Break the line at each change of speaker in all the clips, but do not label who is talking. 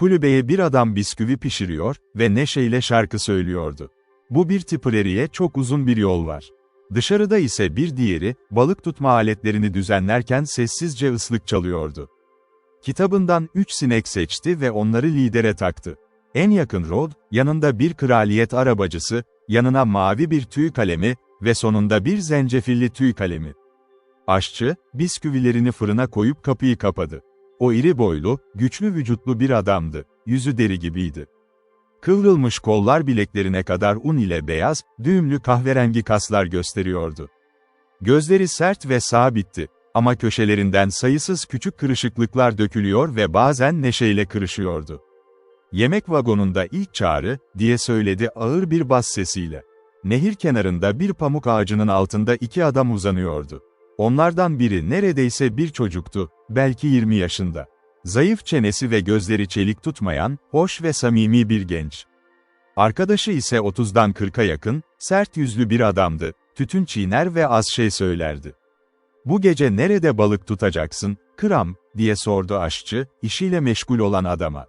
Kulübeye bir adam bisküvi pişiriyor ve neşeyle şarkı söylüyordu. Bu bir Tiprary'e çok uzun bir yol var. Dışarıda ise bir diğeri, balık tutma aletlerini düzenlerken sessizce ıslık çalıyordu. Kitabından 3 sinek seçti ve onları lidere taktı. En yakın Rod, yanında bir kraliyet arabacısı, yanına mavi bir tüy kalemi ve sonunda bir zencefilli tüy kalemi. Aşçı, bisküvilerini fırına koyup kapıyı kapadı. O iri boylu, güçlü vücutlu bir adamdı, yüzü deri gibiydi. Kıvrılmış kollar bileklerine kadar un ile beyaz, düğümlü kahverengi kaslar gösteriyordu. Gözleri sert ve sabitti, ama köşelerinden sayısız küçük kırışıklıklar dökülüyor ve bazen neşeyle kırışıyordu. "Yemek vagonunda ilk çağrı," diye söyledi ağır bir bas sesiyle. Nehir kenarında bir pamuk ağacının altında 2 adam uzanıyordu. Onlardan biri neredeyse bir çocuktu, belki 20 yaşında. Zayıf çenesi ve gözleri çelik tutmayan, hoş ve samimi bir genç. Arkadaşı ise 30'dan 40'a yakın, sert yüzlü bir adamdı, tütün çiğner ve az şey söylerdi. "Bu gece nerede balık tutacaksın, Kram?" diye sordu aşçı, işiyle meşgul olan adama.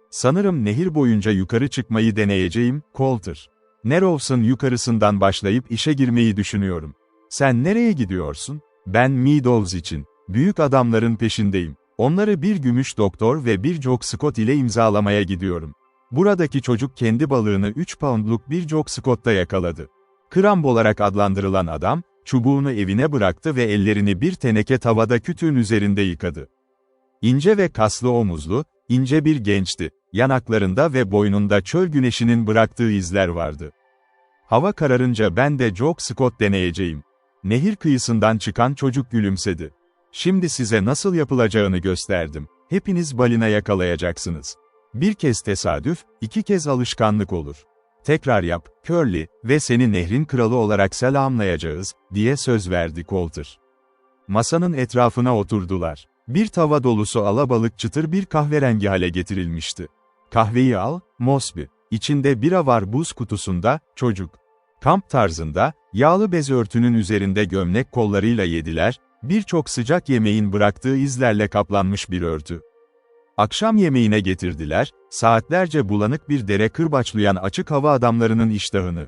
"Sanırım nehir boyunca yukarı çıkmayı deneyeceğim, Coulter. Narrows'un yukarısından başlayıp işe girmeyi düşünüyorum. Sen nereye gidiyorsun?" "Ben Meadows için. Büyük adamların peşindeyim. Onları bir gümüş doktor ve bir Jock Scott ile imzalamaya gidiyorum." Buradaki çocuk kendi balığını 3 poundluk bir Jock Scott'ta yakaladı. Kramp olarak adlandırılan adam, çubuğunu evine bıraktı ve ellerini bir teneke tavada kütüğün üzerinde yıkadı. İnce ve kaslı omuzlu, ince bir gençti. Yanaklarında ve boynunda çöl güneşinin bıraktığı izler vardı. "Hava kararınca ben de Jock Scott deneyeceğim." Nehir kıyısından çıkan çocuk gülümsedi. "Şimdi size nasıl yapılacağını gösterdim. Hepiniz balina yakalayacaksınız. Bir kez tesadüf, 2 kez alışkanlık olur. Tekrar yap, Curly, ve seni nehrin kralı olarak selamlayacağız," diye söz verdi Coulter. Masanın etrafına oturdular. Bir tava dolusu alabalık çıtır bir kahverengi hale getirilmişti. "Kahveyi al, Mosby. İçinde bira var buz kutusunda," çocuk. Kamp tarzında, yağlı bez örtünün üzerinde gömlek kollarıyla yediler, birçok sıcak yemeğin bıraktığı izlerle kaplanmış bir örtü. Akşam yemeğine getirdiler, saatlerce bulanık bir dere kırbaçlayan açık hava adamlarının iştahını.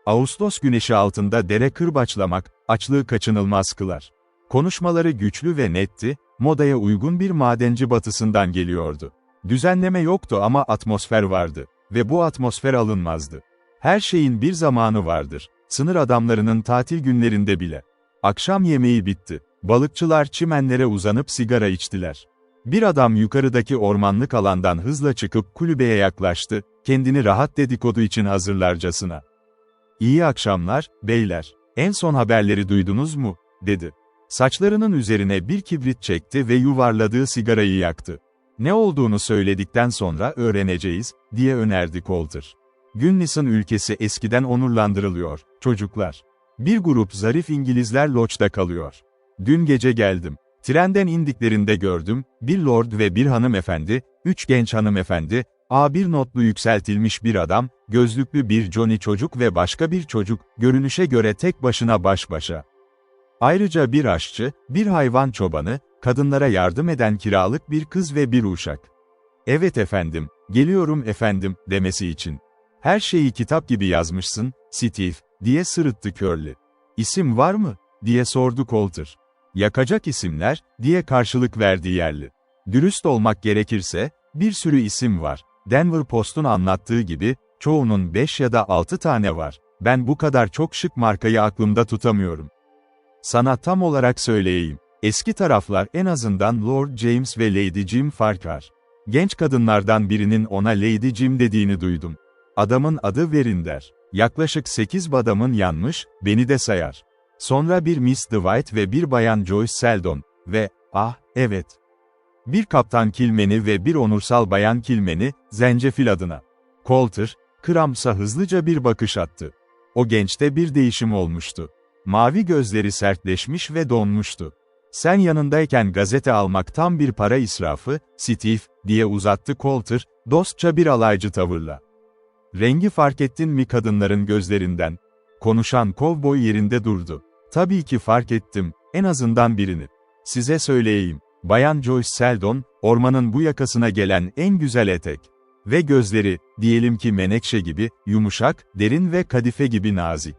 Ağustos güneşi altında dere kırbaçlamak, açlığı kaçınılmaz kılar. Konuşmaları güçlü ve netti, modaya uygun bir madenci batısından geliyordu. Düzenleme yoktu ama atmosfer vardı ve bu atmosfer alınmazdı. Her şeyin bir zamanı vardır, sınır adamlarının tatil günlerinde bile. Akşam yemeği bitti. Balıkçılar çimenlere uzanıp sigara içtiler. Bir adam yukarıdaki ormanlık alandan hızla çıkıp kulübeye yaklaştı, kendini rahat dedikodu için hazırlarcasına. "İyi akşamlar, beyler. En son haberleri duydunuz mu?" dedi. Saçlarının üzerine bir kibrit çekti ve yuvarladığı sigarayı yaktı. "Ne olduğunu söyledikten sonra öğreneceğiz," diye önerdi Coulter. "Günlis'in ülkesi eskiden onurlandırılıyor, çocuklar. Bir grup zarif İngilizler Lodge'da kalıyor. Dün gece geldim. Trenden indiklerinde gördüm, bir lord ve bir hanımefendi, 3 genç hanımefendi, A1 notlu yükseltilmiş bir adam, gözlüklü bir Johnny çocuk ve başka bir çocuk, görünüşe göre tek başına baş başa. Ayrıca bir aşçı, bir hayvan çobanı, kadınlara yardım eden kiralık bir kız ve bir uşak. Evet efendim, geliyorum efendim, demesi için. Her şeyi kitap gibi yazmışsın, Steve, diye sırıttı Curly. İsim var mı? Diye sordu Coulter. Yakacak isimler, diye karşılık verdi yerli. Dürüst olmak gerekirse, bir sürü isim var. Denver Post'un anlattığı gibi, çoğunun 5 ya da 6 tane var. Ben bu kadar çok şık markayı aklımda tutamıyorum. Sana tam olarak söyleyeyim. Eski taraflar en azından Lord James ve Lady Jim Farquhar. Genç kadınlardan birinin ona Lady Jim dediğini duydum. Adamın adı Verinder. Yaklaşık 8 badamın yanmış, beni de sayar. Sonra bir Miss Dwight ve bir bayan Joyce Seldon ve, ah, evet. Bir Kaptan Kilmeny ve bir onursal bayan Kilmeny, zencefil adına. Coulter, Crumbs'a hızlıca bir bakış attı. O gençte bir değişim olmuştu. Mavi gözleri sertleşmiş ve donmuştu. Sen yanındayken gazete almak tam bir para israfı, Steve, diye uzattı Coulter, dostça bir alaycı tavırla. Rengi fark ettin mi kadınların gözlerinden? Konuşan kovboy yerinde durdu. Tabii ki fark ettim, en azından birini. Size söyleyeyim, Bayan Joyce Seldon, ormanın bu yakasına gelen en güzel etek. Ve gözleri, diyelim ki menekşe gibi, yumuşak, derin ve kadife gibi nazik.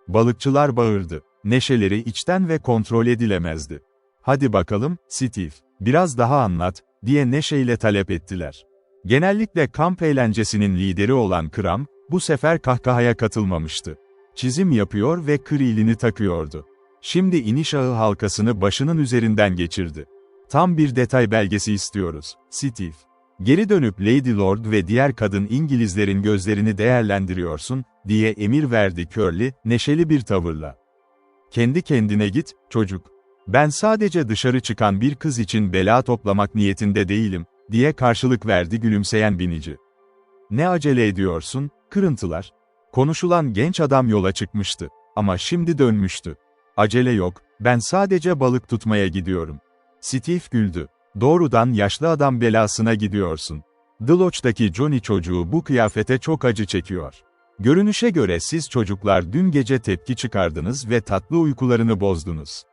Balıkçılar bağırdı. Neşeleri içten ve kontrol edilemezdi. "Hadi bakalım, Steve, biraz daha anlat," diye neşeyle talep ettiler. Genellikle kamp eğlencesinin lideri olan Kram, bu sefer kahkahaya katılmamıştı. Çizim yapıyor ve krilini takıyordu. Şimdi iniş ağı halkasını başının üzerinden geçirdi. "Tam bir detay belgesi istiyoruz, Steve. Geri dönüp Lady Lord ve diğer kadın İngilizlerin gözlerini değerlendiriyorsun," diye emir verdi Curly, neşeli bir tavırla. "Kendi kendine git, çocuk. Ben sadece dışarı çıkan bir kız için bela toplamak niyetinde değilim," diye karşılık verdi gülümseyen binici. "Ne acele ediyorsun, kırıntılar?" Konuşulan genç adam yola çıkmıştı. Ama şimdi dönmüştü. "Acele yok, ben sadece balık tutmaya gidiyorum." Steve güldü. "Doğrudan yaşlı adam belasına gidiyorsun. The Lodge'daki Johnny çocuğu bu kıyafete çok acı çekiyor. Görünüşe göre siz çocuklar dün gece tepki çıkardınız ve tatlı uykularını bozdunuz.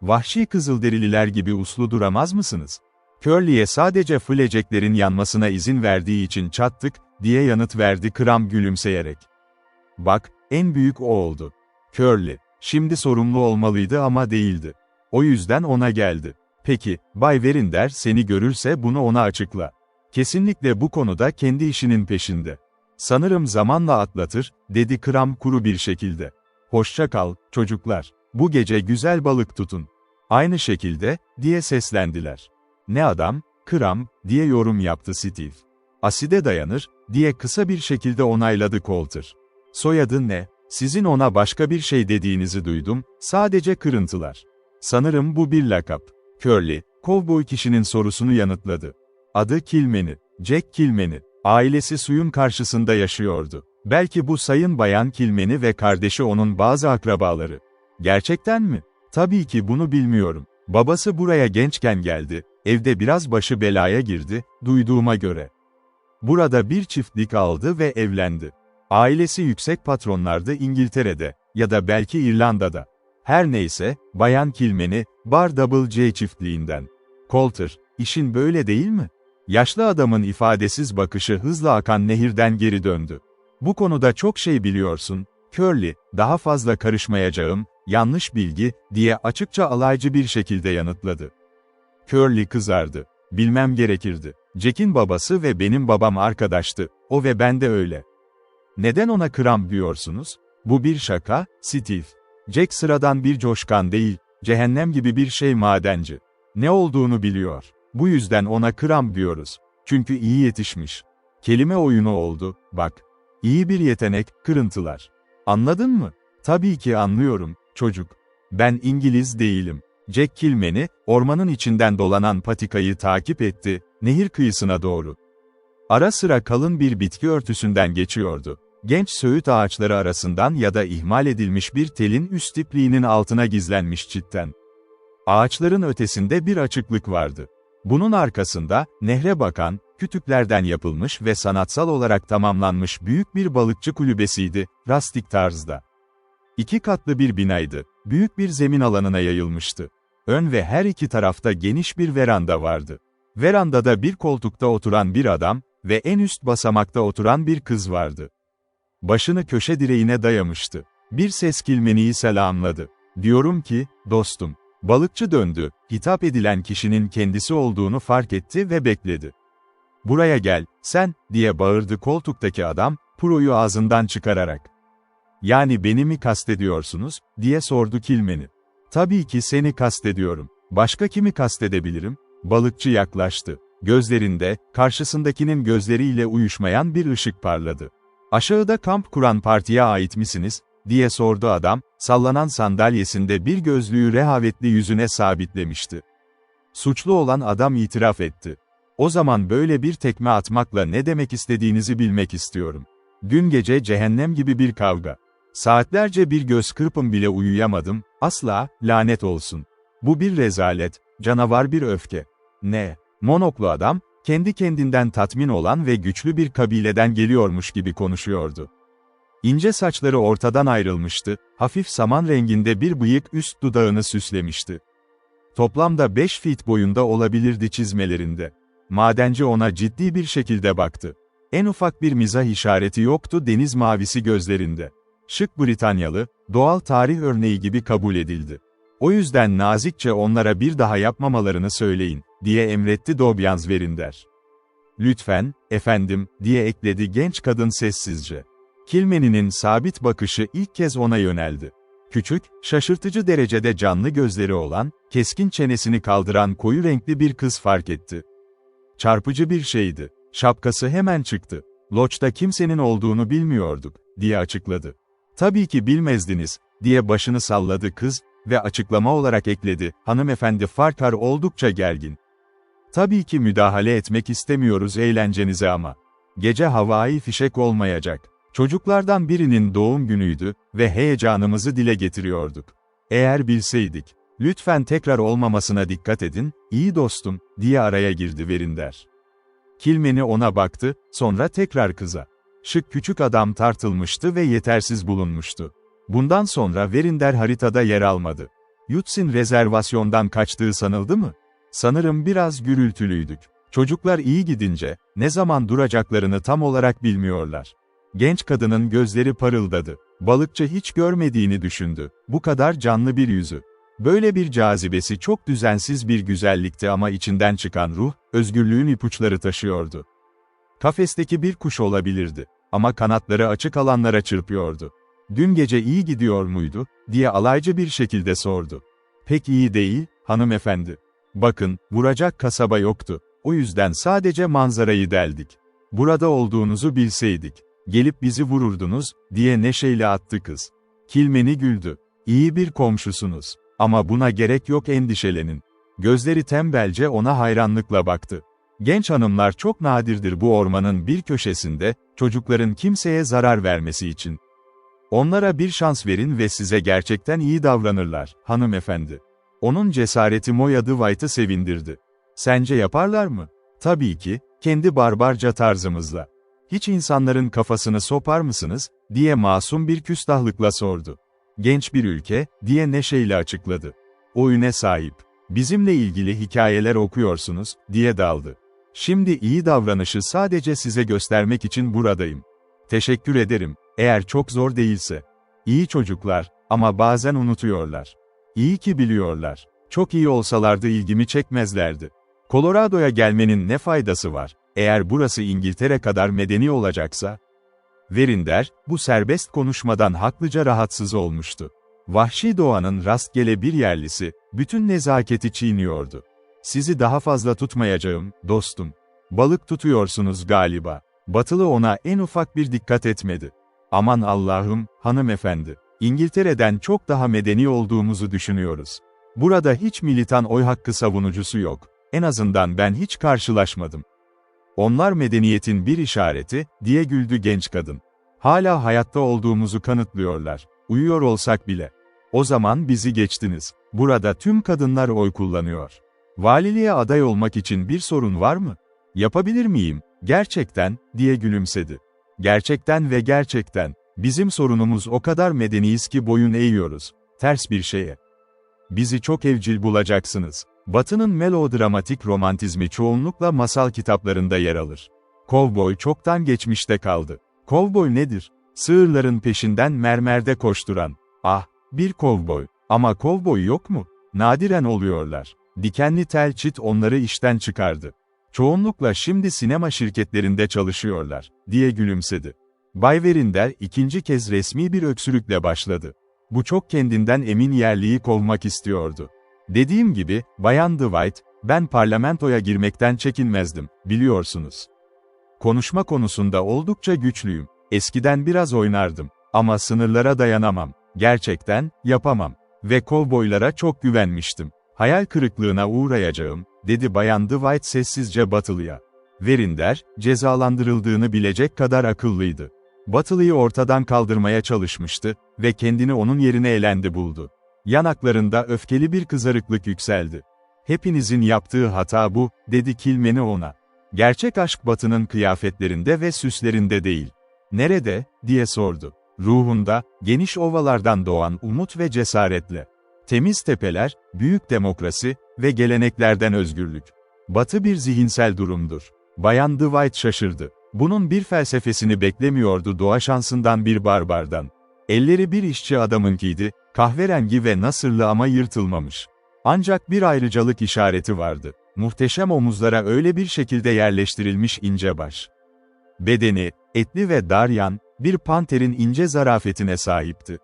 Vahşi Kızılderililer gibi uslu duramaz mısınız?" Curly'e sadece fleceklerin yanmasına izin verdiği için çattık, diye yanıt verdi Kram gülümseyerek. "Bak, en büyük o oldu. Curly, şimdi sorumlu olmalıydı ama değildi. O yüzden ona geldi. Peki, Bay Verinder seni görürse bunu ona açıkla. Kesinlikle bu konuda kendi işinin peşinde. Sanırım zamanla atlatır," dedi Kram kuru bir şekilde. "Hoşça kal, çocuklar. Bu gece güzel balık tutun." "Aynı şekilde," diye seslendiler. "Ne adam, Kram," diye yorum yaptı Steve. "Aside dayanır," diye kısa bir şekilde onayladı Coulter. "Soyadı ne? Sizin ona başka bir şey dediğinizi duydum, sadece kırıntılar." "Sanırım bu bir lakap." Curly, kovboy kişinin sorusunu yanıtladı. "Adı Kilmeny, Jack Kilmeny. Ailesi suyun karşısında yaşıyordu. Belki bu Sayın Bayan Kilmeny ve kardeşi onun bazı akrabaları." "Gerçekten mi?" "Tabii ki bunu bilmiyorum. Babası buraya gençken geldi, evde biraz başı belaya girdi, duyduğuma göre. Burada bir çiftlik aldı ve evlendi. Ailesi yüksek patronlardı İngiltere'de, ya da belki İrlanda'da. Her neyse, Bayan Kilmeny, Bar Double J çiftliğinden." "Coulter, işin böyle değil mi?" Yaşlı adamın ifadesiz bakışı hızla akan nehirden geri döndü. "Bu konuda çok şey biliyorsun, Curly, daha fazla karışmayacağım, yanlış bilgi," diye açıkça alaycı bir şekilde yanıtladı. Curly kızardı. "Bilmem gerekirdi. Jack'in babası ve benim babam arkadaştı, o ve ben de öyle." "Neden ona Kram diyorsunuz?" "Bu bir şaka, Steve. Jack sıradan bir coşkan değil, cehennem gibi bir şey madenci. Ne olduğunu biliyor. Bu yüzden ona Kram diyoruz. Çünkü iyi yetişmiş. Kelime oyunu oldu, bak. İyi bir yetenek, kırıntılar. Anladın mı?" "Tabii ki anlıyorum, çocuk. Ben İngiliz değilim." Jack Kilmeny, ormanın içinden dolanan patikayı takip etti, nehir kıyısına doğru. Ara sıra kalın bir bitki örtüsünden geçiyordu. Genç söğüt ağaçları arasından ya da ihmal edilmiş bir telin üst ipliğinin altına gizlenmiş cidden. Ağaçların ötesinde bir açıklık vardı. Bunun arkasında, nehre bakan, kütüklerden yapılmış ve sanatsal olarak tamamlanmış büyük bir balıkçı kulübesiydi, rustik tarzda. 2 katlı bir binaydı, büyük bir zemin alanına yayılmıştı. Ön ve her iki tarafta geniş bir veranda vardı. Verandada bir koltukta oturan bir adam ve en üst basamakta oturan bir kız vardı. Başını köşe direğine dayamıştı. Bir ses Kilmeny'yi selamladı. "Diyorum ki, dostum." Balıkçı döndü, hitap edilen kişinin kendisi olduğunu fark etti ve bekledi. "Buraya gel, sen," diye bağırdı koltuktaki adam, puroyu ağzından çıkararak. "Yani beni mi kastediyorsunuz?" diye sordu Kilmeny. "Tabii ki seni kastediyorum. Başka kimi kastedebilirim?" Balıkçı yaklaştı. Gözlerinde, karşısındakinin gözleriyle uyuşmayan bir ışık parladı. "Aşağıda kamp kuran partiye ait misiniz?" diye sordu adam, sallanan sandalyesinde bir gözlüğü rehavetli yüzüne sabitlemişti. Suçlu olan adam itiraf etti. "O zaman böyle bir tekme atmakla ne demek istediğinizi bilmek istiyorum. Dün gece cehennem gibi bir kavga. Saatlerce bir göz kırpım bile uyuyamadım, asla, lanet olsun. Bu bir rezalet, canavar bir öfke." "Ne?" Monoklu adam, kendi kendinden tatmin olan ve güçlü bir kabileden geliyormuş gibi konuşuyordu. İnce saçları ortadan ayrılmıştı, hafif saman renginde bir bıyık üst dudağını süslemişti. Toplamda 5 feet boyunda olabilirdi çizmelerinde. Madenci ona ciddi bir şekilde baktı. En ufak bir mizah işareti yoktu deniz mavisi gözlerinde. Şık Britanyalı, doğal tarih örneği gibi kabul edildi. O yüzden nazikçe onlara bir daha yapmamalarını söyleyin, diye emretti Dobyans Verinder. Lütfen, efendim, diye ekledi genç kadın sessizce. Kilmeni'nin sabit bakışı ilk kez ona yöneldi. Küçük, şaşırtıcı derecede canlı gözleri olan, keskin çenesini kaldıran koyu renkli bir kız fark etti. Çarpıcı bir şeydi. Şapkası hemen çıktı. Loç'ta kimsenin olduğunu bilmiyorduk, diye açıkladı. Tabii ki bilmezdiniz, diye başını salladı kız ve açıklama olarak ekledi, hanımefendi Farquhar oldukça gergin. Tabii ki müdahale etmek istemiyoruz eğlencenize ama. Gece havai fişek olmayacak. Çocuklardan birinin doğum günüydü ve heyecanımızı dile getiriyorduk. Eğer bilseydik. Lütfen tekrar olmamasına dikkat edin, iyi dostum, diye araya girdi Verinder. Kilmeni ona baktı, sonra tekrar kıza. Şık küçük adam tartılmıştı ve yetersiz bulunmuştu. Bundan sonra Verinder haritada yer almadı. Yutzin rezervasyondan kaçtığı sanıldı mı? Sanırım biraz gürültülüydük. Çocuklar iyi gidince, ne zaman duracaklarını tam olarak bilmiyorlar. Genç kadının gözleri parıldadı. Balıkçı hiç görmediğini düşündü. Bu kadar canlı bir yüzü. Böyle bir cazibesi çok düzensiz bir güzellikti ama içinden çıkan ruh, özgürlüğün ipuçları taşıyordu. Kafesteki bir kuş olabilirdi. Ama kanatları açık alanlara çırpıyordu. Dün gece iyi gidiyor muydu, diye alaycı bir şekilde sordu. Pek iyi değil, hanımefendi. Bakın, vuracak kasaba yoktu. O yüzden sadece manzarayı deldik. Burada olduğunuzu bilseydik. Gelip bizi vururdunuz, diye neşeyle attı kız. Kilmeni güldü. İyi bir komşusunuz. Ama buna gerek yok endişelenin. Gözleri tembelce ona hayranlıkla baktı. Genç hanımlar çok nadirdir bu ormanın bir köşesinde, çocukların kimseye zarar vermesi için. Onlara bir şans verin ve size gerçekten iyi davranırlar, hanımefendi. Onun cesareti Moya Dwight'ı sevindirdi. Sence yaparlar mı? Tabii ki, kendi barbarca tarzımızla. Hiç insanların kafasını sopar mısınız, diye masum bir küstahlıkla sordu. Genç bir ülke, diye neşeyle açıkladı. O üne sahip. Bizimle ilgili hikayeler okuyorsunuz, diye daldı. Şimdi iyi davranışı sadece size göstermek için buradayım. Teşekkür ederim, eğer çok zor değilse. İyi çocuklar, ama bazen unutuyorlar. İyi ki biliyorlar. Çok iyi olsalardı ilgimi çekmezlerdi. Colorado'ya gelmenin ne faydası var, eğer burası İngiltere kadar medeni olacaksa? Verinder, bu serbest konuşmadan haklıca rahatsız olmuştu. Vahşi doğanın rastgele bir yerlisi, bütün nezaketi çiğniyordu. Sizi daha fazla tutmayacağım, dostum. Balık tutuyorsunuz galiba. Batılı ona en ufak bir dikkat etmedi. Aman Allah'ım, hanımefendi. İngiltere'den çok daha medeni olduğumuzu düşünüyoruz. Burada hiç militan oy hakkı savunucusu yok. En azından ben hiç karşılaşmadım. Onlar medeniyetin bir işareti, diye güldü genç kadın. Hala hayatta olduğumuzu kanıtlıyorlar. Uyuyor olsak bile. O zaman bizi geçtiniz. Burada tüm kadınlar oy kullanıyor. Valiliğe aday olmak için bir sorun var mı? Yapabilir miyim? Gerçekten, diye gülümsedi. Gerçekten ve gerçekten. Bizim sorunumuz o kadar medeniyiz ki boyun eğiyoruz. Ters bir şeye. Bizi çok evcil bulacaksınız. Batı'nın melodramatik romantizmi çoğunlukla masal kitaplarında yer alır. Kovboy çoktan geçmişte kaldı. Kovboy nedir? Sığırların peşinden mermerde koşturan. Ah, bir kovboy. Ama kovboy yok mu? Nadiren oluyorlar. Dikenli tel çit onları işten çıkardı. Çoğunlukla şimdi sinema şirketlerinde çalışıyorlar, diye gülümsedi. Bay Verinder ikinci kez resmi bir öksürükle başladı. Bu çok kendinden emin yerliyi kovmak istiyordu. Dediğim gibi, Bayan Dwight, ben parlamentoya girmekten çekinmezdim, biliyorsunuz. Konuşma konusunda oldukça güçlüyüm. Eskiden biraz oynardım. Ama sınırlara dayanamam. Gerçekten, yapamam. Ve kovboylara çok güvenmiştim. Hayal kırıklığına uğrayacağım, dedi Bayan Dwight sessizce Batılı'ya. Verinder, cezalandırıldığını bilecek kadar akıllıydı. Batılı'yı ortadan kaldırmaya çalışmıştı ve kendini onun yerine elendi buldu. Yanaklarında öfkeli bir kızarıklık yükseldi. Hepinizin yaptığı hata bu, dedi Kilmeni ona. Gerçek aşk Batı'nın kıyafetlerinde ve süslerinde değil. Nerede, diye sordu. Ruhunda, geniş ovalardan doğan umut ve cesaretle. Temiz tepeler, büyük demokrasi ve geleneklerden özgürlük. Batı bir zihinsel durumdur. Bayan Dwight şaşırdı. Bunun bir felsefesini beklemiyordu doğa şansından bir barbardan. Elleri bir işçi adamınkiydi, kahverengi ve nasırlı ama yırtılmamış. Ancak bir ayrıcalık işareti vardı. Muhteşem omuzlara öyle bir şekilde yerleştirilmiş ince baş. Bedeni, etli ve daryan, bir panterin ince zarafetine sahipti.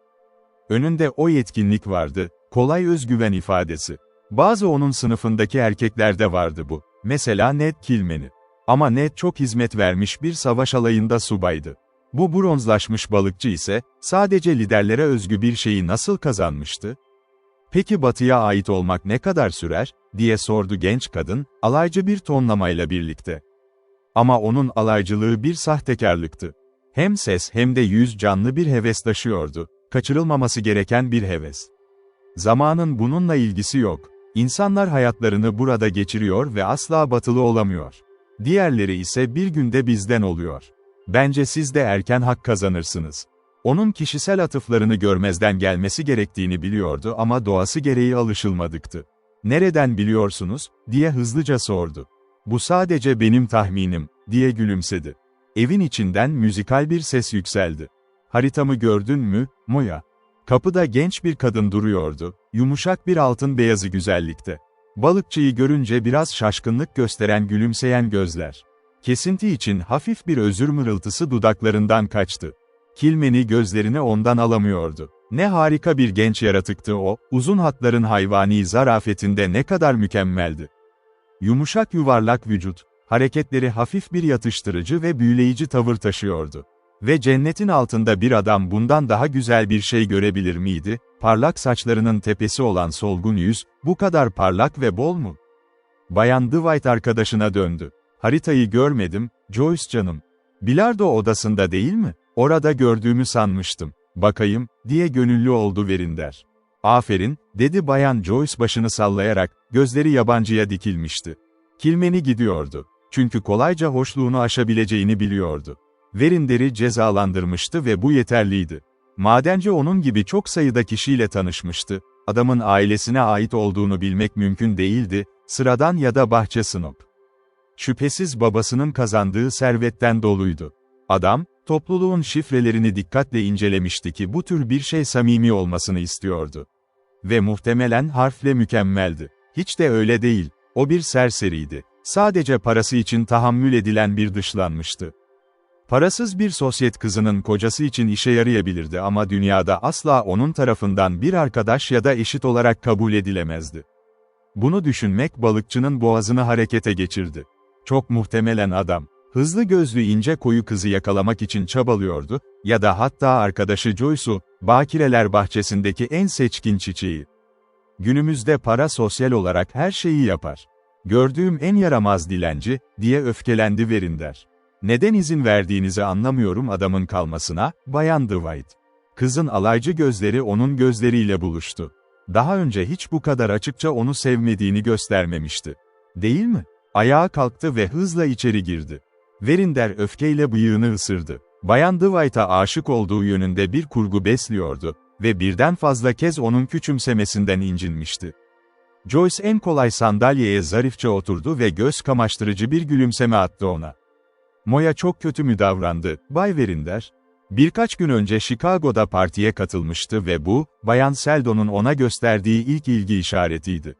Önünde o yetkinlik vardı, kolay özgüven ifadesi. Bazı onun sınıfındaki erkeklerde vardı bu. Mesela Ned Kilmeny. Ama Ned çok hizmet vermiş bir savaş alayında subaydı. Bu bronzlaşmış balıkçı ise, sadece liderlere özgü bir şeyi nasıl kazanmıştı? Peki Batı'ya ait olmak ne kadar sürer, diye sordu genç kadın, alaycı bir tonlamayla birlikte. Ama onun alaycılığı bir sahtekarlıktı. Hem ses hem de yüz canlı bir heves taşıyordu, kaçırılmaması gereken bir heves. Zamanın bununla ilgisi yok. İnsanlar hayatlarını burada geçiriyor ve asla batılı olamıyor. Diğerleri ise bir günde bizden oluyor. Bence siz de erken hak kazanırsınız. Onun kişisel atıflarını görmezden gelmesi gerektiğini biliyordu ama doğası gereği alışılmadıktı. "Nereden biliyorsunuz?" diye hızlıca sordu. "Bu sadece benim tahminim," diye gülümsedi. Evin içinden müzikal bir ses yükseldi. "Haritamı gördün mü, Moya?" Kapıda genç bir kadın duruyordu, yumuşak bir altın beyazı güzellikte. Balıkçıyı görünce biraz şaşkınlık gösteren gülümseyen gözler. Kesinti için hafif bir özür mırıltısı dudaklarından kaçtı. Kilmeny gözlerini ondan alamıyordu. Ne harika bir genç yaratıktı o, uzun hatların hayvani zarafetinde ne kadar mükemmeldi. Yumuşak yuvarlak vücut, hareketleri hafif bir yatıştırıcı ve büyüleyici tavır taşıyordu. Ve cennetin altında bir adam bundan daha güzel bir şey görebilir miydi? Parlak saçlarının tepesi olan solgun yüz, bu kadar parlak ve bol mu? Bayan Dwight arkadaşına döndü. "Haritayı görmedim, Joyce canım. Bilardo odasında değil mi? Orada gördüğümü sanmıştım. Bakayım," diye gönüllü oldu Verinder. "Aferin," dedi Bayan Joyce başını sallayarak, gözleri yabancıya dikilmişti. Kilmeny gidiyordu. Çünkü kolayca hoşluğunu aşabileceğini biliyordu. Verinder'i cezalandırmıştı ve bu yeterliydi. Madenci onun gibi çok sayıda kişiyle tanışmıştı. Adamın ailesine ait olduğunu bilmek mümkün değildi, sıradan ya da bahçe snob. Şüphesiz babasının kazandığı servetten doluydu. Adam, topluluğun şifrelerini dikkatle incelemişti ki bu tür bir şey samimi olmasını istiyordu. Ve muhtemelen harfle mükemmeldi. Hiç de öyle değil, o bir serseriydi. Sadece parası için tahammül edilen bir dışlanmıştı. Parasız bir sosyet kızının kocası için işe yarayabilirdi ama dünyada asla onun tarafından bir arkadaş ya da eşit olarak kabul edilemezdi. Bunu düşünmek balıkçının boğazını harekete geçirdi. Çok muhtemelen adam, hızlı gözlü ince koyu kızı yakalamak için çabalıyordu, ya da hatta arkadaşı Joyce'u, bakireler bahçesindeki en seçkin çiçeği. "Günümüzde para sosyal olarak her şeyi yapar. Gördüğüm en yaramaz dilenci," diye öfkelendi Verinder. "Neden izin verdiğinizi anlamıyorum adamın kalmasına, Bayan Dwight." Kızın alaycı gözleri onun gözleriyle buluştu. Daha önce hiç bu kadar açıkça onu sevmediğini göstermemişti. "Değil mi?" Ayağa kalktı ve hızla içeri girdi. Verinder öfkeyle bıyığını ısırdı. Bayan Dwight'a aşık olduğu yönünde bir kurgu besliyordu ve birden fazla kez onun küçümsemesinden incinmişti. Joyce en kolay sandalyeye zarifçe oturdu ve göz kamaştırıcı bir gülümseme attı ona. "Moya çok kötü mü davrandı, Bay Verinder?" Birkaç gün önce Chicago'da partiye katılmıştı ve bu, Bayan Seldon'un ona gösterdiği ilk ilgi işaretiydi.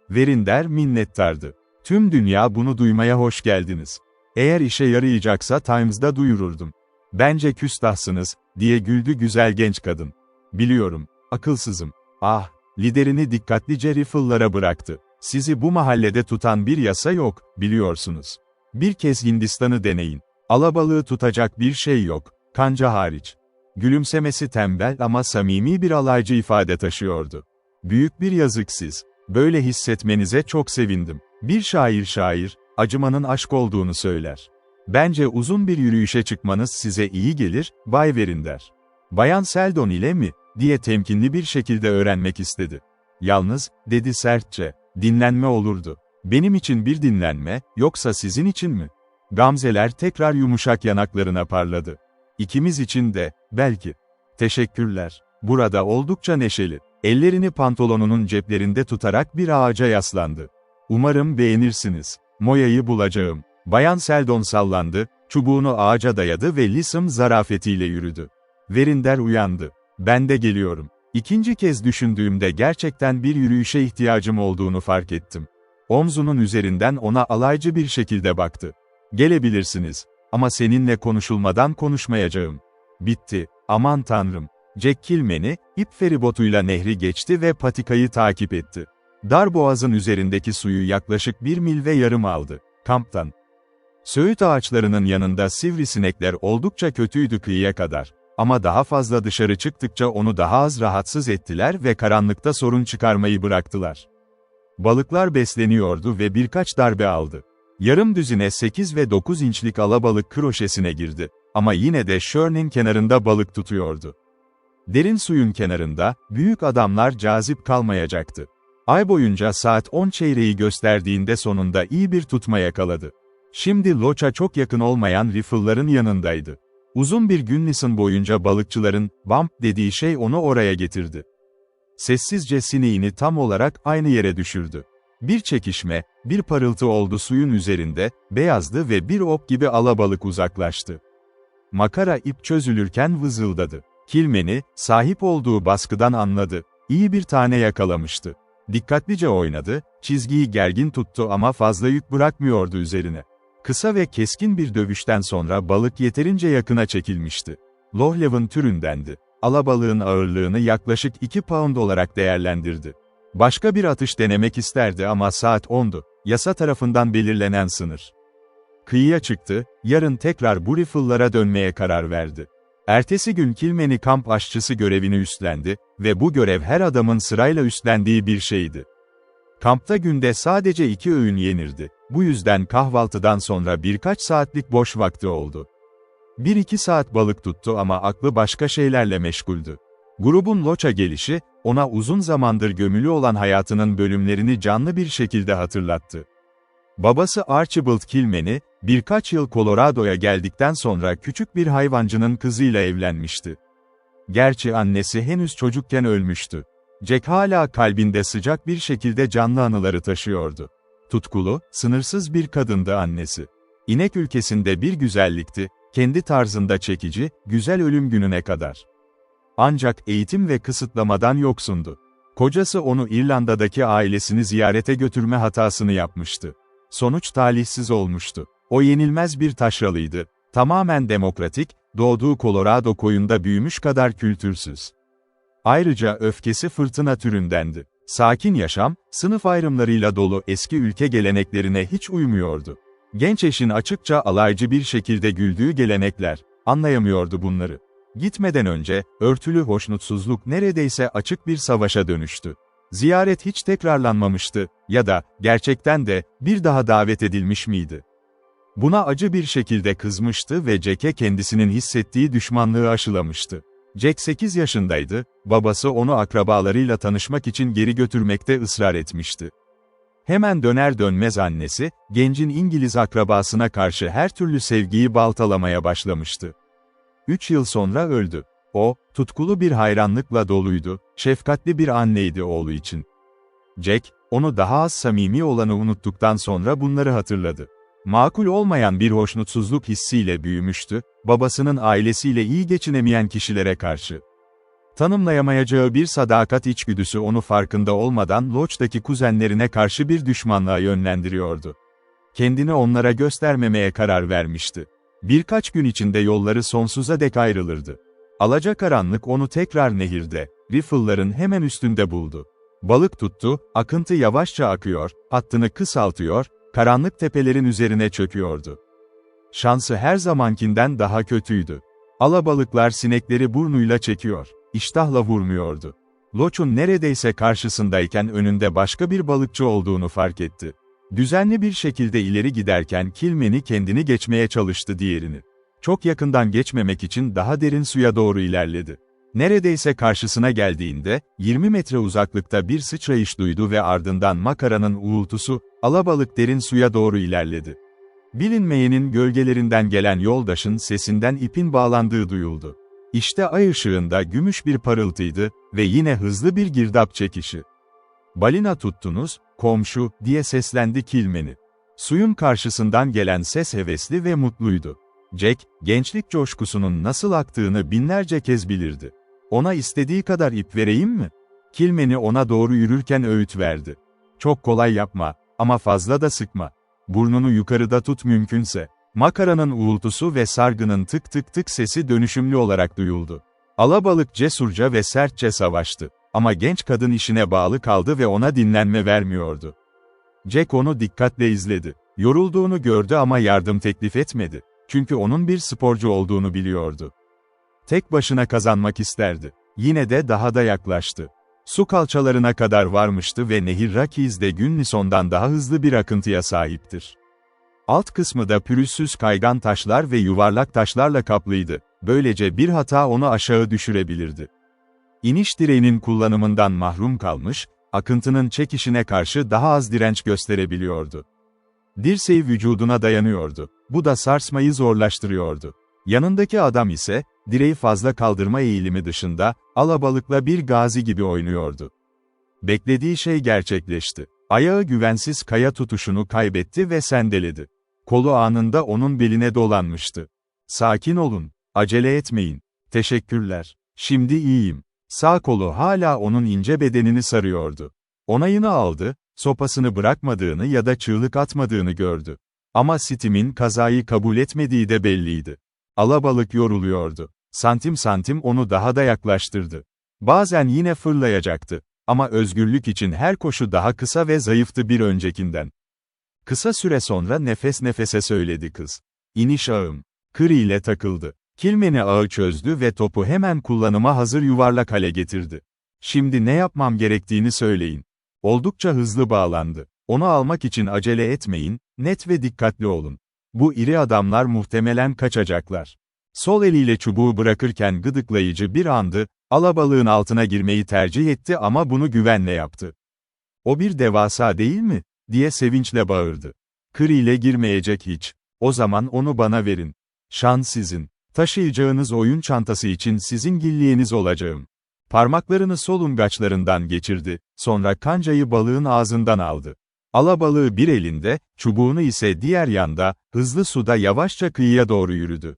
Verinder minnettardı. "Tüm dünya bunu duymaya hoş geldiniz. Eğer işe yarayacaksa Times'da duyururdum." "Bence küstahsınız," diye güldü güzel genç kadın. "Biliyorum, akılsızım. Ah," liderini dikkatlice Riffle'lara bıraktı. "Sizi bu mahallede tutan bir yasa yok, biliyorsunuz. Bir kez Hindistan'ı deneyin. Alabalığı tutacak bir şey yok, kanca hariç." Gülümsemesi tembel ama samimi bir alaycı ifade taşıyordu. "Büyük bir yazık siz. Böyle hissetmenize çok sevindim. Bir şair, acımanın aşk olduğunu söyler. Bence uzun bir yürüyüşe çıkmanız size iyi gelir, Bay Verinder." "Bayan Seldon ile mi?" diye temkinli bir şekilde öğrenmek istedi. "Yalnız," dedi sertçe, "dinlenme olurdu." "Benim için bir dinlenme, yoksa sizin için mi?" Gamzeler tekrar yumuşak yanaklarına parladı. "İkimiz için de, belki." "Teşekkürler." Burada oldukça neşeli. Ellerini pantolonunun ceplerinde tutarak bir ağaca yaslandı. "Umarım beğenirsiniz. Moya'yı bulacağım." Bayan Seldon sallandı, çubuğunu ağaca dayadı ve Lism zarafetiyle yürüdü. Verinder uyandı. "Ben de geliyorum." İkinci kez düşündüğümde gerçekten bir yürüyüşe ihtiyacım olduğunu fark ettim. Omzunun üzerinden ona alaycı bir şekilde baktı. "Gelebilirsiniz. Ama seninle konuşulmadan konuşmayacağım." Bitti. Aman tanrım. Jack Kilmeny, ip feribotuyla nehri geçti ve patikayı takip etti. Darboğazın üzerindeki suyu yaklaşık 1 mil ve yarım aldı. Kamptan. Söğüt ağaçlarının yanında sivrisinekler oldukça kötüydü kıyıya kadar. Ama daha fazla dışarı çıktıkça onu daha az rahatsız ettiler ve karanlıkta sorun çıkarmayı bıraktılar. Balıklar besleniyordu ve birkaç darbe aldı. Yarım düzine 8 ve 9 inçlik alabalık kroşesine girdi. Ama yine de Shorne'in kenarında balık tutuyordu. Derin suyun kenarında, büyük adamlar cazip kalmayacaktı. Ay boyunca saat 10 çeyreği gösterdiğinde sonunda iyi bir tutma yakaladı. Şimdi Loach'a çok yakın olmayan Riffle'ların yanındaydı. Uzun bir gün Nisan boyunca balıkçıların, "bump" dediği şey onu oraya getirdi. Sessizce sineğini tam olarak aynı yere düşürdü. Bir çekişme, bir parıltı oldu suyun üzerinde, beyazdı ve bir ok gibi alabalık uzaklaştı. Makara ip çözülürken vızıldadı. Kilmeny, sahip olduğu baskıdan anladı. İyi bir tane yakalamıştı. Dikkatlice oynadı, çizgiyi gergin tuttu ama fazla yük bırakmıyordu üzerine. Kısa ve keskin bir dövüşten sonra balık yeterince yakına çekilmişti. Lohlevin türündendi. Alabalığın ağırlığını yaklaşık 2 pound olarak değerlendirdi. Başka bir atış denemek isterdi ama saat 10'du. Yasa tarafından belirlenen sınır. Kıyıya çıktı, yarın tekrar bu Riffle'lara dönmeye karar verdi. Ertesi gün Kilmeny kamp aşçısı görevini üstlendi ve bu görev her adamın sırayla üstlendiği bir şeydi. Kampta günde sadece 2 öğün yenirdi. Bu yüzden kahvaltıdan sonra birkaç saatlik boş vakti oldu. 1-2 saat balık tuttu ama aklı başka şeylerle meşguldü. Grubun Loach'a gelişi, ona uzun zamandır gömülü olan hayatının bölümlerini canlı bir şekilde hatırlattı. Babası Archibald Kilmeny, birkaç yıl Colorado'ya geldikten sonra küçük bir hayvancının kızıyla evlenmişti. Gerçi annesi henüz çocukken ölmüştü. Jack hala kalbinde sıcak bir şekilde canlı anıları taşıyordu. Tutkulu, sınırsız bir kadındı annesi. İnek ülkesinde bir güzellikti, kendi tarzında çekici, güzel ölüm gününe kadar. Ancak eğitim ve kısıtlamadan yoksundu. Kocası onu İrlanda'daki ailesini ziyarete götürme hatasını yapmıştı. Sonuç talihsiz olmuştu. O yenilmez bir taşralıydı. Tamamen demokratik, doğduğu Colorado koyunda büyümüş kadar kültürsüz. Ayrıca öfkesi fırtına türündendi. Sakin yaşam, sınıf ayrımlarıyla dolu eski ülke geleneklerine hiç uymuyordu. Genç eşin açıkça alaycı bir şekilde güldüğü gelenekler, anlayamıyordu bunları. Gitmeden önce, örtülü hoşnutsuzluk neredeyse açık bir savaşa dönüştü. Ziyaret hiç tekrarlanmamıştı, ya da, gerçekten de, bir daha davet edilmiş miydi? Buna acı bir şekilde kızmıştı ve Jack'e kendisinin hissettiği düşmanlığı aşılamıştı. Jack 8 yaşındaydı, babası onu akrabalarıyla tanışmak için geri götürmekte ısrar etmişti. Hemen döner dönmez annesi, gencin İngiliz akrabasına karşı her türlü sevgiyi baltalamaya başlamıştı. 3 yıl sonra öldü. O, tutkulu bir hayranlıkla doluydu, şefkatli bir anneydi oğlu için. Jack, onu daha az samimi olanı unuttuktan sonra bunları hatırladı. Makul olmayan bir hoşnutsuzluk hissiyle büyümüştü, babasının ailesiyle iyi geçinemeyen kişilere karşı. Tanımlayamayacağı bir sadakat içgüdüsü onu farkında olmadan Loach'taki kuzenlerine karşı bir düşmanlığa yönlendiriyordu. Kendini onlara göstermemeye karar vermişti. Birkaç gün içinde yolları sonsuza dek ayrılırdı. Alacakaranlık onu tekrar nehirde, Riffle'ların hemen üstünde buldu. Balık tuttu, akıntı yavaşça akıyor, hattını kısaltıyor, karanlık tepelerin üzerine çöküyordu. Şansı her zamankinden daha kötüydü. Alabalıklar sinekleri burnuyla çekiyor, iştahla vurmuyordu. Loach'un neredeyse karşısındayken önünde başka bir balıkçı olduğunu fark etti. Düzenli bir şekilde ileri giderken Kilmeny kendini geçmeye çalıştı diğerini. Çok yakından geçmemek için daha derin suya doğru ilerledi. Neredeyse karşısına geldiğinde, 20 metre uzaklıkta bir sıçrayış duydu ve ardından makaranın uğultusu, alabalık derin suya doğru ilerledi. Bilinmeyenin gölgelerinden gelen yoldaşın sesinden ipin bağlandığı duyuldu. İşte ay ışığında gümüş bir parıltıydı ve yine hızlı bir girdap çekişi. "Balina tuttunuz, komşu," diye seslendi Kilmeny. Suyun karşısından gelen ses hevesli ve mutluydu. Jack, gençlik coşkusunun nasıl aktığını binlerce kez bilirdi. "Ona istediği kadar ip vereyim mi?" Kilmeny ona doğru yürürken öğüt verdi. "Çok kolay yapma, ama fazla da sıkma. Burnunu yukarıda tut mümkünse." Makaranın uğultusu ve sargının tık tık tık sesi dönüşümlü olarak duyuldu. Alabalık cesurca ve sertçe savaştı. Ama genç kadın işine bağlı kaldı ve ona dinlenme vermiyordu. Jack onu dikkatle izledi. Yorulduğunu gördü ama yardım teklif etmedi. Çünkü onun bir sporcu olduğunu biliyordu. Tek başına kazanmak isterdi. Yine de daha da yaklaştı. Su kalçalarına kadar varmıştı ve nehir Rockies de Günlison'dan daha hızlı bir akıntıya sahiptir. Alt kısmı da pürüzsüz kaygan taşlar ve yuvarlak taşlarla kaplıydı. Böylece bir hata onu aşağı düşürebilirdi. İniş direğinin kullanımından mahrum kalmış, akıntının çekişine karşı daha az direnç gösterebiliyordu. Dirseği vücuduna dayanıyordu. Bu da sarsmayı zorlaştırıyordu. Yanındaki adam ise, direği fazla kaldırma eğilimi dışında, alabalıkla bir gazi gibi oynuyordu. Beklediği şey gerçekleşti. Ayağı güvensiz kaya tutuşunu kaybetti ve sendeledi. Kolu anında onun beline dolanmıştı. "Sakin olun, acele etmeyin. Teşekkürler. Şimdi iyiyim." Sağ kolu hala onun ince bedenini sarıyordu. Onayını aldı, sopasını bırakmadığını ya da çığlık atmadığını gördü. Ama Stim'in kazayı kabul etmediği de belliydi. Alabalık yoruluyordu. Santim santim onu daha da yaklaştırdı. Bazen yine fırlayacaktı. Ama özgürlük için her koşu daha kısa ve zayıftı bir öncekinden. Kısa süre sonra nefes nefese söyledi kız. "İniş ağım." Kır ile takıldı. Kilmeny ağı çözdü ve topu hemen kullanıma hazır yuvarlak hale getirdi. "Şimdi ne yapmam gerektiğini söyleyin." Oldukça hızlı bağlandı. "Onu almak için acele etmeyin, net ve dikkatli olun. Bu iri adamlar muhtemelen kaçacaklar." Sol eliyle çubuğu bırakırken gıdıklayıcı bir andı, alabalığın altına girmeyi tercih etti ama bunu güvenle yaptı. "O bir devasa değil mi?" diye sevinçle bağırdı. "Kır ile girmeyecek hiç. O zaman onu bana verin. Şans sizin. Taşıyacağınız oyun çantası için sizin gilliyeniz olacağım." Parmaklarını solungaçlarından geçirdi, sonra kancayı balığın ağzından aldı. Alabalığı bir elinde, çubuğunu ise diğer yanda, hızlı suda yavaşça kıyıya doğru yürüdü.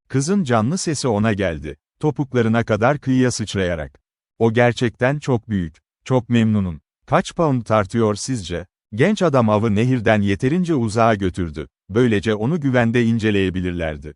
Kızın canlı sesi ona geldi, topuklarına kadar kıyıya sıçrayarak. "O gerçekten çok büyük. Çok memnunum. Kaç pound tartıyor sizce?" Genç adam avı nehirden yeterince uzağa götürdü. Böylece onu güvende inceleyebilirlerdi.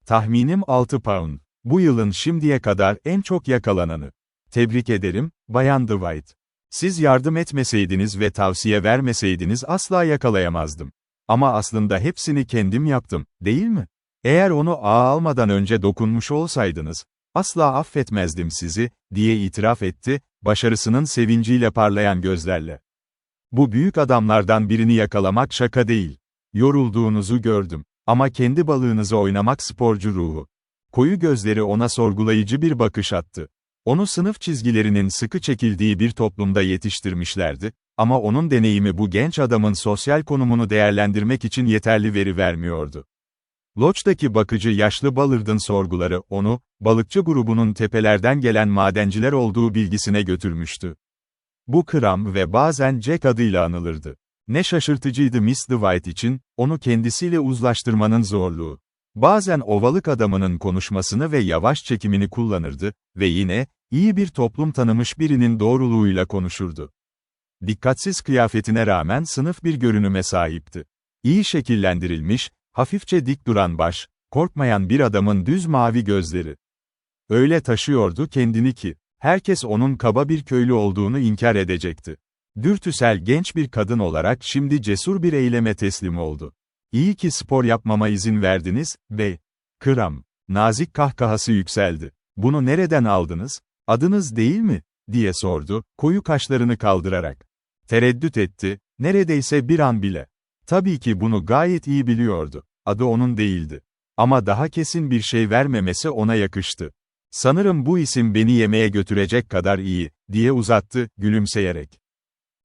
"Tahminim 6 pound. Bu yılın şimdiye kadar en çok yakalananı. Tebrik ederim, Bayan Dwight. Siz yardım etmeseydiniz ve tavsiye vermeseydiniz asla yakalayamazdım. Ama aslında hepsini kendim yaptım, değil mi? Eğer onu ağa almadan önce dokunmuş olsaydınız, asla affetmezdim sizi," diye itiraf etti, başarısının sevinciyle parlayan gözlerle. "Bu büyük adamlardan birini yakalamak şaka değil. Yorulduğunuzu gördüm. Ama kendi balığınızı oynamak sporcu ruhu." Koyu gözleri ona sorgulayıcı bir bakış attı. Onu sınıf çizgilerinin sıkı çekildiği bir toplumda yetiştirmişlerdi, ama onun deneyimi bu genç adamın sosyal konumunu değerlendirmek için yeterli veri vermiyordu. Lodge'daki bakıcı yaşlı Ballard'ın sorguları onu, balıkçı grubunun tepelerden gelen madenciler olduğu bilgisine götürmüştü. Bu Kram ve bazen Jack adıyla anılırdı. Ne şaşırtıcıydı Miss Dwight için, onu kendisiyle uzlaştırmanın zorluğu. Bazen ovalık adamının konuşmasını ve yavaş çekimini kullanırdı ve yine, iyi bir toplum tanımış birinin doğruluğuyla konuşurdu. Dikkatsiz kıyafetine rağmen sınıf bir görünüme sahipti. İyi şekillendirilmiş, hafifçe dik duran baş, korkmayan bir adamın düz mavi gözleri. Öyle taşıyordu kendini ki, herkes onun kaba bir köylü olduğunu inkar edecekti. Dürtüsel genç bir kadın olarak şimdi cesur bir eyleme teslim oldu. "İyi ki spor yapmama izin verdiniz, bey." Kram, nazik kahkahası yükseldi. "Bunu nereden aldınız? Adınız değil mi?" diye sordu, koyu kaşlarını kaldırarak. Tereddüt etti, neredeyse bir an bile. Tabii ki bunu gayet iyi biliyordu. Adı onun değildi. Ama daha kesin bir şey vermemesi ona yakıştı. "Sanırım bu isim beni yemeğe götürecek kadar iyi," diye uzattı, gülümseyerek.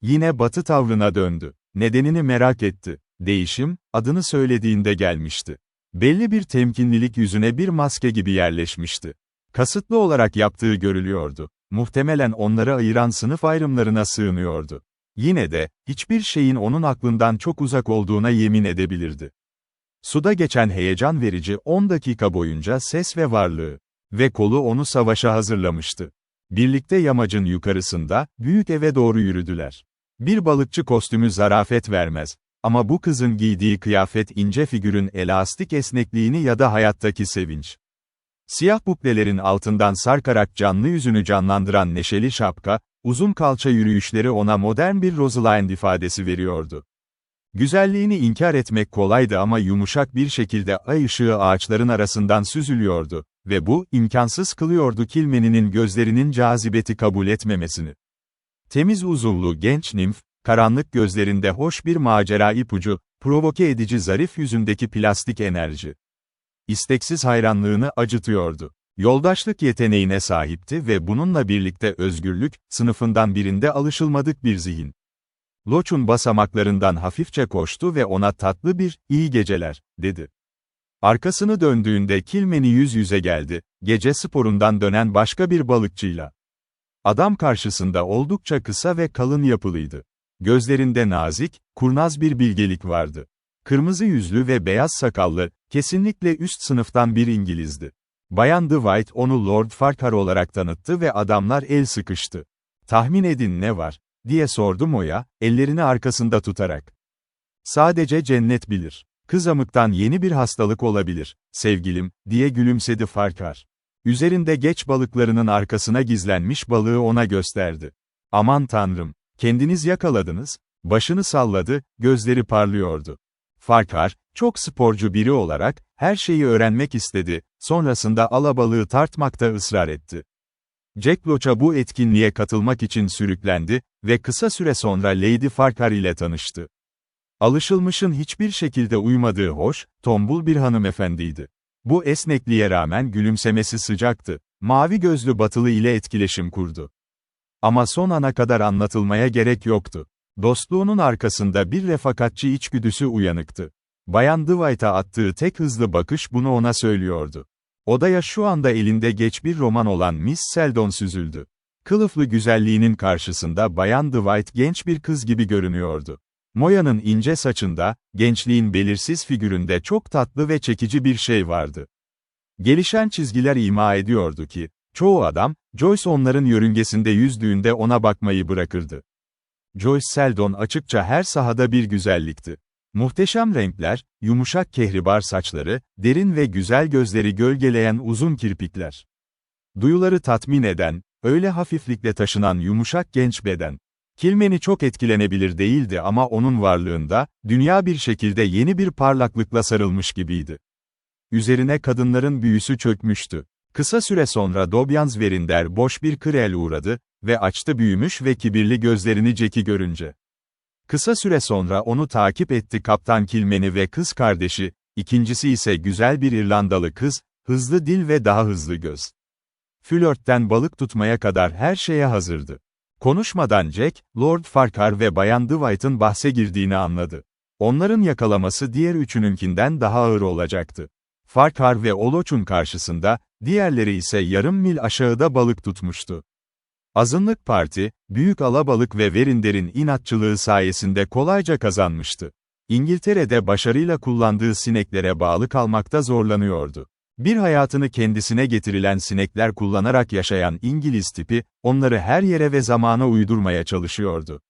Yine batı tavrına döndü. Nedenini merak etti. Değişim, adını söylediğinde gelmişti. Belli bir temkinlilik yüzüne bir maske gibi yerleşmişti. Kasıtlı olarak yaptığı görülüyordu. Muhtemelen onları ayıran sınıf ayrımlarına sığınıyordu. Yine de, hiçbir şeyin onun aklından çok uzak olduğuna yemin edebilirdi. Suda geçen heyecan verici 10 dakika boyunca ses ve varlığı ve kolu onu savaşa hazırlamıştı. Birlikte yamacın yukarısında, büyük eve doğru yürüdüler. Bir balıkçı kostümü zarafet vermez. Ama bu kızın giydiği kıyafet ince figürün elastik esnekliğini ya da hayattaki sevinç. Siyah buklelerin altından sarkarak canlı yüzünü canlandıran neşeli şapka, uzun kalça yürüyüşleri ona modern bir Rosalind ifadesi veriyordu. Güzelliğini inkar etmek kolaydı ama yumuşak bir şekilde ay ışığı ağaçların arasından süzülüyordu ve bu, imkansız kılıyordu Kilmeni'nin gözlerinin cazibeti kabul etmemesini. Temiz uzuvlu genç nimf, karanlık gözlerinde hoş bir macera ipucu, provoke edici zarif yüzündeki plastik enerji. İsteksiz hayranlığını acıtıyordu. Yoldaşlık yeteneğine sahipti ve bununla birlikte özgürlük, sınıfından birinde alışılmadık bir zihin. Loç'un basamaklarından hafifçe koştu ve ona tatlı bir, iyi geceler, dedi. Arkasını döndüğünde Kilmeni yüz yüze geldi, gece sporundan dönen başka bir balıkçıyla. Adam karşısında oldukça kısa ve kalın yapılıydı. Gözlerinde nazik, kurnaz bir bilgelik vardı. Kırmızı yüzlü ve beyaz sakallı, kesinlikle üst sınıftan bir İngilizdi. Bayan Dwight onu Lord Farquhar olarak tanıttı ve adamlar el sıkıştı. "Tahmin edin ne var?" diye sordu Moya, ellerini arkasında tutarak. "Sadece cennet bilir. Kızamıktan yeni bir hastalık olabilir, sevgilim," diye gülümsedi Farquhar. Üzerinde geç balıklarının arkasına gizlenmiş balığı ona gösterdi. "Aman tanrım, kendiniz yakaladınız," başını salladı, gözleri parlıyordu. Farquhar, çok sporcu biri olarak, her şeyi öğrenmek istedi, sonrasında alabalığı tartmakta ısrar etti. Jack Loach'a bu etkinliğe katılmak için sürüklendi ve kısa süre sonra Lady Farquhar ile tanıştı. Alışılmışın hiçbir şekilde uymadığı hoş, tombul bir hanımefendiydi. Bu esnekliğe rağmen gülümsemesi sıcaktı. Mavi gözlü batılı ile etkileşim kurdu. Ama son ana kadar anlatılmaya gerek yoktu. Dostluğunun arkasında bir refakatçi içgüdüsü uyanıktı. Bayan Dwight'a attığı tek hızlı bakış bunu ona söylüyordu. Odaya şu anda elinde geç bir roman olan Miss Seldon süzüldü. Kılıflı güzelliğinin karşısında Bayan Dwight genç bir kız gibi görünüyordu. Moya'nın ince saçında, gençliğin belirsiz figüründe çok tatlı ve çekici bir şey vardı. Gelişen çizgiler ima ediyordu ki, çoğu adam, Joyce onların yörüngesinde yüzdüğünde ona bakmayı bırakırdı. Joyce Seldon açıkça her sahada bir güzellikti. Muhteşem renkler, yumuşak kehribar saçları, derin ve güzel gözleri gölgeleyen uzun kirpikler. Duyuları tatmin eden, öyle hafiflikle taşınan yumuşak genç beden. Kilmeni çok etkilenebilir değildi ama onun varlığında, dünya bir şekilde yeni bir parlaklıkla sarılmış gibiydi. Üzerine kadınların büyüsü çökmüştü. Kısa süre sonra Dobyans Verinder boş bir krel uğradı ve açtı büyümüş ve kibirli gözlerini Jack'i görünce. Kısa süre sonra onu takip etti Kaptan Kilmeni ve kız kardeşi, ikincisi ise güzel bir İrlandalı kız, hızlı dil ve daha hızlı göz. Flörtten balık tutmaya kadar her şeye hazırdı. Konuşmadan Jack, Lord Farquhar ve Bayan Dwight'ın bahse girdiğini anladı. Onların yakalaması diğer üçününkinden daha ağır olacaktı. Farquhar ve Loach'un karşısında, diğerleri ise yarım mil aşağıda balık tutmuştu. Azınlık parti, büyük alabalık ve Verinder'in inatçılığı sayesinde kolayca kazanmıştı. İngiltere'de başarıyla kullandığı sineklere bağlı kalmakta zorlanıyordu. Bir hayatını kendisine getirilen sinekler kullanarak yaşayan İngiliz tipi, onları her yere ve zamana uydurmaya çalışıyordu.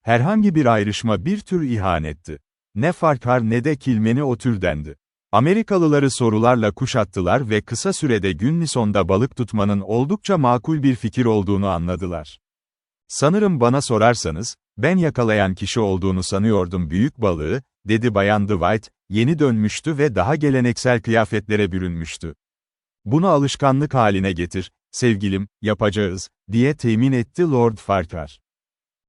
Herhangi bir ayrışma bir tür ihanetti. Ne Farquhar ne de Kilmeni o türdendi. Amerikalıları sorularla kuşattılar ve kısa sürede Günlison'da balık tutmanın oldukça makul bir fikir olduğunu anladılar. "Sanırım bana sorarsanız, ben yakalayan kişi olduğunu sanıyordum büyük balığı," dedi Bayan Dwight, yeni dönmüştü ve daha geleneksel kıyafetlere bürünmüştü. "Bunu alışkanlık haline getir, sevgilim, yapacağız," diye temin etti Lord Farquhar.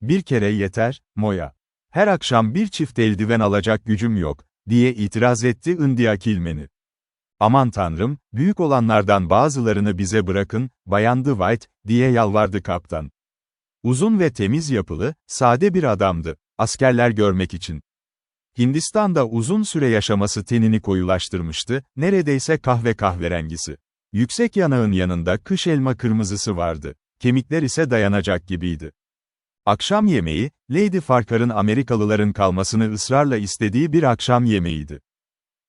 "Bir kere yeter, Moya. Her akşam bir çift eldiven alacak gücüm yok," diye itiraz etti India Kilmeni. "Aman tanrım, büyük olanlardan bazılarını bize bırakın, Bayan Dwight," diye yalvardı kaptan. Uzun ve temiz yapılı, sade bir adamdı, askerler görmek için. Hindistan'da uzun süre yaşaması tenini koyulaştırmıştı, neredeyse kahverengisi. Yüksek yanağın yanında kış elma kırmızısı vardı. Kemikler ise dayanacak gibiydi. Akşam yemeği, Lady Farquhar'ın Amerikalıların kalmasını ısrarla istediği bir akşam yemeğiydi.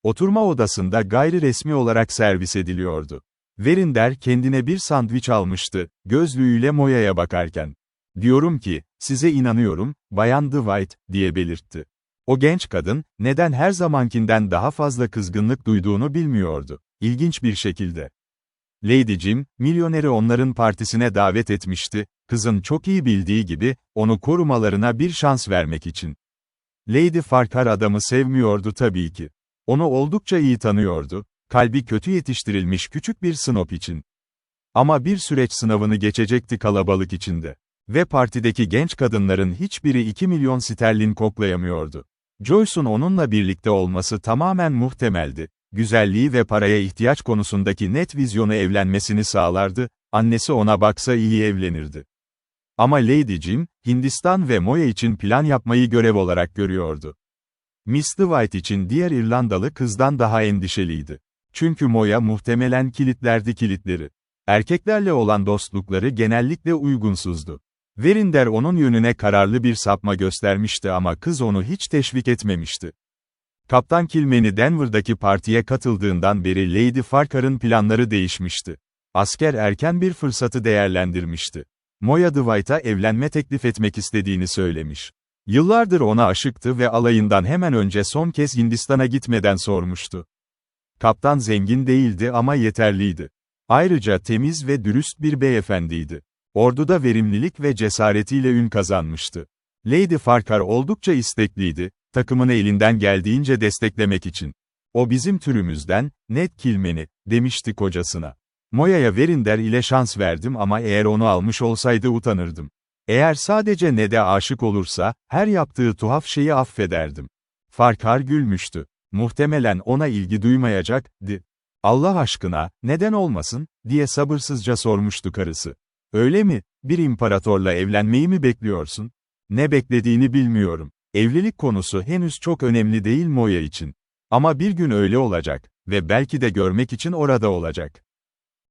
Oturma odasında gayri resmi olarak servis ediliyordu. Verinder kendine bir sandviç almıştı, gözlüğüyle Moya'ya bakarken. "Diyorum ki, size inanıyorum, Bayan Dwight," diye belirtti. O genç kadın, neden her zamankinden daha fazla kızgınlık duyduğunu bilmiyordu. İlginç bir şekilde. Lady Jim, milyoneri onların partisine davet etmişti, kızın çok iyi bildiği gibi, onu korumalarına bir şans vermek için. Lady Farquhar adamı sevmiyordu tabii ki. Onu oldukça iyi tanıyordu, kalbi kötü yetiştirilmiş küçük bir snob için. Ama bir süreç sınavını geçecekti kalabalık içinde. Ve partideki genç kadınların hiçbiri 2 milyon sterlin koklayamıyordu. Joyce'un onunla birlikte olması tamamen muhtemeldi. Güzelliği ve paraya ihtiyaç konusundaki net vizyonu evlenmesini sağlardı, annesi ona baksa iyi evlenirdi. Ama Lady Jim, Hindistan ve Moya için plan yapmayı görev olarak görüyordu. Miss Dwight için diğer İrlandalı kızdan daha endişeliydi. Çünkü Moya muhtemelen kilitlerdi kilitleri. Erkeklerle olan dostlukları genellikle uygunsuzdu. Verinder onun yönüne kararlı bir sapma göstermişti ama kız onu hiç teşvik etmemişti. Kaptan Kilmeny Denver'daki partiye katıldığından beri Lady Farquhar'ın planları değişmişti. Asker erken bir fırsatı değerlendirmişti. Moya Dwight'a evlenme teklif etmek istediğini söylemiş. Yıllardır ona aşıktı ve alayından hemen önce son kez Hindistan'a gitmeden sormuştu. Kaptan zengin değildi ama yeterliydi. Ayrıca temiz ve dürüst bir beyefendiydi. Orduda verimlilik ve cesaretiyle ün kazanmıştı. Lady Farquhar oldukça istekliydi, takımını elinden geldiğince desteklemek için. "O bizim türümüzden, Ned Kilmeny," demişti kocasına. "Moya'ya Verinder ile şans verdim ama eğer onu almış olsaydı utanırdım. Eğer sadece Ned'e aşık olursa, her yaptığı tuhaf şeyi affederdim." Farquhar gülmüştü. Muhtemelen ona ilgi duymayacaktı. "Allah aşkına, neden olmasın?" diye sabırsızca sormuştu karısı. "Öyle mi, bir imparatorla evlenmeyi mi bekliyorsun?" "Ne beklediğini bilmiyorum. Evlilik konusu henüz çok önemli değil Moya için. Ama bir gün öyle olacak ve belki de görmek için orada olacak."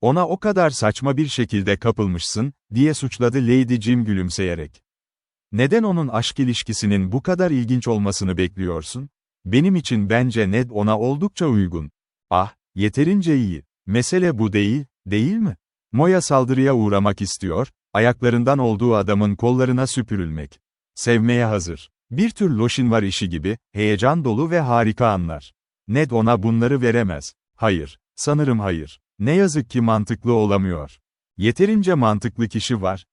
"Ona o kadar saçma bir şekilde kapılmışsın," diye suçladı Lady Jim gülümseyerek. "Neden onun aşk ilişkisinin bu kadar ilginç olmasını bekliyorsun? Benim için bence Ned ona oldukça uygun." "Ah, yeterince iyi. Mesele bu değil, değil mi? Moya saldırıya uğramak istiyor, ayaklarından olduğu adamın kollarına süpürülmek. Sevmeye hazır. Bir tür Lochinvar işi gibi, heyecan dolu ve harika anlar. Ned ona bunları veremez. Hayır, sanırım hayır. Ne yazık ki mantıklı olamıyor. Yeterince mantıklı kişi var,"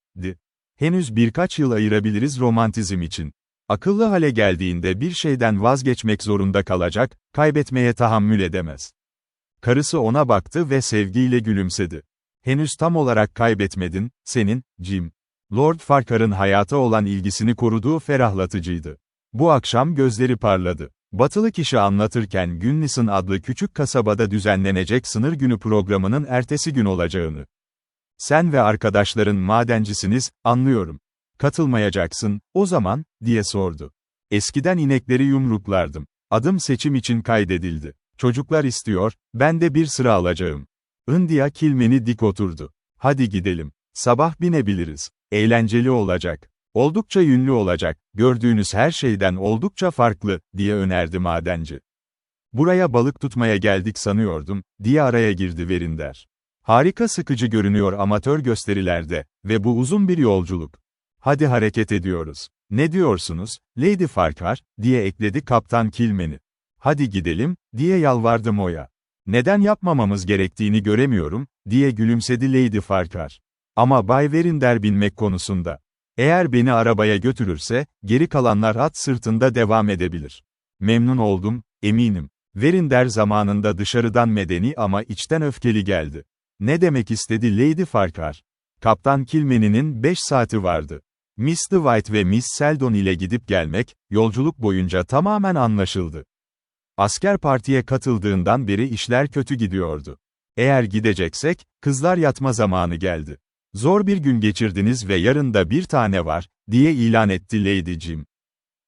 "Henüz birkaç yıl ayırabiliriz romantizm için. Akıllı hale geldiğinde bir şeyden vazgeçmek zorunda kalacak, kaybetmeye tahammül edemez." Karısı ona baktı ve sevgiyle gülümsedi. "Henüz tam olarak kaybetmedin, senin, Jim." Lord Farquhar'ın hayata olan ilgisini koruduğu ferahlatıcıydı. Bu akşam gözleri parladı. Batılı kişi anlatırken Gunnison adlı küçük kasabada düzenlenecek sınır günü programının ertesi gün olacağını. "Sen ve arkadaşların madencisiniz, anlıyorum. Katılmayacaksın, o zaman," diye sordu. "Eskiden inekleri yumruklardım. Adım seçim için kaydedildi. Çocuklar istiyor, ben de bir sıra alacağım." India Kilmeny dik oturdu. "Hadi gidelim. Sabah binebiliriz. Eğlenceli olacak. Oldukça yünlü olacak, gördüğünüz her şeyden oldukça farklı," diye önerdi madenci. "Buraya balık tutmaya geldik sanıyordum," diye araya girdi Verinder. "Harika sıkıcı görünüyor amatör gösterilerde ve bu uzun bir yolculuk. Hadi hareket ediyoruz. Ne diyorsunuz, Lady Farquhar?" diye ekledi Kaptan Kilmeny. "Hadi gidelim," diye yalvardı Moya. "Neden yapmamamız gerektiğini göremiyorum," diye gülümsedi Lady Farquhar. "Ama Bay Verinder binmek konusunda. Eğer beni arabaya götürürse, geri kalanlar at sırtında devam edebilir." "Memnun oldum, eminim." Verinder zamanında dışarıdan medeni ama içten öfkeli geldi. "Ne demek istedi Lady Farquhar?" Kaptan Kilmeny'nin 5 saati vardı. Miss Dwight ve Miss Seldon ile gidip gelmek, yolculuk boyunca tamamen anlaşıldı. Asker partiye katıldığından beri işler kötü gidiyordu. "Eğer gideceksek, kızlar yatma zamanı geldi. Zor bir gün geçirdiniz ve yarın da bir tane var," diye ilan etti Lady Jim.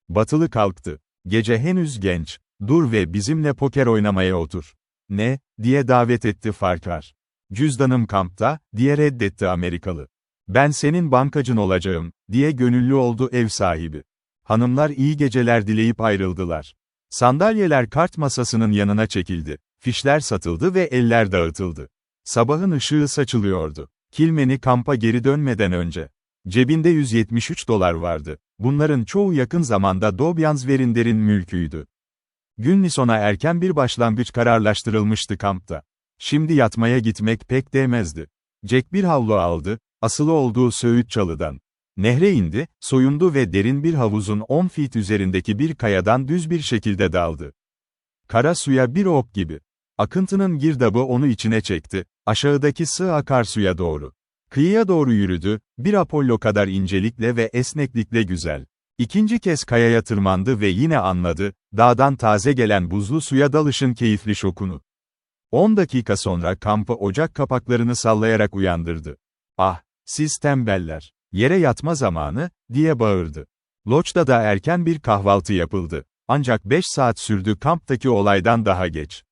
Batılı kalktı. "Gece henüz genç. Dur ve bizimle poker oynamaya otur." "Ne?" diye davet etti Farquhar. "Cüzdanım kampta," diye reddetti Amerikalı. "Ben senin bankacın olacağım," diye gönüllü oldu ev sahibi. Hanımlar iyi geceler dileyip ayrıldılar. Sandalyeler kart masasının yanına çekildi. Fişler satıldı ve eller dağıtıldı. Sabahın ışığı saçılıyordu. Kilmeny kampa geri dönmeden önce. Cebinde $173 vardı. Bunların çoğu yakın zamanda Dobjans Verinder'in mülküydü. Gün sona erken bir başlangıç kararlaştırılmıştı kampta. Şimdi yatmaya gitmek pek değmezdi. Jack bir havlu aldı, asılı olduğu söğüt çalıdan. Nehre indi, soyundu ve derin bir havuzun 10 feet üzerindeki bir kayadan düz bir şekilde daldı. Kara suya bir ok gibi. Akıntının girdabı onu içine çekti, aşağıdaki sığ akarsuya doğru. Kıyıya doğru yürüdü, bir Apollo kadar incelikle ve esneklikle güzel. İkinci kez kayaya tırmandı ve yine anladı, dağdan taze gelen buzlu suya dalışın keyifli şokunu. 10 dakika sonra kampı ocak kapaklarını sallayarak uyandırdı. "Ah, siz tembeller, yere yatma zamanı," diye bağırdı. Lodge'da da erken bir kahvaltı yapıldı. Ancak 5 saat sürdü kamptaki olaydan daha geç.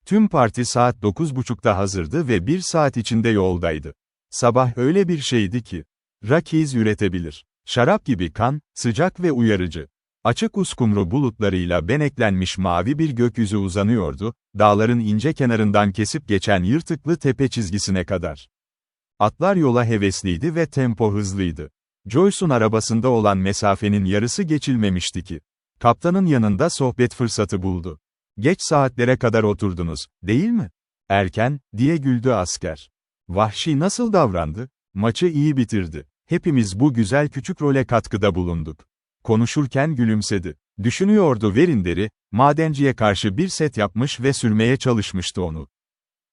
Tüm parti saat 9.30'da hazırdı ve 1 saat içinde yoldaydı. Sabah öyle bir şeydi ki, Rockies üretebilir. Şarap gibi kan, sıcak ve uyarıcı. Açık uskumru bulutlarıyla beneklenmiş mavi bir gökyüzü uzanıyordu, dağların ince kenarından kesip geçen yırtıklı tepe çizgisine kadar. Atlar yola hevesliydi ve tempo hızlıydı. Joyce'un arabasında olan mesafenin yarısı geçilmemişti ki. Kaptanın yanında sohbet fırsatı buldu. "Geç saatlere kadar oturdunuz, değil mi?" "Erken," diye güldü asker. Vahşi nasıl davrandı? "Maçı iyi bitirdi. Hepimiz bu güzel küçük role katkıda bulunduk." Konuşurken gülümsedi. Düşünüyordu Verinder'i, madenciye karşı bir set yapmış ve sürmeye çalışmıştı onu.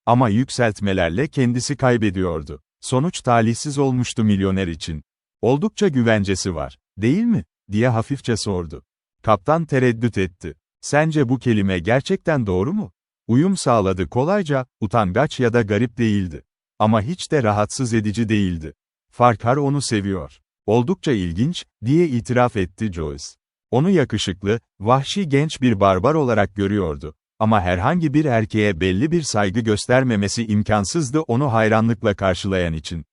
Ama yükseltmelerle kendisi kaybediyordu. Sonuç talihsiz olmuştu milyoner için. "Oldukça güvencesi var, değil mi?" diye hafifçe sordu. Kaptan tereddüt etti. "Sence bu kelime gerçekten doğru mu?" Uyum sağladı kolayca, utangaç ya da garip değildi. Ama hiç de rahatsız edici değildi. "Farquhar onu seviyor. Oldukça ilginç," diye itiraf etti Joyce. Onu yakışıklı, vahşi genç bir barbar olarak görüyordu. Ama herhangi bir erkeğe belli bir saygı göstermemesi imkansızdı onu hayranlıkla karşılayan için.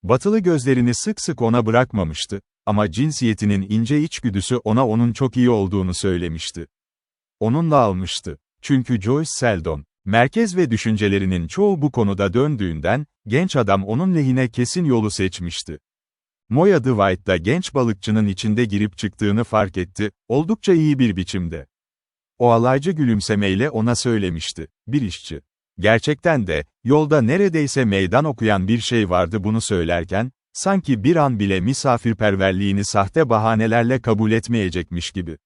Batılı gözlerini sık sık ona bırakmamıştı, ama cinsiyetinin ince içgüdüsü ona onun çok iyi olduğunu söylemişti. Onunla almıştı. Çünkü Joyce Seldon, merkez ve düşüncelerinin çoğu bu konuda döndüğünden, genç adam onun lehine kesin yolu seçmişti. Moya Dwight da genç balıkçının içinde girip çıktığını fark etti, oldukça iyi bir biçimde. O alaycı gülümsemeyle ona söylemişti, "Bir işçi." Gerçekten de, yolda neredeyse meydan okuyan bir şey vardı bunu söylerken, sanki bir an bile misafirperverliğini sahte bahanelerle kabul etmeyecekmiş gibi.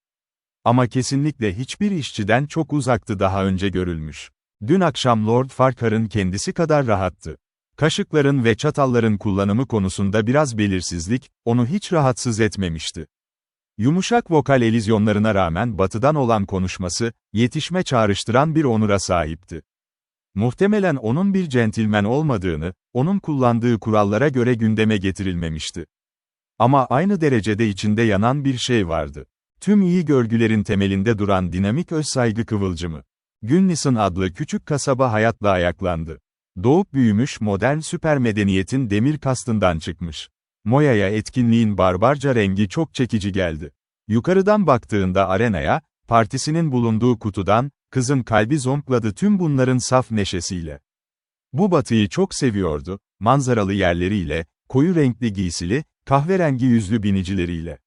Ama kesinlikle hiçbir işçiden çok uzaktı daha önce görülmüş. Dün akşam Lord Farquhar'ın kendisi kadar rahattı. Kaşıkların ve çatalların kullanımı konusunda biraz belirsizlik, onu hiç rahatsız etmemişti. Yumuşak vokal elizyonlarına rağmen batıdan olan konuşması, yetişme çağrıştıran bir onura sahipti. Muhtemelen onun bir centilmen olmadığını, onun kullandığı kurallara göre gündeme getirilmemişti. Ama aynı derecede içinde yanan bir şey vardı. Tüm iyi görgülerin temelinde duran dinamik özsaygı kıvılcımı. Gunnison adlı küçük kasaba hayatla ayaklandı. Doğup büyümüş modern süper medeniyetin demir kastından çıkmış. Moya'ya etkinliğin barbarca rengi çok çekici geldi. Yukarıdan baktığında arenaya, partisinin bulunduğu kutudan, kızın kalbi zonkladı tüm bunların saf neşesiyle. Bu batıyı çok seviyordu, manzaralı yerleriyle, koyu renkli giysili, kahverengi yüzlü binicileriyle.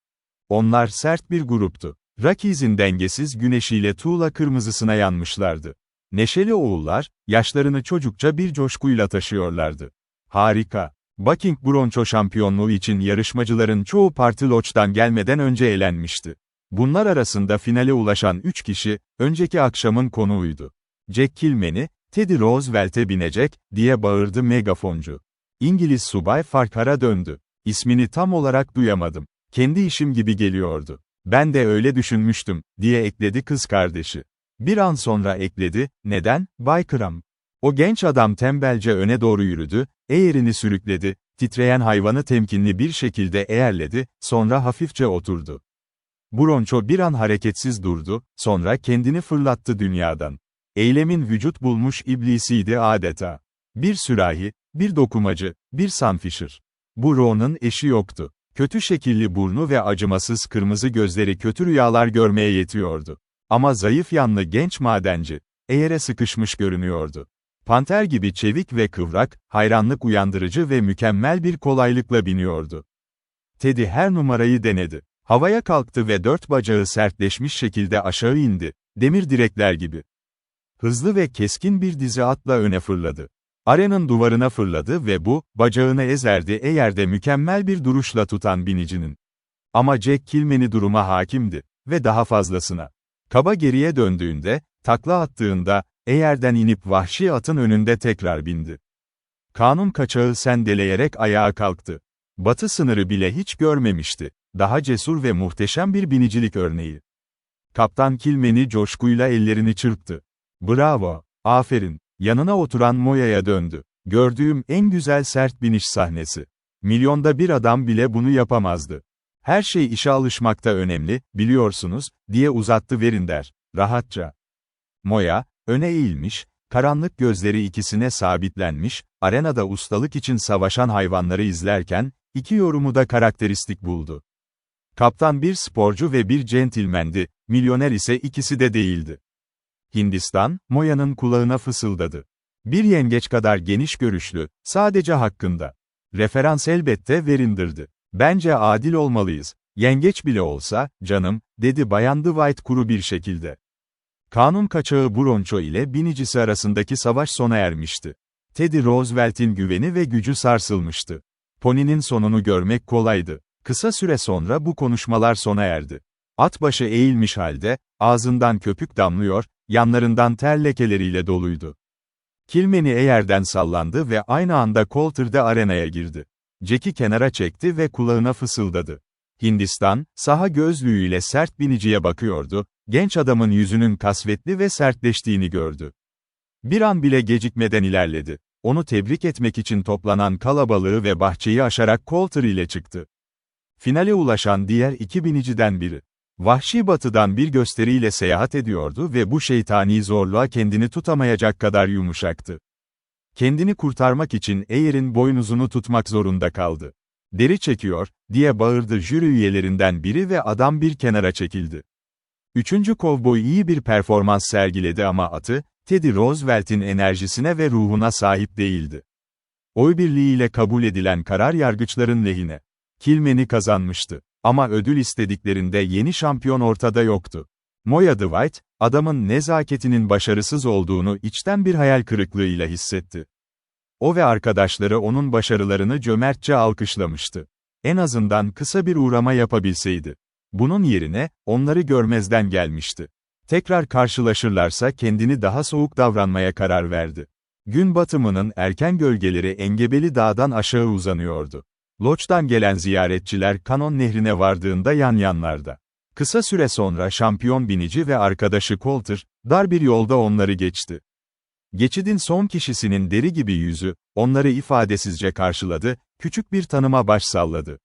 Onlar sert bir gruptu. Rockies'in dengesiz güneşiyle tuğla kırmızısına yanmışlardı. Neşeli oğullar, yaşlarını çocukça bir coşkuyla taşıyorlardı. Harika. Bucking Broncho şampiyonluğu için yarışmacıların çoğu Parti Lodge'dan gelmeden önce elenmişti. Bunlar arasında finale ulaşan 3 kişi, önceki akşamın konuğuydu. Jack Kilmeny, "Teddy Roosevelt'e binecek," diye bağırdı megafoncu. İngiliz subay Farquhar'a döndü. "İsmini tam olarak duyamadım. Kendi işim gibi geliyordu." "Ben de öyle düşünmüştüm," diye ekledi kız kardeşi. Bir an sonra ekledi, "Neden, Bay Kram?" O genç adam tembelce öne doğru yürüdü, eğerini sürükledi, titreyen hayvanı temkinli bir şekilde eğerledi, sonra hafifçe oturdu. Broncho bir an hareketsiz durdu, sonra kendini fırlattı dünyadan. Eylemin vücut bulmuş iblisiydi adeta. Bir sürahi, bir dokumacı, bir Sunfisher. Bu Ron'un eşi yoktu. Kötü şekilli burnu ve acımasız kırmızı gözleri kötü rüyalar görmeye yetiyordu. Ama zayıf yanlı genç madenci, eğere sıkışmış görünüyordu. Panter gibi çevik ve kıvrak, hayranlık uyandırıcı ve mükemmel bir kolaylıkla biniyordu. Teddy her numarayı denedi. Havaya kalktı ve dört bacağı sertleşmiş şekilde aşağı indi, demir direkler gibi. Hızlı ve keskin bir dizi atla öne fırladı. Arenanın duvarına fırladı ve bu, bacağını ezerdi eğerde mükemmel bir duruşla tutan binicinin. Ama Jack Kilmeny duruma hakimdi ve daha fazlasına. Kaba geriye döndüğünde, takla attığında, eğerden inip vahşi atın önünde tekrar bindi. Kanun kaçağı sendeleyerek ayağa kalktı. Batı sınırı bile hiç görmemişti. Daha cesur ve muhteşem bir binicilik örneği. Kaptan Kilmeny coşkuyla ellerini çırptı. Bravo, aferin. Yanına oturan Moya'ya döndü. Gördüğüm en güzel sert biniş sahnesi. Milyonda bir adam bile bunu yapamazdı. Her şey işe alışmakta önemli, biliyorsunuz, diye uzattı Verinder, rahatça. Moya, öne eğilmiş, karanlık gözleri ikisine sabitlenmiş, arenada ustalık için savaşan hayvanları izlerken, iki yorumu da karakteristik buldu. Kaptan bir sporcu ve bir centilmendi, milyoner ise ikisi de değildi. Hindistan, Moya'nın kulağına fısıldadı. Bir yengeç kadar geniş görüşlü, sadece hakkında. Referans elbette Verinder'dı. Bence adil olmalıyız. Yengeç bile olsa, canım, dedi Bayan Dwight kuru bir şekilde. Kanun kaçağı Broncho ile binicisi arasındaki savaş sona ermişti. Teddy Roosevelt'in güveni ve gücü sarsılmıştı. Pony'nin sonunu görmek kolaydı. Kısa süre sonra bu konuşmalar sona erdi. At başı eğilmiş halde, ağzından köpük damlıyor, yanlarından ter lekeleriyle doluydu. Kilmeny eğerden sallandı ve aynı anda Coulter de arenaya girdi. Jack'i kenara çekti ve kulağına fısıldadı. Hindistan, saha gözlüğüyle sert biniciye bakıyordu, genç adamın yüzünün kasvetli ve sertleştiğini gördü. Bir an bile gecikmeden ilerledi. Onu tebrik etmek için toplanan kalabalığı ve bahçeyi aşarak Coulter ile çıktı. Finale ulaşan diğer iki biniciden biri. Vahşi Batı'dan bir gösteriyle seyahat ediyordu ve bu şeytani zorluğa kendini tutamayacak kadar yumuşaktı. Kendini kurtarmak için eğerin boynuzunu tutmak zorunda kaldı. "Deri çekiyor," diye bağırdı jüri üyelerinden biri ve adam bir kenara çekildi. Üçüncü kovboy iyi bir performans sergiledi ama atı, Teddy Roosevelt'in enerjisine ve ruhuna sahip değildi. Oy birliğiyle kabul edilen karar yargıçların lehine. Kilmeny kazanmıştı. Ama ödül istediklerinde yeni şampiyon ortada yoktu. Moya Dwight, adamın nezaketinin başarısız olduğunu içten bir hayal kırıklığıyla hissetti. O ve arkadaşları onun başarılarını cömertçe alkışlamıştı. En azından kısa bir uğrama yapabilseydi. Bunun yerine, onları görmezden gelmişti. Tekrar karşılaşırlarsa kendini daha soğuk davranmaya karar verdi. Gün batımının erken gölgeleri Engebeli Dağ'dan aşağı uzanıyordu. Lodge'dan gelen ziyaretçiler Kanon Nehri'ne vardığında yan yanlarda. Kısa süre sonra şampiyon binici ve arkadaşı Coulter, dar bir yolda onları geçti. Geçidin son kişisinin deri gibi yüzü, onları ifadesizce karşıladı, küçük bir tanıma baş salladı.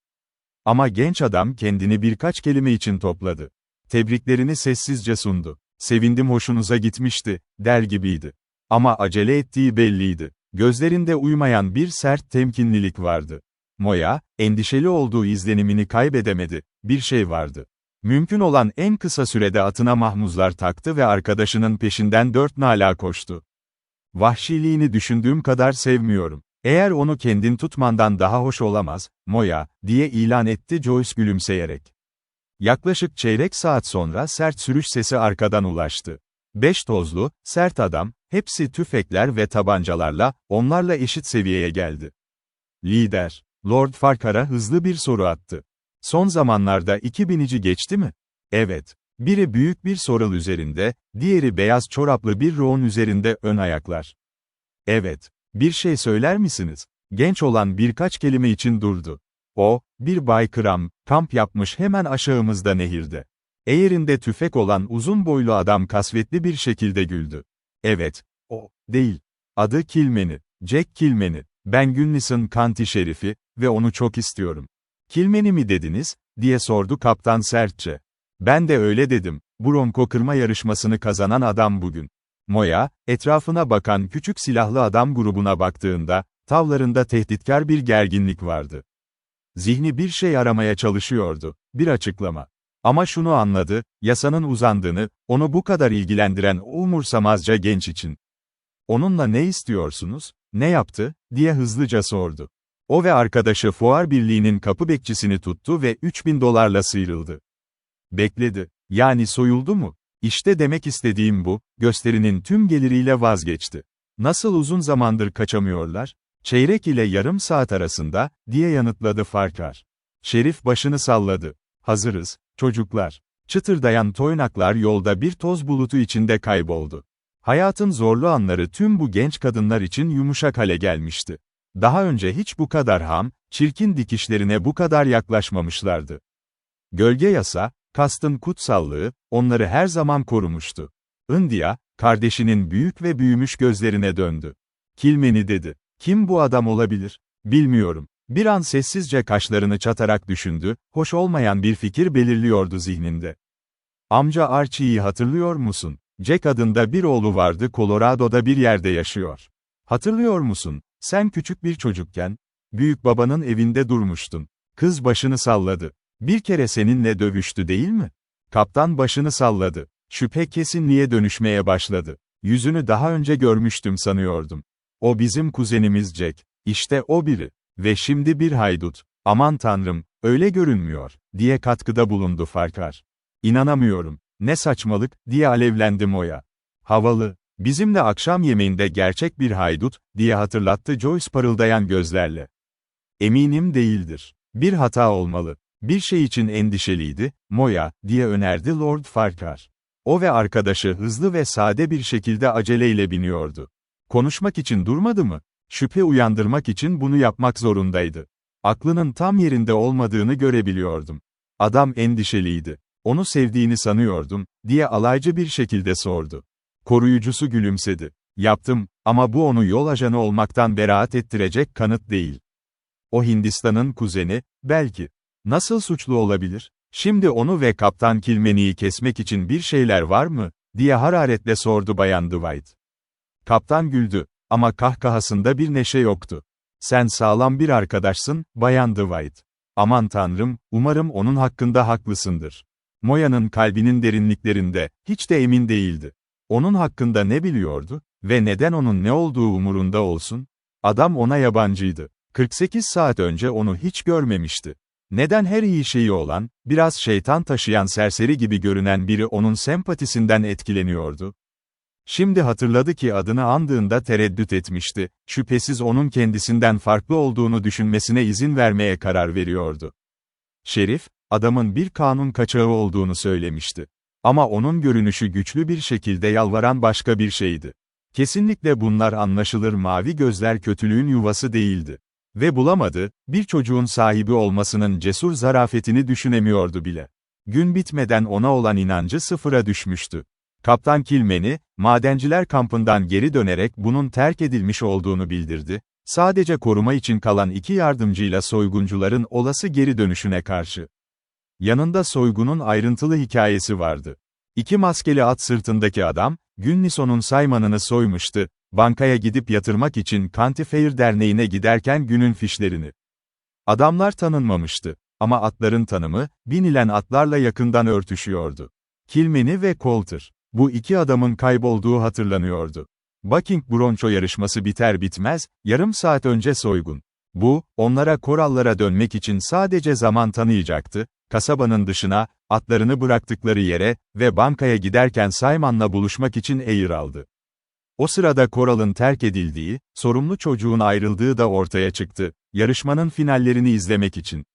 Ama genç adam kendini birkaç kelime için topladı. Tebriklerini sessizce sundu. "Sevindim, hoşunuza gitmişti," der gibiydi. Ama acele ettiği belliydi. Gözlerinde uymayan bir sert temkinlilik vardı. Moya, endişeli olduğu izlenimini kaybedemedi, bir şey vardı. Mümkün olan en kısa sürede atına mahmuzlar taktı ve arkadaşının peşinden dört nala koştu. "Vahşiliğini düşündüğüm kadar sevmiyorum. Eğer onu kendin tutmandan daha hoş olamaz, Moya," diye ilan etti Joyce gülümseyerek. Yaklaşık çeyrek saat sonra sert sürüş sesi arkadan ulaştı. 5 tozlu, sert adam, hepsi tüfekler ve tabancalarla, onlarla eşit seviyeye geldi. "Lider." Lord Farquhar'a hızlı bir soru attı. "Son zamanlarda iki binici geçti mi?" "Evet. Biri büyük bir sorul üzerinde, diğeri beyaz çoraplı bir roğun üzerinde ön ayaklar." "Evet. Bir şey söyler misiniz?" Genç olan birkaç kelime için durdu. "O, bir Bay Kram, kamp yapmış hemen aşağımızda nehirde." Eğerinde tüfek olan uzun boylu adam kasvetli bir şekilde güldü. "Evet, o, değil. Adı Kilmeny, Jack Kilmeny. Ben Gunnison County şerifi ve onu çok istiyorum." "Kilmeny mi dediniz?" diye sordu kaptan sertçe. "Ben de öyle dedim. Bronco kırma yarışmasını kazanan adam bugün." Moya, etrafına bakan küçük silahlı adam grubuna baktığında, tavlarında tehditkar bir gerginlik vardı. Zihni bir şey aramaya çalışıyordu, bir açıklama. Ama şunu anladı, yasanın uzandığını, onu bu kadar ilgilendiren o umursamazca genç için. "Onunla ne istiyorsunuz, ne yaptı?" diye hızlıca sordu. O ve arkadaşı fuar birliğinin kapı bekçisini tuttu ve $3.000'la sıyrıldı. Bekledi. Yani soyuldu mu? İşte demek istediğim bu, gösterinin tüm geliriyle vazgeçti. Nasıl uzun zamandır kaçamıyorlar? "Çeyrek ile yarım saat arasında," diye yanıtladı Farkar. Şerif başını salladı. "Hazırız, çocuklar." Çıtırdayan toynaklar yolda bir toz bulutu içinde kayboldu. Hayatın zorlu anları tüm bu genç kadınlar için yumuşak hale gelmişti. Daha önce hiç bu kadar ham, çirkin dikişlerine bu kadar yaklaşmamışlardı. Gölge yasa, kastın kutsallığı, onları her zaman korumuştu. India, kardeşinin büyük ve büyümüş gözlerine döndü. "Kilmeni," dedi. "Kim bu adam olabilir? Bilmiyorum." Bir an sessizce kaşlarını çatarak düşündü, hoş olmayan bir fikir belirliyordu zihninde. "Amca Archie'yi hatırlıyor musun? Jack adında bir oğlu vardı, Colorado'da bir yerde yaşıyor. Hatırlıyor musun? Sen küçük bir çocukken, büyük babanın evinde durmuştun." Kız başını salladı. "Bir kere seninle dövüştü değil mi?" Kaptan başını salladı. Şüphe kesinliğe dönüşmeye başladı. "Yüzünü daha önce görmüştüm sanıyordum. O bizim kuzenimiz Jack. İşte o biri. Ve şimdi bir haydut. Aman tanrım, öyle görünmüyor," diye katkıda bulundu Farkar. "İnanamıyorum. Ne saçmalık," diye alevlendi Moya. "Havalı. Bizimle akşam yemeğinde gerçek bir haydut," diye hatırlattı Joyce parıldayan gözlerle. "Eminim değildir. Bir hata olmalı. Bir şey için endişeliydi, Moya," diye önerdi Lord Farkar. O ve arkadaşı hızlı ve sade bir şekilde aceleyle biniyordu. Konuşmak için durmadı mı? Şüphe uyandırmak için bunu yapmak zorundaydı. Aklının tam yerinde olmadığını görebiliyordum. Adam endişeliydi. "Onu sevdiğini sanıyordum," diye alaycı bir şekilde sordu. Koruyucusu gülümsedi. "Yaptım, ama bu onu yol ajanı olmaktan beraat ettirecek kanıt değil. O Hindistan'ın kuzeni, belki. Nasıl suçlu olabilir? Şimdi onu ve Kaptan Kilmeni'yi kesmek için bir şeyler var mı?" diye hararetle sordu Bayan Dwight. Kaptan güldü, ama kahkahasında bir neşe yoktu. "Sen sağlam bir arkadaşsın, Bayan Dwight. Aman tanrım, umarım onun hakkında haklısındır." Moya'nın kalbinin derinliklerinde, hiç de emin değildi. Onun hakkında ne biliyordu? Ve neden onun ne olduğu umurunda olsun? Adam ona yabancıydı. 48 saat önce onu hiç görmemişti. Neden her iyi şeyi olan, biraz şeytan taşıyan serseri gibi görünen biri onun sempatisinden etkileniyordu? Şimdi hatırladı ki adını andığında tereddüt etmişti, şüphesiz onun kendisinden farklı olduğunu düşünmesine izin vermeye karar veriyordu. Şerif, adamın bir kanun kaçağı olduğunu söylemişti. Ama onun görünüşü güçlü bir şekilde yalvaran başka bir şeydi. Kesinlikle bunlar anlaşılır mavi gözler kötülüğün yuvası değildi. Ve bulamadı, bir çocuğun sahibi olmasının cesur zarafetini düşünemiyordu bile. Gün bitmeden ona olan inancı sıfıra düşmüştü. Kaptan Kilmeni, madenciler kampından geri dönerek bunun terk edilmiş olduğunu bildirdi, sadece koruma için kalan 2 yardımcıyla soyguncuların olası geri dönüşüne karşı. Yanında soygunun ayrıntılı hikayesi vardı. 2 maskeli at sırtındaki adam, Günnison'un saymanını soymuştu, bankaya gidip yatırmak için County Fair Derneği'ne giderken günün fişlerini. Adamlar tanınmamıştı. Ama atların tanımı, binilen atlarla yakından örtüşüyordu. Kilmeni ve Coulter. Bu 2 adamın kaybolduğu hatırlanıyordu. Bucking Broncho yarışması biter bitmez, yarım saat önce soygun. Bu, onlara korallara dönmek için sadece zaman tanıyacaktı, kasabanın dışına, atlarını bıraktıkları yere ve bankaya giderken Simon'la buluşmak için eğir aldı. O sırada koralın terk edildiği, sorumlu çocuğun ayrıldığı da ortaya çıktı, yarışmanın finallerini izlemek için.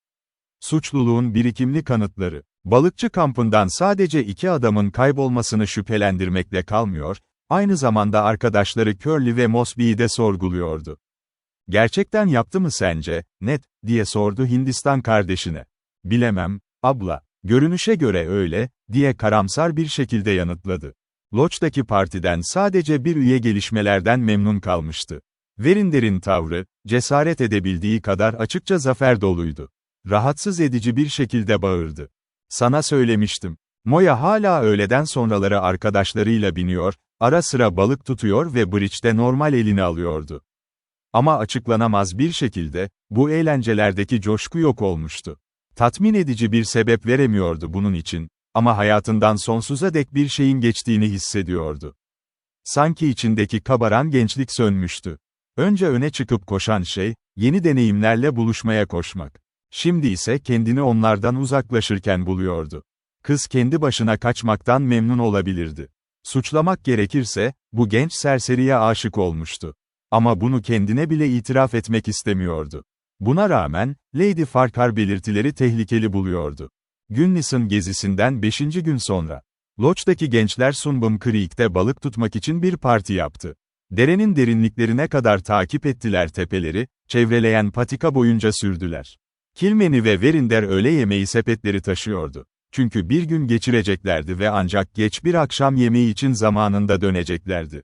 Suçluluğun birikimli kanıtları, balıkçı kampından sadece 2 adamın kaybolmasını şüphelendirmekle kalmıyor, aynı zamanda arkadaşları Curly ve Mosby'yi de sorguluyordu. "Gerçekten yaptı mı sence, Ned?" diye sordu Hindistan kardeşine. "Bilemem, abla. Görünüşe göre öyle," diye karamsar bir şekilde yanıtladı. Lodge'daki partiden sadece bir üye gelişmelerden memnun kalmıştı. Verinder'in tavrı, cesaret edebildiği kadar açıkça zafer doluydu. Rahatsız edici bir şekilde bağırdı. "Sana söylemiştim." Moya hala öğleden sonraları arkadaşlarıyla biniyor, Ara sıra balık tutuyor ve bridge'de normal elini alıyordu. Ama açıklanamaz bir şekilde, bu eğlencelerdeki coşku yok olmuştu. Tatmin edici bir sebep veremiyordu bunun için, ama hayatından sonsuza dek bir şeyin geçtiğini hissediyordu. Sanki içindeki kabaran gençlik sönmüştü. Önce öne çıkıp koşan şey, yeni deneyimlerle buluşmaya koşmak. Şimdi ise kendini onlardan uzaklaşırken buluyordu. Kız kendi başına kaçmaktan memnun olabilirdi. Suçlamak gerekirse, bu genç serseriye aşık olmuştu. Ama bunu kendine bile itiraf etmek istemiyordu. Buna rağmen, Lady Farquhar belirtileri tehlikeli buluyordu. Gunnison gezisinden 5. gün sonra, Lodge'daki gençler Sunbum Creek'te balık tutmak için bir parti yaptı. Derenin derinliklerine kadar takip ettiler tepeleri, çevreleyen patika boyunca sürdüler. Kilmeny ve Verinder öğle yemeği sepetleri taşıyordu. Çünkü bir gün geçireceklerdi ve ancak geç bir akşam yemeği için zamanında döneceklerdi.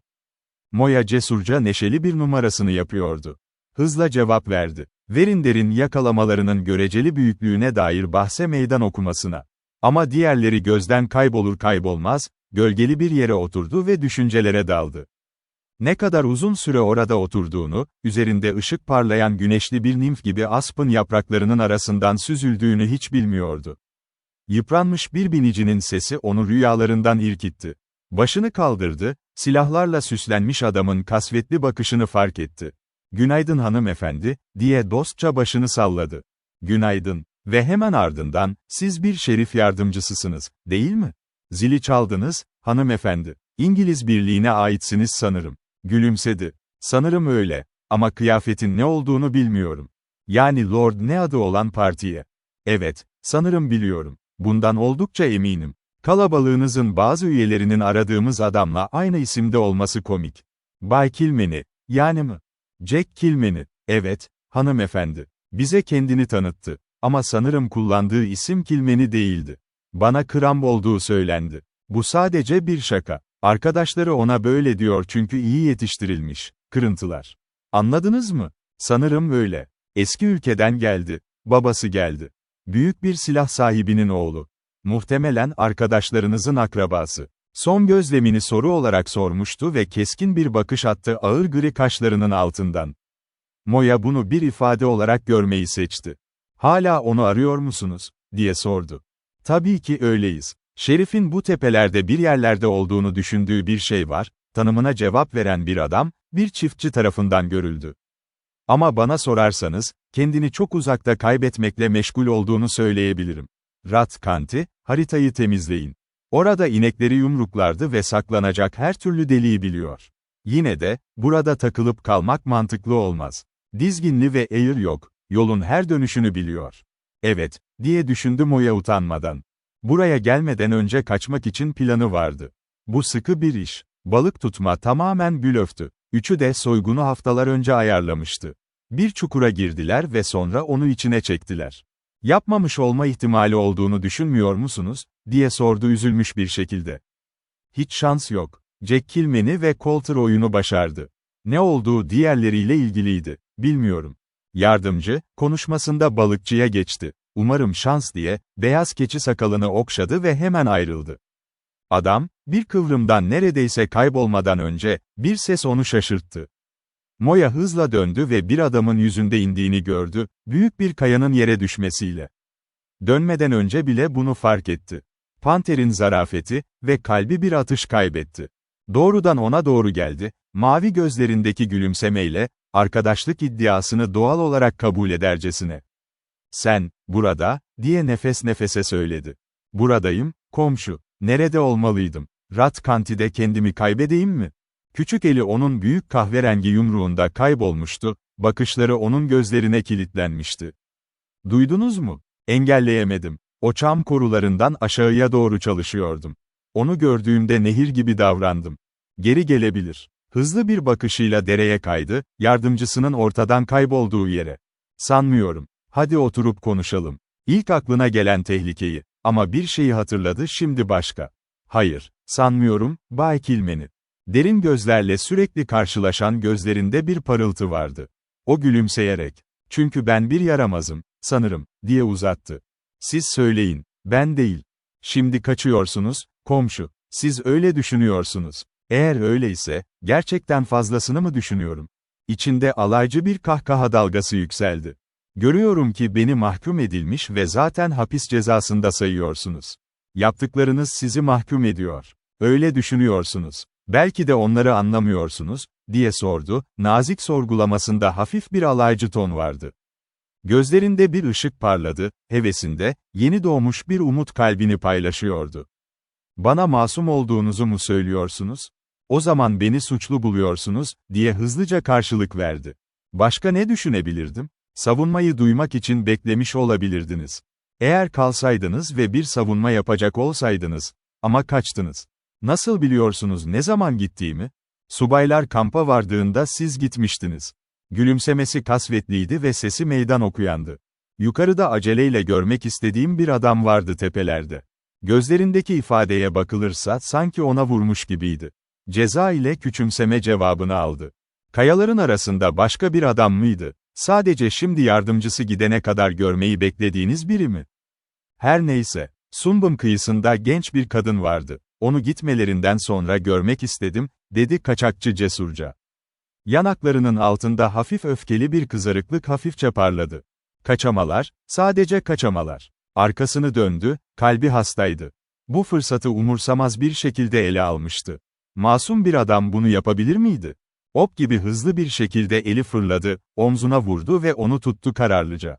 Moya cesurca neşeli bir numarasını yapıyordu. Hızla cevap verdi. Verinder'in yakalamalarının göreceli büyüklüğüne dair bahse meydan okumasına. Ama diğerleri gözden kaybolur kaybolmaz, gölgeli bir yere oturdu ve düşüncelere daldı. Ne kadar uzun süre orada oturduğunu, üzerinde ışık parlayan güneşli bir nimf gibi aspın yapraklarının arasından süzüldüğünü hiç bilmiyordu. Yıpranmış bir binicinin sesi onu rüyalarından irkitti. Başını kaldırdı, silahlarla süslenmiş adamın kasvetli bakışını fark etti. "Günaydın hanımefendi," diye dostça başını salladı. "Günaydın." Ve hemen ardından, "Siz bir şerif yardımcısısınız, değil mi? Zili çaldınız, hanımefendi. İngiliz Birliği'ne aitsiniz sanırım." Gülümsedi. "Sanırım öyle. Ama kıyafetin ne olduğunu bilmiyorum." "Yani Lord ne adı olan partiye?" "Evet, sanırım biliyorum. Bundan oldukça eminim. Kalabalığınızın bazı üyelerinin aradığımız adamla aynı isimde olması komik." "Bay Kilmeny, yani mı?" "Jack Kilmeny, evet, hanımefendi. Bize kendini tanıttı. Ama sanırım kullandığı isim Kilmeny değildi. Bana Crumb olduğu söylendi. Bu sadece bir şaka. Arkadaşları ona böyle diyor çünkü iyi yetiştirilmiş. Kırıntılar. Anladınız mı? Sanırım öyle. Eski ülkeden geldi. Babası geldi. Büyük bir silah sahibinin oğlu. Muhtemelen arkadaşlarınızın akrabası." Son gözlemini soru olarak sormuştu ve keskin bir bakış attı ağır gri kaşlarının altından. Moya bunu bir ifade olarak görmeyi seçti. "Hala onu arıyor musunuz?" diye sordu. "Tabii ki öyleyiz. Şerif'in bu tepelerde bir yerlerde olduğunu düşündüğü bir şey var." Tanımına cevap veren bir adam, bir çiftçi tarafından görüldü. "Ama bana sorarsanız, kendini çok uzakta kaybetmekle meşgul olduğunu söyleyebilirim. Rat Kanti, haritayı temizleyin. Orada inekleri yumruklardı ve saklanacak her türlü deliği biliyor. Yine de, burada takılıp kalmak mantıklı olmaz. Dizginli ve eğir yok, yolun her dönüşünü biliyor." "Evet," diye düşündü Moya utanmadan. Buraya gelmeden önce kaçmak için planı vardı. Bu sıkı bir iş. Balık tutma tamamen blöftü. Üçü de soygunu haftalar önce ayarlamıştı. Bir çukura girdiler ve sonra onu içine çektiler. "Yapmamış olma ihtimali olduğunu düşünmüyor musunuz?" diye sordu üzülmüş bir şekilde. "Hiç şans yok. Jack Kilmeny ve Coulter oyunu başardı. Ne olduğu diğerleriyle ilgiliydi, bilmiyorum." Yardımcı, konuşmasında balıkçıya geçti. "Umarım şans," diye, beyaz keçi sakalını okşadı ve hemen ayrıldı. Adam, bir kıvrımdan neredeyse kaybolmadan önce, bir ses onu şaşırttı. Moya hızla döndü ve bir adamın yüzünde indiğini gördü, büyük bir kayanın yere düşmesiyle. Dönmeden önce bile bunu fark etti. Panterin zarafeti ve kalbi bir atış kaybetti. Doğrudan ona doğru geldi, mavi gözlerindeki gülümsemeyle, arkadaşlık iddiasını doğal olarak kabul edercesine. "Sen, burada," diye nefes nefese söyledi. "Buradayım, komşu. Nerede olmalıydım? Rat Kanti'de kendimi kaybedeyim mi?" Küçük eli onun büyük kahverengi yumruğunda kaybolmuştu, bakışları onun gözlerine kilitlenmişti. "Duydunuz mu? Engelleyemedim. O çam korularından aşağıya doğru çalışıyordum. Onu gördüğümde nehir gibi davrandım. Geri gelebilir." Hızlı bir bakışıyla dereye kaydı, yardımcısının ortadan kaybolduğu yere. "Sanmıyorum. Hadi oturup konuşalım." İlk aklına gelen tehlikeyi. Ama bir şeyi hatırladı şimdi başka. "Hayır, sanmıyorum, Bay Kilmeny." Derin gözlerle sürekli karşılaşan gözlerinde bir parıltı vardı. O gülümseyerek, "Çünkü ben bir yaramazım, sanırım," diye uzattı. "Siz söyleyin, ben değil. Şimdi kaçıyorsunuz, komşu. Siz öyle düşünüyorsunuz. Eğer öyleyse, gerçekten fazlasını mı düşünüyorum? İçinde alaycı bir kahkaha dalgası yükseldi. Görüyorum ki beni mahkum edilmiş ve zaten hapis cezasında sayıyorsunuz. Yaptıklarınız sizi mahkum ediyor. Öyle düşünüyorsunuz. Belki de onları anlamıyorsunuz, diye sordu, nazik sorgulamasında hafif bir alaycı ton vardı. Gözlerinde bir ışık parladı, hevesinde, yeni doğmuş bir umut kalbini paylaşıyordu. Bana masum olduğunuzu mu söylüyorsunuz? O zaman beni suçlu buluyorsunuz, diye hızlıca karşılık verdi. Başka ne düşünebilirdim? Savunmayı duymak için beklemiş olabilirdiniz. Eğer kalsaydınız ve bir savunma yapacak olsaydınız, ama kaçtınız. Nasıl biliyorsunuz ne zaman gittiğimi? Subaylar kampa vardığında siz gitmiştiniz. Gülümsemesi kasvetliydi ve sesi meydan okuyandı. Yukarıda aceleyle görmek istediğim bir adam vardı tepelerde. Gözlerindeki ifadeye bakılırsa sanki ona vurmuş gibiydi. Ceza ile küçümseme cevabını aldı. Kayaların arasında başka bir adam mıydı? Sadece şimdi yardımcısı gidene kadar görmeyi beklediğiniz biri mi? Her neyse, Sumbum kıyısında genç bir kadın vardı. Onu gitmelerinden sonra görmek istedim, dedi kaçakçı cesurca. Yanaklarının altında hafif öfkeli bir kızarıklık hafifçe parladı. Kaçamalar, sadece kaçamalar. Arkasını döndü, kalbi hastaydı. Bu fırsatı umursamaz bir şekilde ele almıştı. Masum bir adam bunu yapabilir miydi? Ok gibi hızlı bir şekilde eli fırladı, omzuna vurdu ve onu tuttu kararlıca.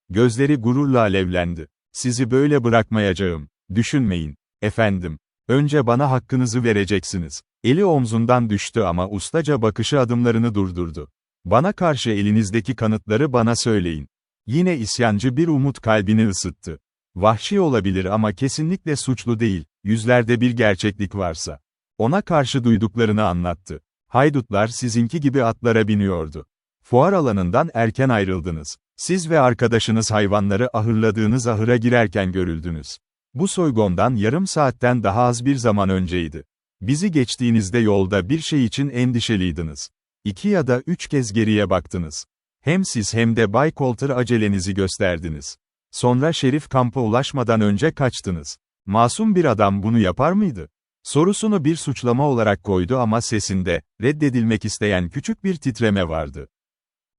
Gözleri gururla alevlendi. Sizi böyle bırakmayacağım. Düşünmeyin, efendim. Önce bana hakkınızı vereceksiniz. Eli omzundan düştü ama ustaca bakışı adımlarını durdurdu. Bana karşı elinizdeki kanıtları bana söyleyin. Yine isyancı bir umut kalbini ısıttı. Vahşi olabilir ama kesinlikle suçlu değil, yüzlerde bir gerçeklik varsa. Ona karşı duyduklarını anlattı. Haydutlar sizinki gibi atlara biniyordu. Fuar alanından erken ayrıldınız. Siz ve arkadaşınız hayvanları ahırladığınız ahıra girerken görüldünüz. Bu soygondan yarım saatten daha az bir zaman önceydi. Bizi geçtiğinizde yolda bir şey için endişeliydiniz. 2 ya da 3 kez geriye baktınız. Hem siz hem de Bay Coulter acelenizi gösterdiniz. Sonra Şerif kampa ulaşmadan önce kaçtınız. Masum bir adam bunu yapar mıydı? Sorusunu bir suçlama olarak koydu ama sesinde, reddedilmek isteyen küçük bir titreme vardı.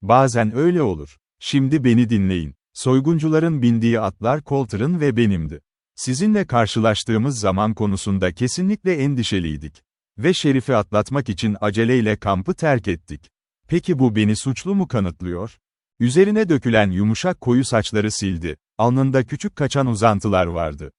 Bazen öyle olur. Şimdi beni dinleyin. Soyguncuların bindiği atlar Coulter'ın ve benimdi. Sizinle karşılaştığımız zaman konusunda kesinlikle endişeliydik. Ve Şerif'i atlatmak için aceleyle kampı terk ettik. Peki bu beni suçlu mu kanıtlıyor? Üzerine dökülen yumuşak koyu saçları sildi. Alnında küçük kaçan uzantılar vardı.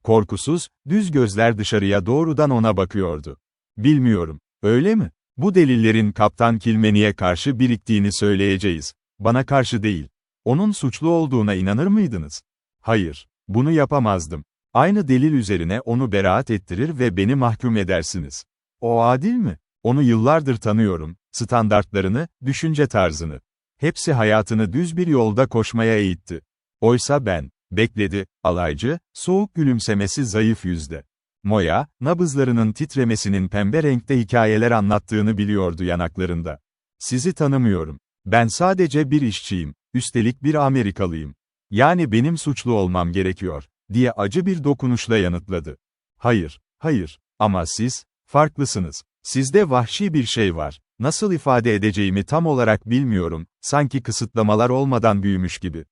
Korkusuz, düz gözler dışarıya doğrudan ona bakıyordu. Bilmiyorum, öyle mi? Bu delillerin Kaptan Kilmeni'ye karşı biriktiğini söyleyeceğiz. Bana karşı değil. Onun suçlu olduğuna inanır mıydınız? Hayır, bunu yapamazdım. Aynı delil üzerine onu beraat ettirir ve beni mahkum edersiniz. O adil mi? Onu yıllardır tanıyorum, standartlarını, düşünce tarzını. Hepsi hayatını düz bir yolda koşmaya eğitti. Oysa ben, bekledi, alaycı, soğuk gülümsemesi zayıf yüzde. Moya, nabızlarının titremesinin pembe renkte hikayeler anlattığını biliyordu yanaklarında. Sizi tanımıyorum. Ben sadece bir işçiyim, üstelik bir Amerikalıyım. Yani benim suçlu olmam gerekiyor, diye acı bir dokunuşla yanıtladı. Hayır, hayır, ama siz, farklısınız. Sizde vahşi bir şey var. Nasıl ifade edeceğimi tam olarak bilmiyorum, sanki kısıtlamalar olmadan büyümüş gibi.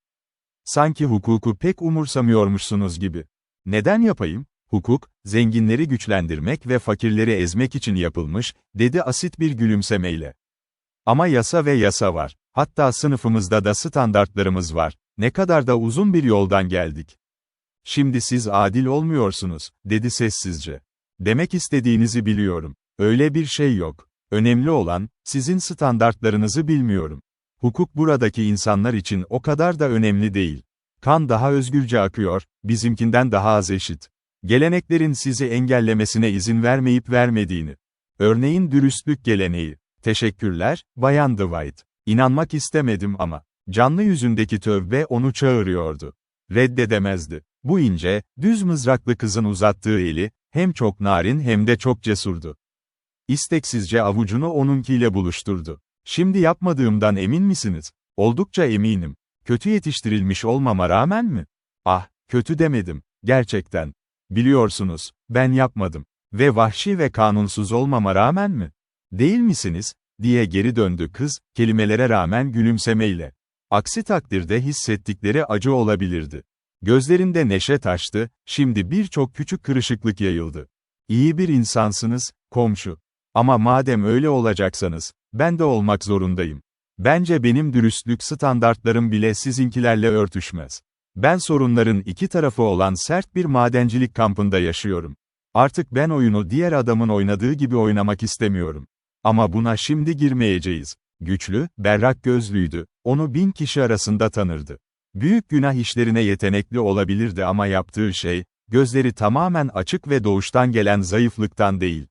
Sanki hukuku pek umursamıyormuşsunuz gibi. Neden yapayım? Hukuk, zenginleri güçlendirmek ve fakirleri ezmek için yapılmış, dedi asit bir gülümsemeyle. Ama yasa ve yasa var. Hatta sınıfımızda da standartlarımız var. Ne kadar da uzun bir yoldan geldik. Şimdi siz adil olmuyorsunuz, dedi sessizce. Demek istediğinizi biliyorum. Öyle bir şey yok. Önemli olan, sizin standartlarınızı bilmiyorum. Hukuk buradaki insanlar için o kadar da önemli değil. Kan daha özgürce akıyor, bizimkinden daha az eşit. Geleneklerin sizi engellemesine izin vermeyip vermediğini. Örneğin dürüstlük geleneği. Teşekkürler, Bayan Dwight. İnanmak istemedim ama. Canlı yüzündeki tövbe onu çağırıyordu. Reddedemezdi. Bu ince, düz mızraklı kızın uzattığı eli, hem çok narin hem de çok cesurdu. İsteksizce avucunu onunkiyle buluşturdu. Şimdi yapmadığımdan emin misiniz? Oldukça eminim. Kötü yetiştirilmiş olmama rağmen mi? Ah, kötü demedim. Gerçekten. Biliyorsunuz, ben yapmadım. Ve vahşi ve kanunsuz olmama rağmen mi? Değil misiniz? Diye geri döndü kız, kelimelere rağmen gülümsemeyle. Aksi takdirde hissettikleri acı olabilirdi. Gözlerinde neşe taştı, şimdi birçok küçük kırışıklık yayıldı. İyi bir insansınız, komşu. Ama madem öyle olacaksanız, ben de olmak zorundayım. Bence benim dürüstlük standartlarım bile sizinkilerle örtüşmez. Ben sorunların iki tarafı olan sert bir madencilik kampında yaşıyorum. Artık ben oyunu diğer adamın oynadığı gibi oynamak istemiyorum. Ama buna şimdi girmeyeceğiz. Güçlü, berrak gözlüydü. Onu 1000 kişi arasında tanırdı. Büyük günah işlerine yetenekli olabilirdi ama yaptığı şey, gözleri tamamen açık ve doğuştan gelen zayıflıktan değil.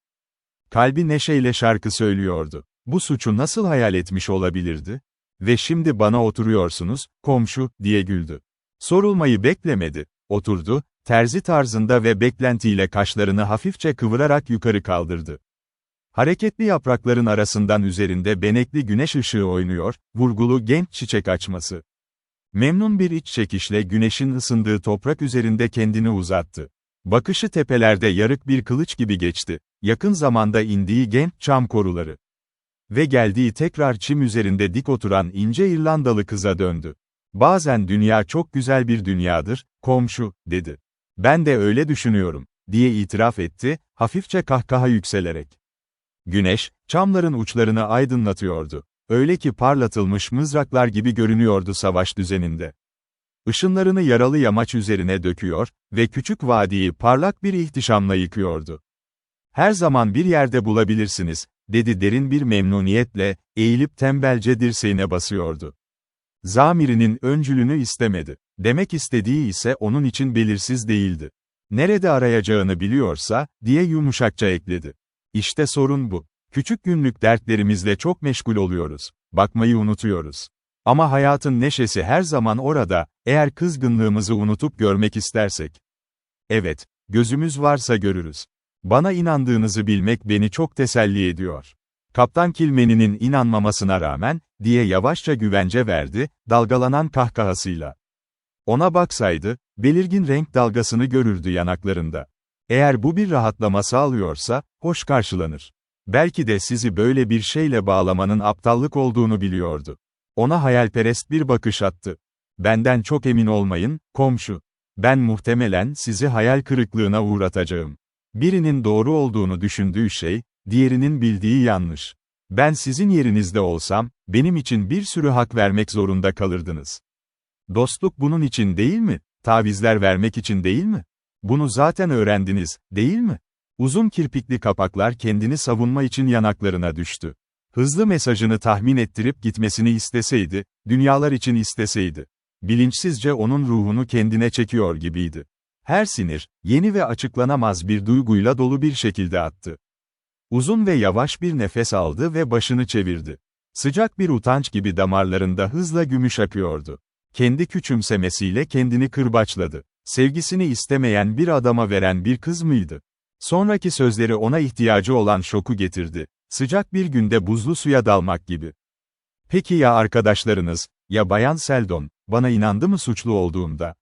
Kalbi neşeyle şarkı söylüyordu. Bu suçu nasıl hayal etmiş olabilirdi? Ve şimdi bana oturuyorsunuz, komşu, diye güldü. Sorulmayı beklemedi. Oturdu, terzi tarzında ve beklentiyle kaşlarını hafifçe kıvırarak yukarı kaldırdı. Hareketli yaprakların arasından üzerinde benekli güneş ışığı oynuyor, vurgulu genç çiçek açması. Memnun bir iç çekişle güneşin ısındığı toprak üzerinde kendini uzattı. Bakışı tepelerde yarık bir kılıç gibi geçti. Yakın zamanda indiği genç çam koruları. Ve geldiği tekrar çim üzerinde dik oturan ince İrlandalı kıza döndü. Bazen dünya çok güzel bir dünyadır, komşu, dedi. Ben de öyle düşünüyorum, diye itiraf etti, hafifçe kahkaha yükselerek. Güneş, çamların uçlarını aydınlatıyordu. Öyle ki parlatılmış mızraklar gibi görünüyordu savaş düzeninde. Işınlarını yaralı yamaç üzerine döküyor ve küçük vadiyi parlak bir ihtişamla yıkıyordu. Her zaman bir yerde bulabilirsiniz, dedi derin bir memnuniyetle, eğilip tembelce dirseğine basıyordu. Zamiri'nin öncülünü istemedi. Demek istediği ise onun için belirsiz değildi. Nerede arayacağını biliyorsa, diye yumuşakça ekledi. İşte sorun bu. Küçük günlük dertlerimizle çok meşgul oluyoruz. Bakmayı unutuyoruz. Ama hayatın neşesi her zaman orada, eğer kızgınlığımızı unutup görmek istersek. Evet, gözümüz varsa görürüz. Bana inandığınızı bilmek beni çok teselli ediyor. Kaptan Kilmeni'nin inanmamasına rağmen, diye yavaşça güvence verdi, dalgalanan kahkahasıyla. Ona baksaydı, belirgin renk dalgasını görürdü yanaklarında. Eğer bu bir rahatlama sağlıyorsa, hoş karşılanır. Belki de sizi böyle bir şeyle bağlamanın aptallık olduğunu biliyordu. Ona hayalperest bir bakış attı. Benden çok emin olmayın, komşu. Ben muhtemelen sizi hayal kırıklığına uğratacağım. Birinin doğru olduğunu düşündüğü şey, diğerinin bildiği yanlış. Ben sizin yerinizde olsam, benim için bir sürü hak vermek zorunda kalırdınız. Dostluk bunun için değil mi? Tavizler vermek için değil mi? Bunu zaten öğrendiniz, değil mi? Uzun kirpikli kapaklar kendini savunma için yanaklarına düştü. Hızlı mesajını tahmin ettirip gitmesini isteseydi, dünyalar için isteseydi. Bilinçsizce onun ruhunu kendine çekiyor gibiydi. Her sinir, yeni ve açıklanamaz bir duyguyla dolu bir şekilde attı. Uzun ve yavaş bir nefes aldı ve başını çevirdi. Sıcak bir utanç gibi damarlarında hızla gümüş akıyordu. Kendi küçümsemesiyle kendini kırbaçladı. Sevgisini istemeyen bir adama veren bir kız mıydı? Sonraki sözleri ona ihtiyacı olan şoku getirdi. Sıcak bir günde buzlu suya dalmak gibi. Peki ya arkadaşlarınız, ya Bayan Seldon, bana inandı mı suçlu olduğumda?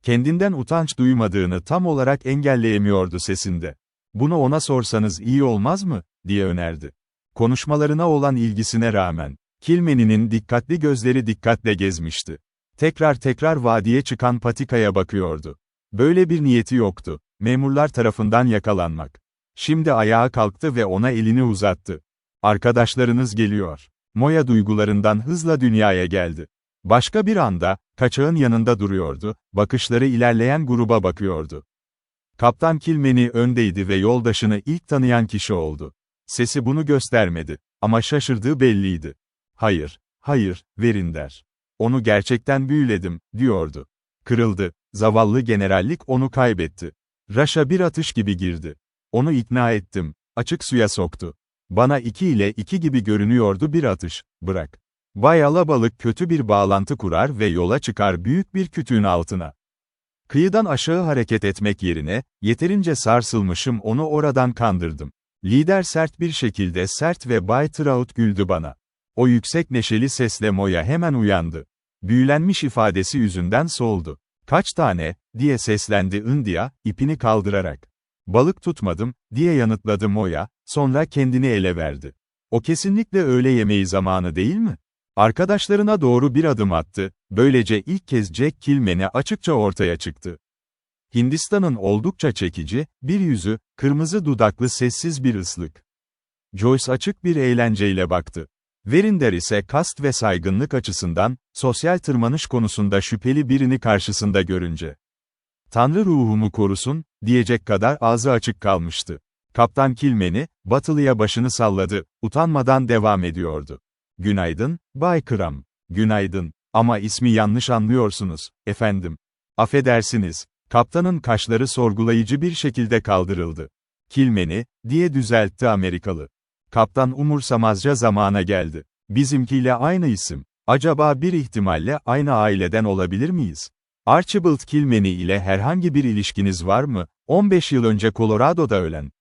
Kendinden utanç duymadığını tam olarak engelleyemiyordu sesinde. Bunu ona sorsanız iyi olmaz mı, diye önerdi. Konuşmalarına olan ilgisine rağmen, Kilmeni'nin dikkatli gözleri dikkatle gezmişti. Tekrar vadiye çıkan patikaya bakıyordu. Böyle bir niyeti yoktu. Memurlar tarafından yakalanmak. Şimdi ayağa kalktı ve ona elini uzattı. Arkadaşlarınız geliyor. Moya duygularından hızla dünyaya geldi. Başka bir anda, kaçağın yanında duruyordu, bakışları ilerleyen gruba bakıyordu. Kaptan Kilmeni öndeydi ve yoldaşını ilk tanıyan kişi oldu. Sesi bunu göstermedi. Ama şaşırdığı belliydi. Hayır, verin der. Onu gerçekten büyüledim, diyordu. Kırıldı. Zavallı generallik onu kaybetti. Raşa bir atış gibi girdi. Onu ikna ettim. Açık suya soktu. Bana 2 ile 2 gibi görünüyordu bir atış. Bırak. Bay Alabalık kötü bir bağlantı kurar ve yola çıkar büyük bir kütüğün altına. Kıyıdan aşağı hareket etmek yerine, yeterince sarsılmışım onu oradan kandırdım. Lider sert bir şekilde ve Bay Trout güldü bana. O yüksek neşeli sesle Moya hemen uyandı. Büyülenmiş ifadesi yüzünden soldu. Kaç tane, diye seslendi India, ipini kaldırarak. Balık tutmadım, diye yanıtladı Moya, sonra kendini ele verdi. O kesinlikle öğle yemeği zamanı değil mi? Arkadaşlarına doğru bir adım attı, böylece ilk kez Jack Kilmen'i açıkça ortaya çıktı. Hindistan'ın oldukça çekici, bir yüzü, kırmızı dudaklı sessiz bir ıslık. Joyce açık bir eğlenceyle baktı. Verinder ise kast ve saygınlık açısından, sosyal tırmanış konusunda şüpheli birini karşısında görünce, "Tanrı ruhumu korusun," diyecek kadar ağzı açık kalmıştı. Kaptan Kilmen'i, Batılı'ya başını salladı, utanmadan devam ediyordu. "Günaydın, Bay Kram." "Günaydın, ama ismi yanlış anlıyorsunuz, efendim." "Affedersiniz." Kaptanın kaşları sorgulayıcı bir şekilde kaldırıldı. "Kilmen'i," diye düzeltti Amerikalı. Kaptan umursamazca zamana geldi. "Bizimkiyle aynı isim. Acaba bir ihtimalle aynı aileden olabilir miyiz? Archibald Kilmeny ile herhangi bir ilişkiniz var mı? 15 yıl önce Colorado'da ölen."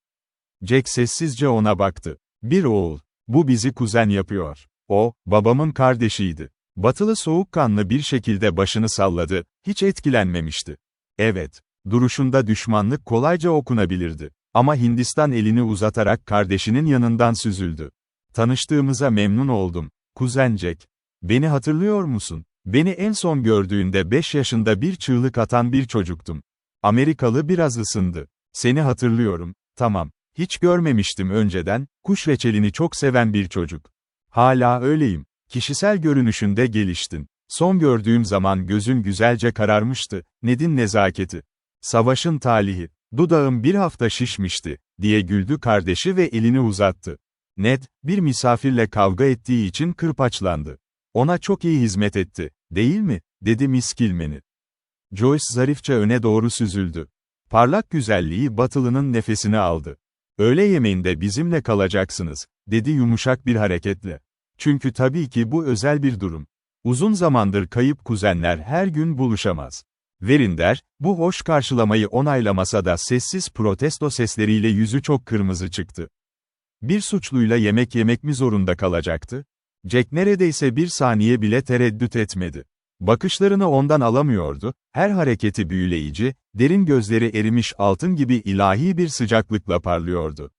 Jack sessizce ona baktı. "Bir oğul. Bu bizi kuzen yapıyor. O, babamın kardeşiydi." Batılı soğukkanlı bir şekilde başını salladı, hiç etkilenmemişti. "Evet." Duruşunda düşmanlık kolayca okunabilirdi. Ama Hindistan elini uzatarak kardeşinin yanından süzüldü. "Tanıştığımıza memnun oldum, kuzen Jack. Beni hatırlıyor musun? Beni en son gördüğünde 5 yaşında bir çığlık atan bir çocuktum." Amerikalı biraz ısındı. "Seni hatırlıyorum, tamam. Hiç görmemiştim önceden, kuş reçelini çok seven bir çocuk. Hala öyleyim. Kişisel görünüşünde geliştin. Son gördüğüm zaman gözün güzelce kararmıştı, Ned'in nezaketi. Savaşın talihi. Dudağım bir hafta şişmişti," diye güldü kardeşi ve elini uzattı. Ned, bir misafirle kavga ettiği için kırpaçlandı. "Ona çok iyi hizmet etti, değil mi?" dedi Miss Kilmeny. Joyce zarifçe öne doğru süzüldü. Parlak güzelliği Batılı'nın nefesini aldı. "Öğle yemeğinde bizimle kalacaksınız," dedi yumuşak bir hareketle. "Çünkü tabii ki bu özel bir durum. Uzun zamandır kayıp kuzenler her gün buluşamaz." Verinder, bu hoş karşılamayı onaylamasa da sessiz protesto sesleriyle yüzü çok kırmızı çıktı. Bir suçluyla yemek yemek mi zorunda kalacaktı? Jack neredeyse bir saniye bile tereddüt etmedi. Bakışlarını ondan alamıyordu, her hareketi büyüleyici, derin gözleri erimiş altın gibi ilahi bir sıcaklıkla parlıyordu.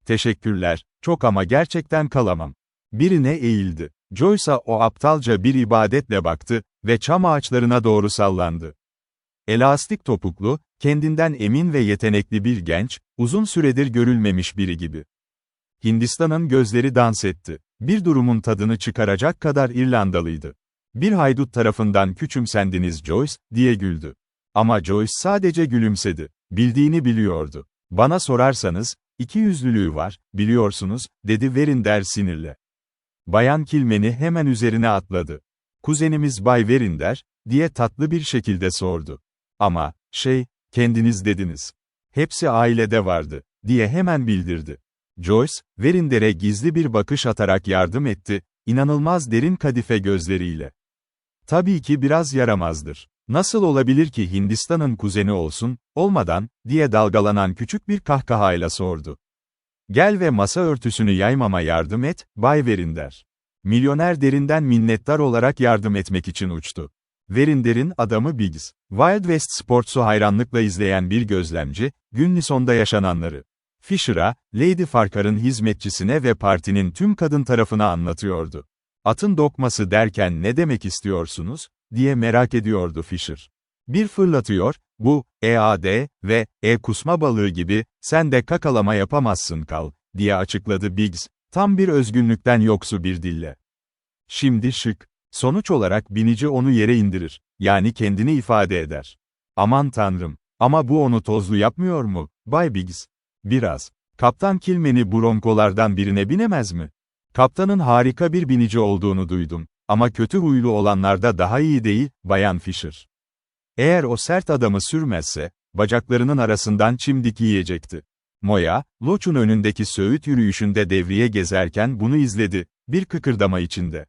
"Teşekkürler, çok ama gerçekten kalamam." Birine eğildi. Joyce'a o aptalca bir ibadetle baktı ve çam ağaçlarına doğru sallandı. Elastik topuklu, kendinden emin ve yetenekli bir genç, uzun süredir görülmemiş biri gibi. Hindistan'ın gözleri dans etti. Bir durumun tadını çıkaracak kadar İrlandalıydı. "Bir haydut tarafından küçümsendiniz Joyce," diye güldü. Ama Joyce sadece gülümsedi. Bildiğini biliyordu. "Bana sorarsanız, ikiyüzlülüğü var, biliyorsunuz," dedi Verinder sinirle. Bayan Kilmeny hemen üzerine atladı. "Kuzenimiz Bay Verinder," diye tatlı bir şekilde sordu. "Ama, kendiniz dediniz. Hepsi ailede vardı," diye hemen bildirdi. Joyce, Verinder'e gizli bir bakış atarak yardım etti, inanılmaz derin kadife gözleriyle. "Tabii ki biraz yaramazdır. Nasıl olabilir ki Hindistan'ın kuzeni olsun, olmadan," diye dalgalanan küçük bir kahkahayla sordu. "Gel ve masa örtüsünü yaymama yardım et, Bay Verinder." Milyoner derinden minnettar olarak yardım etmek için uçtu. Verinder'in adamı Biggs, Wild West Sports'u hayranlıkla izleyen bir gözlemci, gün sonunda yaşananları Fisher'a, Lady Farquhar'ın hizmetçisine ve partinin tüm kadın tarafına anlatıyordu. "Atın dokması derken ne demek istiyorsunuz?" diye merak ediyordu Fisher. "Bir fırlatıyor, bu, EAD ve kusma balığı gibi, sen de kakalama yapamazsın kal," diye açıkladı Biggs, tam bir özgünlükten yoksu bir dille. "Şimdi şık. Sonuç olarak binici onu yere indirir, yani kendini ifade eder." "Aman tanrım, ama bu onu tozlu yapmıyor mu, Bay Biggs?" "Biraz. Kaptan Kilmeny bronkolardan birine binemez mi?" "Kaptanın harika bir binici olduğunu duydum, ama kötü huylu olanlarda daha iyi değil, Bayan Fisher. Eğer o sert adamı sürmezse, bacaklarının arasından çimdik yiyecekti." Moya, loçun önündeki söğüt yürüyüşünde devriye gezerken bunu izledi, bir kıkırdama içinde.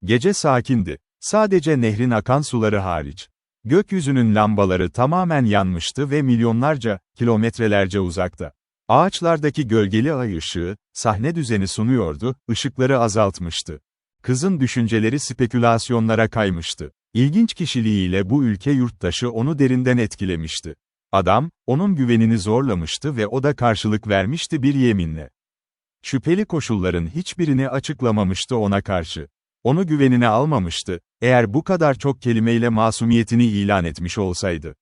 Gece sakindi, sadece nehrin akan suları hariç. Gökyüzünün lambaları tamamen yanmıştı ve milyonlarca, kilometrelerce uzakta. Ağaçlardaki gölgeli ay ışığı, sahne düzeni sunuyordu, ışıkları azaltmıştı. Kızın düşünceleri spekülasyonlara kaymıştı. İlginç kişiliğiyle bu ülke yurttaşı onu derinden etkilemişti. Adam, onun güvenini zorlamıştı ve o da karşılık vermişti bir yeminle. Şüpheli koşulların hiçbirini açıklamamıştı ona karşı. Onu güvenine almamıştı, eğer bu kadar çok kelimeyle masumiyetini ilan etmiş olsaydı.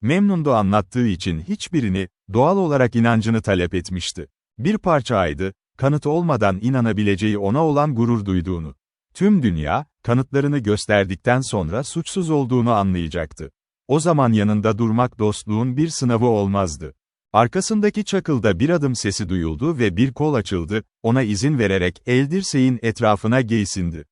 Memnundu anlattığı için hiçbirini, doğal olarak inancını talep etmişti. Bir parça aydı, kanıt olmadan inanabileceği ona olan gurur duyduğunu. Tüm dünya, kanıtlarını gösterdikten sonra suçsuz olduğunu anlayacaktı. O zaman yanında durmak dostluğun bir sınavı olmazdı. Arkasındaki çakılda bir adım sesi duyuldu ve bir kol açıldı, ona izin vererek el dirseğin etrafına geysindi.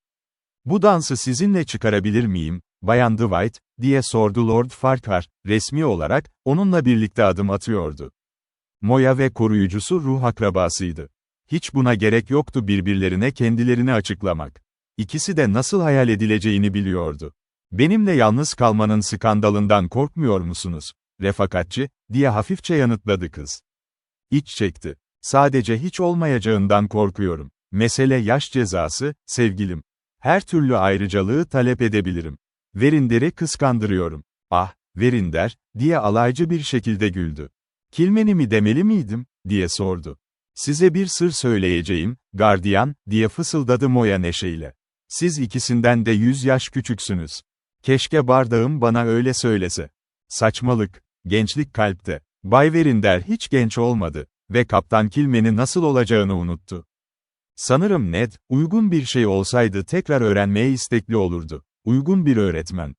"Bu dansı sizinle çıkarabilir miyim, Bayan Dwight?" diye sordu Lord Farquhar, resmi olarak, onunla birlikte adım atıyordu. Moya ve koruyucusu ruh akrabasıydı. Hiç buna gerek yoktu birbirlerine kendilerini açıklamak. İkisi de nasıl hayal edileceğini biliyordu. "Benimle yalnız kalmanın skandalından korkmuyor musunuz, refakatçi?" diye hafifçe yanıtladı kız. İç çekti. "Sadece hiç olmayacağından korkuyorum. Mesele yaş cezası, sevgilim. Her türlü ayrıcalığı talep edebilirim. Verinder'i kıskandırıyorum." "Ah, Verinder," diye alaycı bir şekilde güldü. "Kilmeni mi demeli miydim?" diye sordu. "Size bir sır söyleyeceğim, gardiyan," diye fısıldadı Moya neşeyle. "Siz ikisinden de 100 yaş küçüksünüz. Keşke bardağım bana öyle söylese." Saçmalık, gençlik kalpte. Bay Verinder hiç genç olmadı ve Kaptan Kilmen'i nasıl olacağını unuttu. Sanırım Ned, uygun bir şey olsaydı tekrar öğrenmeye istekli olurdu. Uygun bir öğretmen.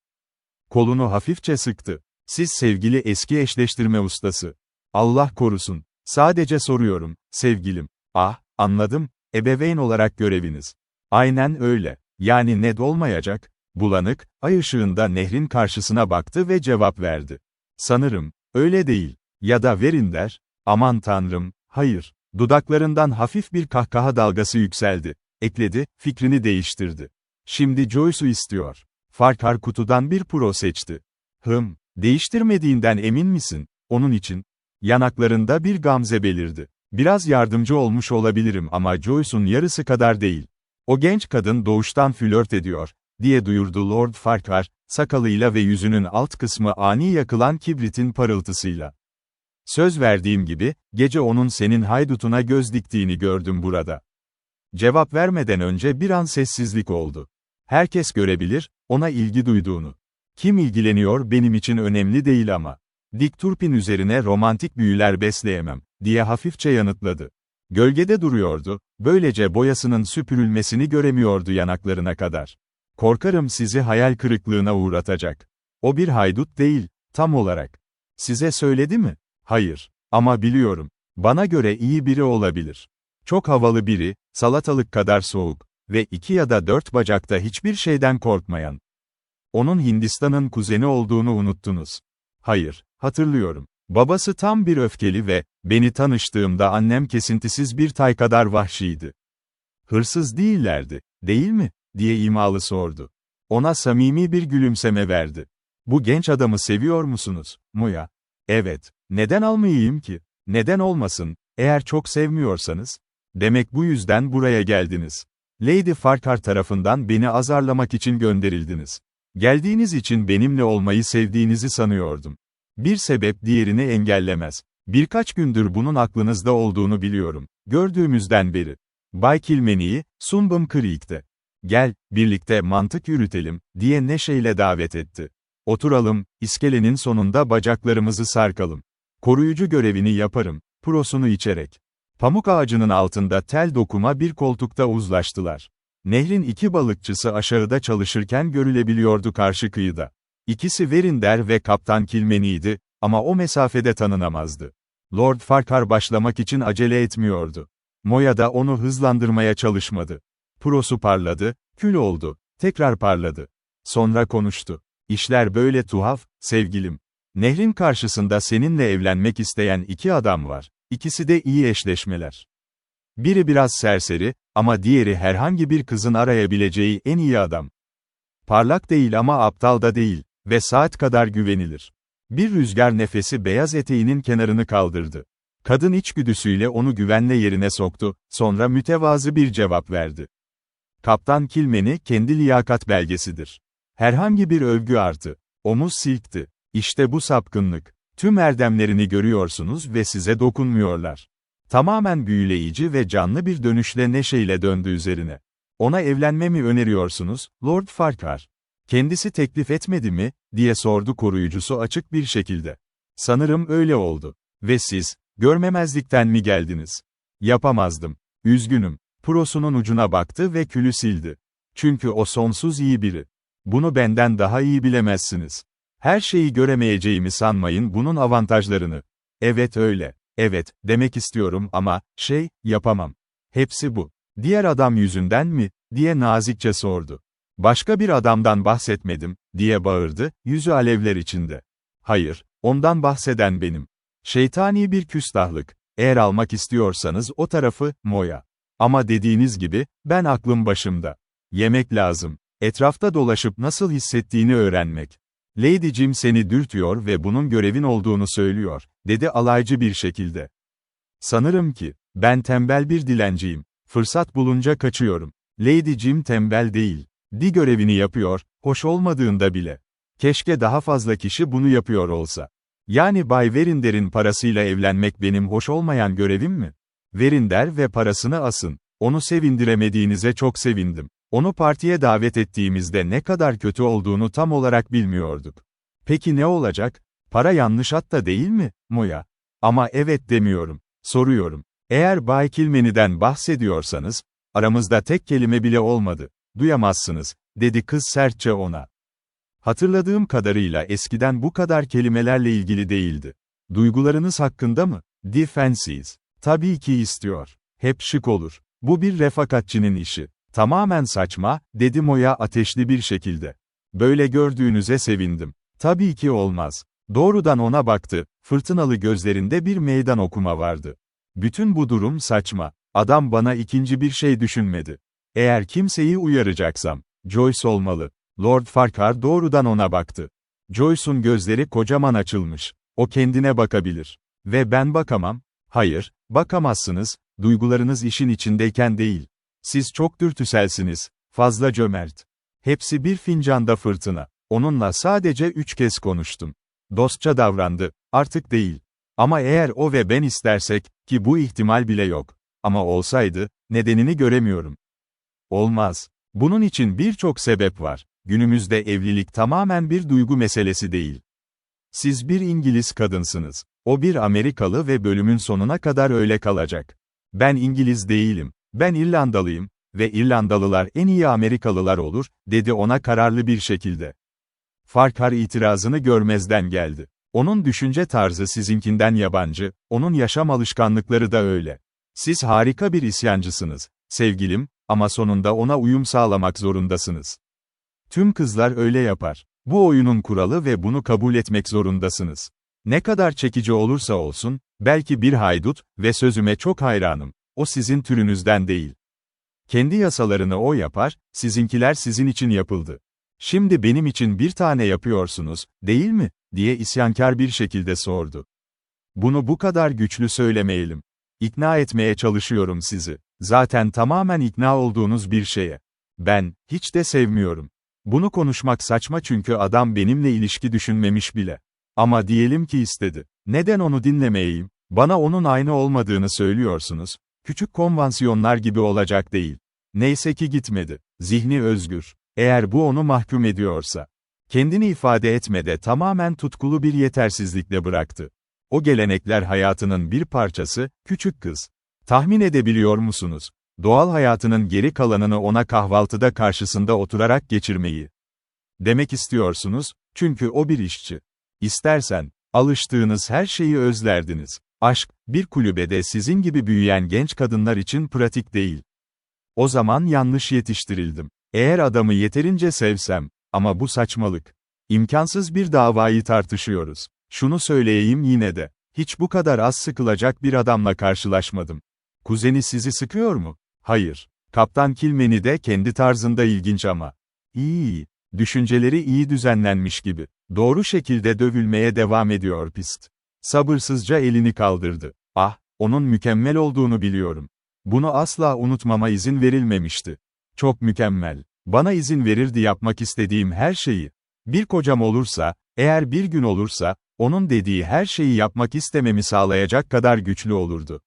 Kolunu hafifçe sıktı. "Siz sevgili eski eşleştirme ustası. Allah korusun. Sadece soruyorum, sevgilim." "Ah, anladım, ebeveyn olarak göreviniz." "Aynen öyle. Yani Ned olmayacak." Bulanık, ay ışığında nehrin karşısına baktı ve cevap verdi. "Sanırım, öyle değil. Ya da Verinder." "Aman tanrım, hayır." Dudaklarından hafif bir kahkaha dalgası yükseldi. Ekledi, fikrini değiştirdi. "Şimdi Joyce'u istiyor." Farquhar kutudan bir puro seçti. Değiştirmediğinden emin misin? Onun için." Yanaklarında bir gamze belirdi. "Biraz yardımcı olmuş olabilirim ama Joyce'un yarısı kadar değil. O genç kadın doğuştan flört ediyor," diye duyurdu Lord Farquhar, sakalıyla ve yüzünün alt kısmı ani yakılan kibritin parıltısıyla. "Söz verdiğim gibi, gece onun senin haydutuna göz diktiğini gördüm burada." Cevap vermeden önce bir an sessizlik oldu. "Herkes görebilir, ona ilgi duyduğunu. Kim ilgileniyor benim için önemli değil ama. Dick Turpin üzerine romantik büyüler besleyemem," diye hafifçe yanıtladı. Gölgede duruyordu, böylece boyasının süpürülmesini göremiyordu yanaklarına kadar. "Korkarım sizi hayal kırıklığına uğratacak. O bir haydut değil, tam olarak." "Size söyledi mi?" "Hayır. Ama biliyorum. Bana göre iyi biri olabilir. Çok havalı biri, salatalık kadar soğuk ve 2 ya da 4 bacakta hiçbir şeyden korkmayan." "Onun Hindistan'ın kuzeni olduğunu unuttunuz." "Hayır, hatırlıyorum. Babası tam bir öfkeli ve, beni tanıştığımda annem kesintisiz bir tay kadar vahşiydi." "Hırsız değillerdi, değil mi?" diye imalı sordu. Ona samimi bir gülümseme verdi. "Bu genç adamı seviyor musunuz, Moya?" "Evet. Neden almayayım ki? Neden olmasın, eğer çok sevmiyorsanız? Demek bu yüzden buraya geldiniz. Lady Farquhar tarafından beni azarlamak için gönderildiniz. Geldiğiniz için benimle olmayı sevdiğinizi sanıyordum. Bir sebep diğerini engellemez. Birkaç gündür bunun aklınızda olduğunu biliyorum. Gördüğümüzden beri. Bay Kilmeni'yi, Sunbum Creek'te. Gel, birlikte mantık yürütelim, diye neşeyle davet etti. Oturalım, iskelenin sonunda bacaklarımızı sarkalım. Koruyucu görevini yaparım, purosunu içerek. Pamuk ağacının altında tel dokuma bir koltukta uzlaştılar. Nehrin 2 balıkçısı aşağıda çalışırken görülebiliyordu karşı kıyıda. İkisi Verinder ve Kaptan Kilmeni'ydi, ama o mesafede tanınamazdı. Lord Farquhar başlamak için acele etmiyordu. Moya da onu hızlandırmaya çalışmadı. Purosu parladı, kül oldu, tekrar parladı. Sonra konuştu. "İşler böyle tuhaf, sevgilim. Nehrin karşısında seninle evlenmek isteyen 2 adam var. İkisi de iyi eşleşmeler. Biri biraz serseri, ama diğeri herhangi bir kızın arayabileceği en iyi adam. Parlak değil ama aptal da değil ve saat kadar güvenilir." Bir rüzgar nefesi beyaz eteğinin kenarını kaldırdı. Kadın içgüdüsüyle onu güvenle yerine soktu, sonra mütevazı bir cevap verdi. "Kaptan Kilmeni kendi liyakat belgesidir. Herhangi bir övgü artı. Omuz silkti. İşte bu sapkınlık. Tüm erdemlerini görüyorsunuz ve size dokunmuyorlar. Tamamen büyüleyici ve canlı bir dönüşle neşeyle döndü üzerine. Ona evlenme mi öneriyorsunuz, Lord Farquhar? Kendisi teklif etmedi mi, diye sordu koruyucusu açık bir şekilde. Sanırım öyle oldu. Ve siz, görmemezlikten mi geldiniz? Yapamazdım. Üzgünüm. Prosunun ucuna baktı ve külü sildi. Çünkü o sonsuz iyi biri. Bunu benden daha iyi bilemezsiniz. Her şeyi göremeyeceğimi sanmayın bunun avantajlarını. Evet öyle. Evet, demek istiyorum ama, yapamam. Hepsi bu. Diğer adam yüzünden mi, diye nazikçe sordu. Başka bir adamdan bahsetmedim, diye bağırdı, yüzü alevler içinde. Hayır, ondan bahseden benim. Şeytani bir küstahlık. Eğer almak istiyorsanız o tarafı, Moya. Ama dediğiniz gibi, ben aklım başımda. Yemek lazım. Etrafta dolaşıp nasıl hissettiğini öğrenmek. Lady Jim seni dürtüyor ve bunun görevin olduğunu söylüyor, dedi alaycı bir şekilde. Sanırım ki, ben tembel bir dilenciyim. Fırsat bulunca kaçıyorum. Lady Jim tembel değil. Görevini yapıyor, hoş olmadığında bile. Keşke daha fazla kişi bunu yapıyor olsa. Yani Bay Verinder'in parasıyla evlenmek benim hoş olmayan görevim mi? Verinder ve parasını asın. Onu sevindiremediğinize çok sevindim. Onu partiye davet ettiğimizde ne kadar kötü olduğunu tam olarak bilmiyorduk. Peki ne olacak? Para yanlış hatta değil mi, Moya? Ama evet demiyorum. Soruyorum. Eğer Bay Kilmany'den bahsediyorsanız, aramızda tek kelime bile olmadı. Duyamazsınız, dedi kız sertçe ona. Hatırladığım kadarıyla eskiden bu kadar kelimelerle ilgili değildi. Duygularınız hakkında mı? Defensiz. Tabii ki istiyor. Hep şık olur. Bu bir refakatçinin işi. Tamamen saçma, dedi Moya ateşli bir şekilde. Böyle gördüğünüze sevindim. Tabii ki olmaz. Doğrudan ona baktı, fırtınalı gözlerinde bir meydan okuma vardı. Bütün bu durum saçma. Adam bana ikinci bir şey düşünmedi. Eğer kimseyi uyaracaksam, Joyce olmalı. Lord Farquhar doğrudan ona baktı. Joyce'un gözleri kocaman açılmış. O kendine bakabilir. Ve ben bakamam. Hayır, bakamazsınız, duygularınız işin içindeyken değil. Siz çok dürtüselsiniz, fazla cömert. Hepsi bir fincanda fırtına. Onunla sadece 3 kez konuştum. Dostça davrandı, artık değil. Ama eğer o ve ben istersek, ki bu ihtimal bile yok. Ama olsaydı, nedenini göremiyorum. Olmaz. Bunun için birçok sebep var. Günümüzde evlilik tamamen bir duygu meselesi değil. Siz bir İngiliz kadınsınız. O bir Amerikalı ve bölümün sonuna kadar öyle kalacak. Ben İngiliz değilim. Ben İrlandalıyım ve İrlandalılar en iyi Amerikalılar olur, dedi ona kararlı bir şekilde. Farquhar itirazını görmezden geldi. Onun düşünce tarzı sizinkinden yabancı, onun yaşam alışkanlıkları da öyle. Siz harika bir isyancısınız, sevgilim, ama sonunda ona uyum sağlamak zorundasınız. Tüm kızlar öyle yapar. Bu oyunun kuralı ve bunu kabul etmek zorundasınız. Ne kadar çekici olursa olsun, belki bir haydut ve sözüme çok hayranım. O sizin türünüzden değil. Kendi yasalarını o yapar, sizinkiler sizin için yapıldı. Şimdi benim için bir tane yapıyorsunuz, değil mi, diye isyankar bir şekilde sordu. Bunu bu kadar güçlü söylemeyelim. İkna etmeye çalışıyorum sizi. Zaten tamamen ikna olduğunuz bir şeye. Ben, hiç de sevmiyorum. Bunu konuşmak saçma çünkü adam benimle ilişki düşünmemiş bile. Ama diyelim ki istedi. Neden onu dinlemeyeyim? Bana onun aynı olmadığını söylüyorsunuz. Küçük konvansiyonlar gibi olacak değil. Neyse ki gitmedi. Zihni özgür. Eğer bu onu mahkum ediyorsa. Kendini ifade etmede tamamen tutkulu bir yetersizlikle bıraktı. O gelenekler hayatının bir parçası, küçük kız. Tahmin edebiliyor musunuz? Doğal hayatının geri kalanını ona kahvaltıda karşısında oturarak geçirmeyi. Demek istiyorsunuz, çünkü o bir işçi. İstersen, alıştığınız her şeyi özlerdiniz. Aşk, bir kulübede sizin gibi büyüyen genç kadınlar için pratik değil. O zaman yanlış yetiştirildim. Eğer adamı yeterince sevsem, ama bu saçmalık. İmkansız bir davayı tartışıyoruz. Şunu söyleyeyim yine de, hiç bu kadar az sıkılacak bir adamla karşılaşmadım. Kuzeni sizi sıkıyor mu? Hayır. Kaptan Kilmeny de kendi tarzında ilginç ama. İyi. Düşünceleri iyi düzenlenmiş gibi. Doğru şekilde dövülmeye devam ediyor pist. Sabırsızca elini kaldırdı. Ah, onun mükemmel olduğunu biliyorum. Bunu asla unutmama izin verilmemişti. Çok mükemmel. Bana izin verirdi yapmak istediğim her şeyi. Bir kocam olursa, eğer bir gün olursa, Onun dediği her şeyi yapmak istememi sağlayacak kadar güçlü olurdu.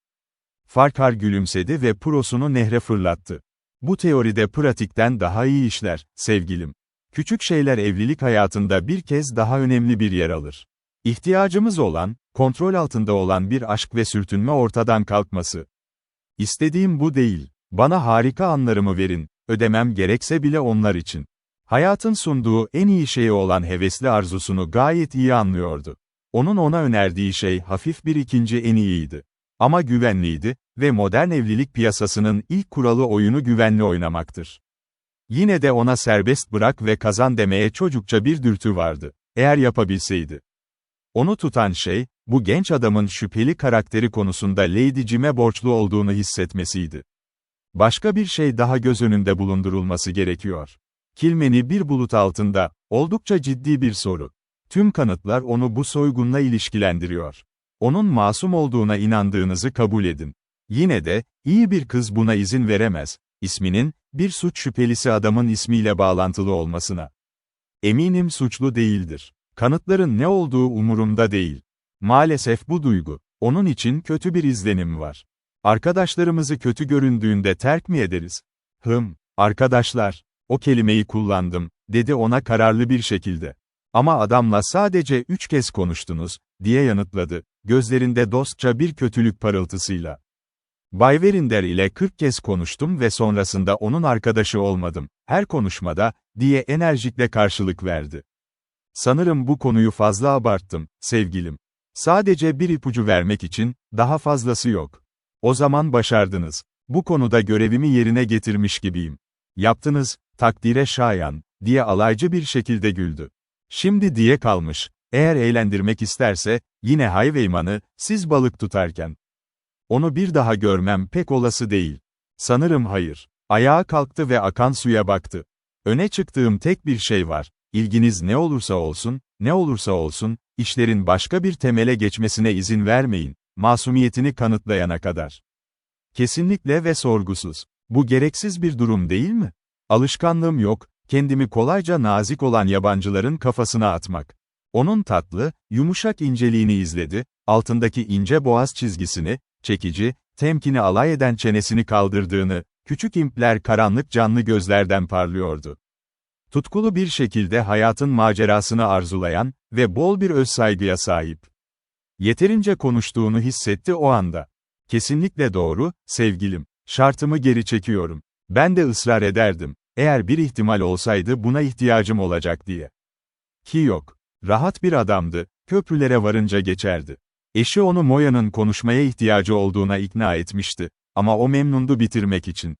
Farkar gülümsedi ve prosunu nehre fırlattı. Bu teoride pratikten daha iyi işler, sevgilim. Küçük şeyler evlilik hayatında bir kez daha önemli bir yer alır. İhtiyacımız olan, kontrol altında olan bir aşk ve sürtünme ortadan kalkması. İstediğim bu değil. Bana harika anlarımı verin, ödemem gerekse bile onlar için. Hayatın sunduğu en iyi şeyi olan hevesli arzusunu gayet iyi anlıyordu. Onun ona önerdiği şey hafif bir ikinci en iyiydi. Ama güvenliydi ve modern evlilik piyasasının ilk kuralı oyunu güvenli oynamaktır. Yine de ona serbest bırak ve kazan demeye çocukça bir dürtü vardı. Eğer yapabilseydi. Onu tutan şey, bu genç adamın şüpheli karakteri konusunda Lady Jim'e borçlu olduğunu hissetmesiydi. Başka bir şey daha göz önünde bulundurulması gerekiyor. Kilmeny bir bulut altında, oldukça ciddi bir soru. Tüm kanıtlar onu bu soygunla ilişkilendiriyor. Onun masum olduğuna inandığınızı kabul edin. Yine de, iyi bir kız buna izin veremez, isminin, bir suç şüphelisi adamın ismiyle bağlantılı olmasına. Eminim suçlu değildir. Kanıtların ne olduğu umurumda değil. Maalesef bu duygu, onun için kötü bir izlenim var. Arkadaşlarımızı kötü göründüğünde terk mi ederiz? Arkadaşlar, o kelimeyi kullandım, dedi ona kararlı bir şekilde. Ama adamla sadece 3 kez konuştunuz, diye yanıtladı, gözlerinde dostça bir kötülük parıltısıyla. Bay Verinder ile 40 kez konuştum ve sonrasında onun arkadaşı olmadım, her konuşmada, diye enerjikle karşılık verdi. Sanırım bu konuyu fazla abarttım, sevgilim. Sadece bir ipucu vermek için, daha fazlası yok. O zaman başardınız. Bu konuda görevimi yerine getirmiş gibiyim. Yaptınız, takdire şayan, diye alaycı bir şekilde güldü. Şimdi diye kalmış, eğer eğlendirmek isterse, yine Highwayman'ı, siz balık tutarken. Onu bir daha görmem pek olası değil. Sanırım hayır. Ayağa kalktı ve akan suya baktı. Öne çıktığım tek bir şey var. İlginiz ne olursa olsun, ne olursa olsun, işlerin başka bir temele geçmesine izin vermeyin, masumiyetini kanıtlayana kadar. Kesinlikle ve sorgusuz. Bu gereksiz bir durum değil mi? Alışkanlığım yok, kendimi kolayca nazik olan yabancıların kafasına atmak. Onun tatlı, yumuşak inceliğini izledi, altındaki ince boğaz çizgisini, çekici, temkini alay eden çenesini kaldırdığını, küçük impler karanlık canlı gözlerden parlıyordu. Tutkulu bir şekilde hayatın macerasını arzulayan ve bol bir özsaygıya sahip. Yeterince konuştuğunu hissetti o anda. Kesinlikle doğru, sevgilim. Şartımı geri çekiyorum. Ben de ısrar ederdim. Eğer bir ihtimal olsaydı buna ihtiyacım olacak diye. Ki yok. Rahat bir adamdı, köprülere varınca geçerdi. Eşi onu Moya'nın konuşmaya ihtiyacı olduğuna ikna etmişti. Ama o memnundu bitirmek için.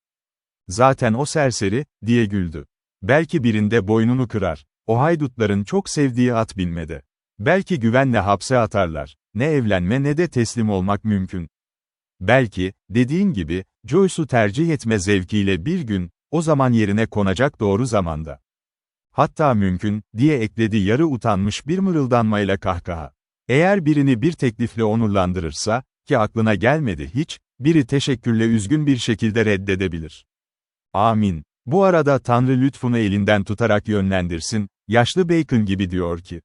Zaten o serseri, diye güldü. Belki birinde boynunu kırar. O haydutların çok sevdiği at binmede. Belki güvenle hapse atarlar. Ne evlenme ne de teslim olmak mümkün. Belki, dediğin gibi, Joyce'u tercih etme zevkiyle bir gün, o zaman yerine konacak doğru zamanda. Hatta mümkün, diye ekledi yarı utanmış bir mırıldanmayla kahkaha. Eğer birini bir teklifle onurlandırırsa, ki aklına gelmedi hiç, biri teşekkürle üzgün bir şekilde reddedebilir. Amin. Bu arada Tanrı lütfunu elinden tutarak yönlendirsin, yaşlı Bacon gibi diyor ki.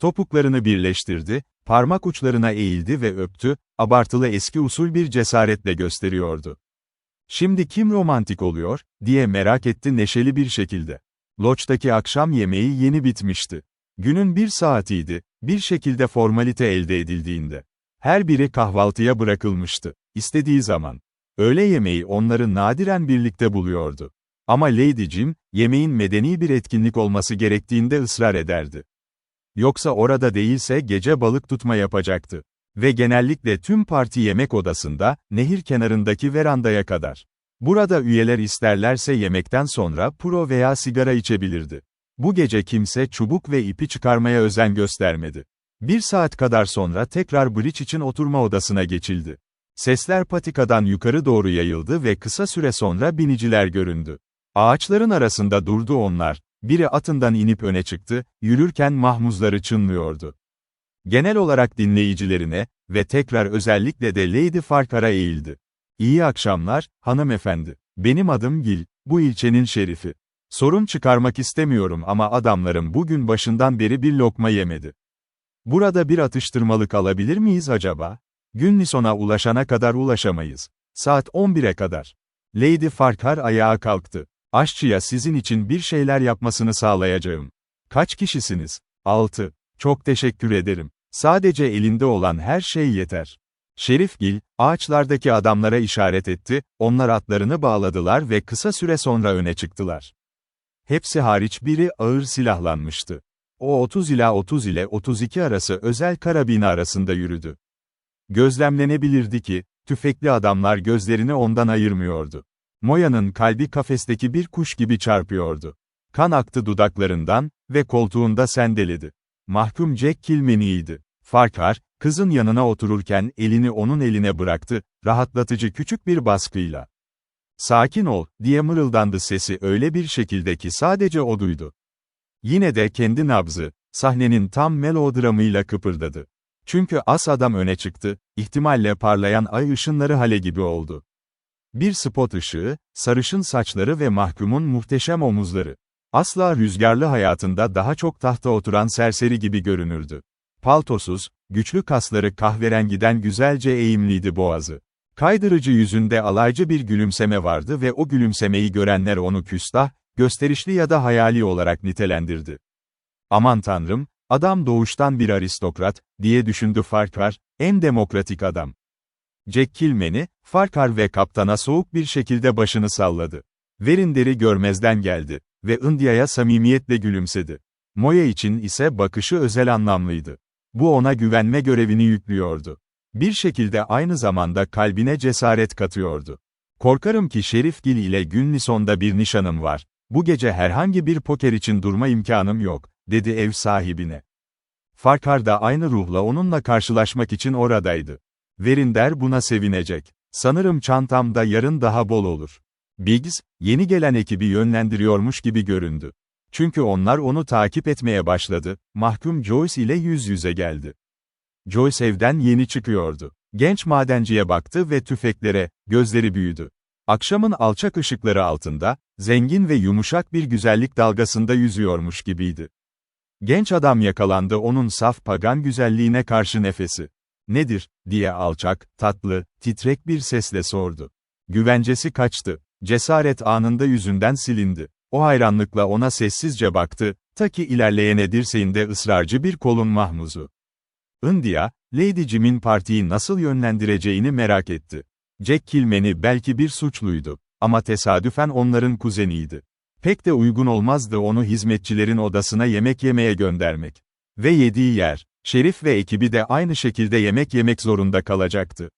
Topuklarını birleştirdi, parmak uçlarına eğildi ve öptü, abartılı eski usul bir cesaretle gösteriyordu. Şimdi kim romantik oluyor, diye merak etti neşeli bir şekilde. Lodge'daki akşam yemeği yeni bitmişti. Günün bir saatiydi, bir şekilde formalite elde edildiğinde. Her biri kahvaltıya bırakılmıştı, istediği zaman. Öğle yemeği onları nadiren birlikte buluyordu. Ama Lady Jim, yemeğin medeni bir etkinlik olması gerektiğinde ısrar ederdi. Yoksa orada değilse gece balık tutma yapacaktı. Ve genellikle tüm parti yemek odasında, nehir kenarındaki verandaya kadar. Burada üyeler isterlerse yemekten sonra puro veya sigara içebilirdi. Bu gece kimse çubuk ve ipi çıkarmaya özen göstermedi. 1 saat kadar sonra tekrar bridge için oturma odasına geçildi. Sesler patikadan yukarı doğru yayıldı ve kısa süre sonra biniciler göründü. Ağaçların arasında durdu onlar, biri atından inip öne çıktı, yürürken mahmuzları çınlıyordu. Genel olarak dinleyicilerine ve tekrar özellikle de Lady Farquhar'a eğildi. İyi akşamlar, hanımefendi. Benim adım Gil, bu ilçenin şerifi. Sorun çıkarmak istemiyorum ama adamlarım bugün başından beri bir lokma yemedi. Burada bir atıştırmalık alabilir miyiz acaba? Günlison'a ulaşana kadar ulaşamayız. Saat 11'e kadar. Lady Farquhar ayağa kalktı. Aşçıya sizin için bir şeyler yapmasını sağlayacağım. Kaç kişisiniz? 6. Çok teşekkür ederim. Sadece elinde olan her şey yeter. Şerifgil, ağaçlardaki adamlara işaret etti, onlar atlarını bağladılar ve kısa süre sonra öne çıktılar. Hepsi hariç biri ağır silahlanmıştı. O 30 ila 32 arası özel karabini arasında yürüdü. Gözlemlenebilirdi ki, tüfekli adamlar gözlerini ondan ayırmıyordu. Moya'nın kalbi kafesteki bir kuş gibi çarpıyordu. Kan aktı dudaklarından ve koltuğunda sendeledi. Mahkum Jack Kilmeny'ydi. Farquhar, kızın yanına otururken elini onun eline bıraktı, rahatlatıcı küçük bir baskıyla. "Sakin ol," diye mırıldandı sesi öyle bir şekilde ki sadece o duydu. Yine de kendi nabzı, sahnenin tam melodramıyla kıpırdadı. Çünkü as adam öne çıktı, ihtimalle parlayan ay ışınları hale gibi oldu. Bir spot ışığı, sarışın saçları ve mahkumun muhteşem omuzları. Asla rüzgarlı hayatında daha çok tahta oturan serseri gibi görünürdü. Paltosuz, güçlü kasları kahverengiden güzelce eğimliydi boğazı. Kaydırıcı yüzünde alaycı bir gülümseme vardı ve o gülümsemeyi görenler onu küstah, gösterişli ya da hayali olarak nitelendirdi. "Aman tanrım, adam doğuştan bir aristokrat," diye düşündü Farquhar, "en demokratik adam." Jack Kilmeny, Farquhar ve kaptana soğuk bir şekilde başını salladı. Verinder'i görmezden geldi ve India'ya samimiyetle gülümsedi. Moya için ise bakışı özel anlamlıydı. Bu ona güvenme görevini yüklüyordu. Bir şekilde aynı zamanda kalbine cesaret katıyordu. "Korkarım ki Şerifgil ile Günlison'da bir nişanım var. Bu gece herhangi bir poker için durma imkanım yok," dedi ev sahibine. Farquhar da aynı ruhla onunla karşılaşmak için oradaydı. Verinder buna sevinecek. "Sanırım çantamda yarın daha bol olur." Biggs, yeni gelen ekibi yönlendiriyormuş gibi göründü. Çünkü onlar onu takip etmeye başladı, mahkum Joyce ile yüz yüze geldi. Joyce evden yeni çıkıyordu. Genç madenciye baktı ve tüfeklere, gözleri büyüdü. Akşamın alçak ışıkları altında, zengin ve yumuşak bir güzellik dalgasında yüzüyormuş gibiydi. Genç adam yakalandı onun saf pagan güzelliğine karşı nefesi. "Nedir?" diye alçak, tatlı, titrek bir sesle sordu. Güvencesi kaçtı. Cesaret anında yüzünden silindi. O hayranlıkla ona sessizce baktı, ta ki ilerleyene dirseğinde ısrarcı bir kolun mahmuzu. India, Lady Jim'in partiyi nasıl yönlendireceğini merak etti. Jack Kilmeny belki bir suçluydu. Ama tesadüfen onların kuzeniydi. Pek de uygun olmazdı onu hizmetçilerin odasına yemek yemeye göndermek. Ve yediği yer, Şerif ve ekibi de aynı şekilde yemek yemek zorunda kalacaktı.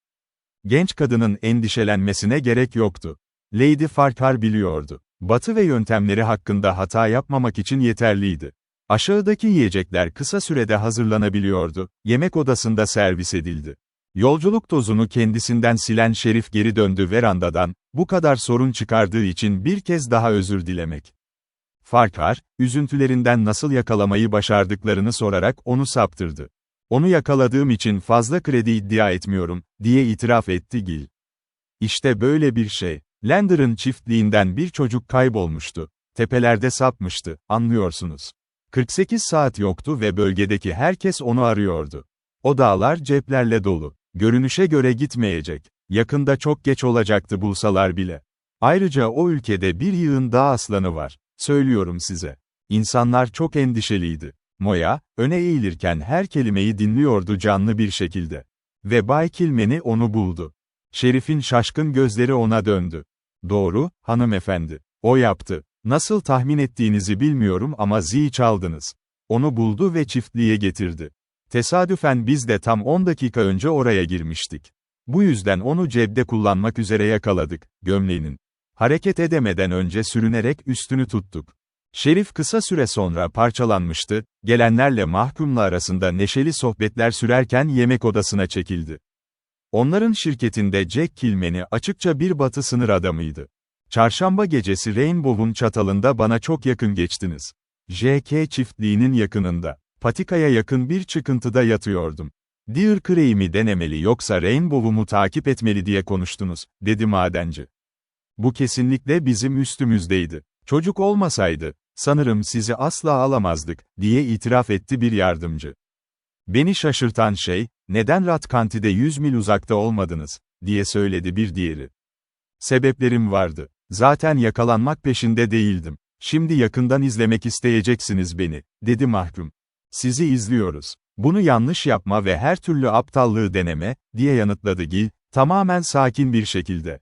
Genç kadının endişelenmesine gerek yoktu. Lady Farquhar biliyordu. Batı ve yöntemleri hakkında hata yapmamak için yeterliydi. Aşağıdaki yiyecekler kısa sürede hazırlanabiliyordu, yemek odasında servis edildi. Yolculuk tozunu kendisinden silen Şerif geri döndü verandadan, bu kadar sorun çıkardığı için bir kez daha özür dilemek. Farquhar, üzüntülerinden nasıl yakalamayı başardıklarını sorarak onu saptırdı. "Onu yakaladığım için fazla kredi iddia etmiyorum," diye itiraf etti Gil. "İşte böyle bir şey. Lander'ın çiftliğinden bir çocuk kaybolmuştu. Tepelerde sapmıştı, anlıyorsunuz. 48 saat yoktu ve bölgedeki herkes onu arıyordu. O dağlar ceplerle dolu. Görünüşe göre gitmeyecek. Yakında çok geç olacaktı bulsalar bile. Ayrıca o ülkede bir yığın dağ aslanı var. Söylüyorum size." İnsanlar çok endişeliydi. Moya, öne eğilirken her kelimeyi dinliyordu canlı bir şekilde. Ve Bay Kilmeny onu buldu. Şerif'in şaşkın gözleri ona döndü. "Doğru, hanımefendi. O yaptı. Nasıl tahmin ettiğinizi bilmiyorum ama zil çaldınız. Onu buldu ve çiftliğe getirdi. Tesadüfen biz de tam 10 dakika önce oraya girmiştik. Bu yüzden onu cebde kullanmak üzere yakaladık, gömleğinin. Hareket edemeden önce sürünerek üstünü tuttuk." Şerif kısa süre sonra parçalanmıştı, gelenlerle mahkumla arasında neşeli sohbetler sürerken yemek odasına çekildi. Onların şirketinde Jack Kilmeny açıkça bir batı sınır adamıydı. "Çarşamba gecesi Rainbow'un çatalında bana çok yakın geçtiniz. J.K. çiftliğinin yakınında. Patikaya yakın bir çıkıntıda yatıyordum. Deer Creek'i denemeli yoksa Rainbow'u mu takip etmeli diye konuştunuz," dedi madenci. "Bu kesinlikle bizim üstümüzdeydi. Çocuk olmasaydı, sanırım sizi asla alamazdık," diye itiraf etti bir yardımcı. Beni şaşırtan şey, neden Ratkanti'de 100 mil uzakta olmadınız, diye söyledi bir diğeri. Sebeplerim vardı. Zaten yakalanmak peşinde değildim. Şimdi yakından izlemek isteyeceksiniz beni, dedi mahkum. Sizi izliyoruz. Bunu yanlış yapma ve her türlü aptallığı deneme, diye yanıtladı Gil, tamamen sakin bir şekilde.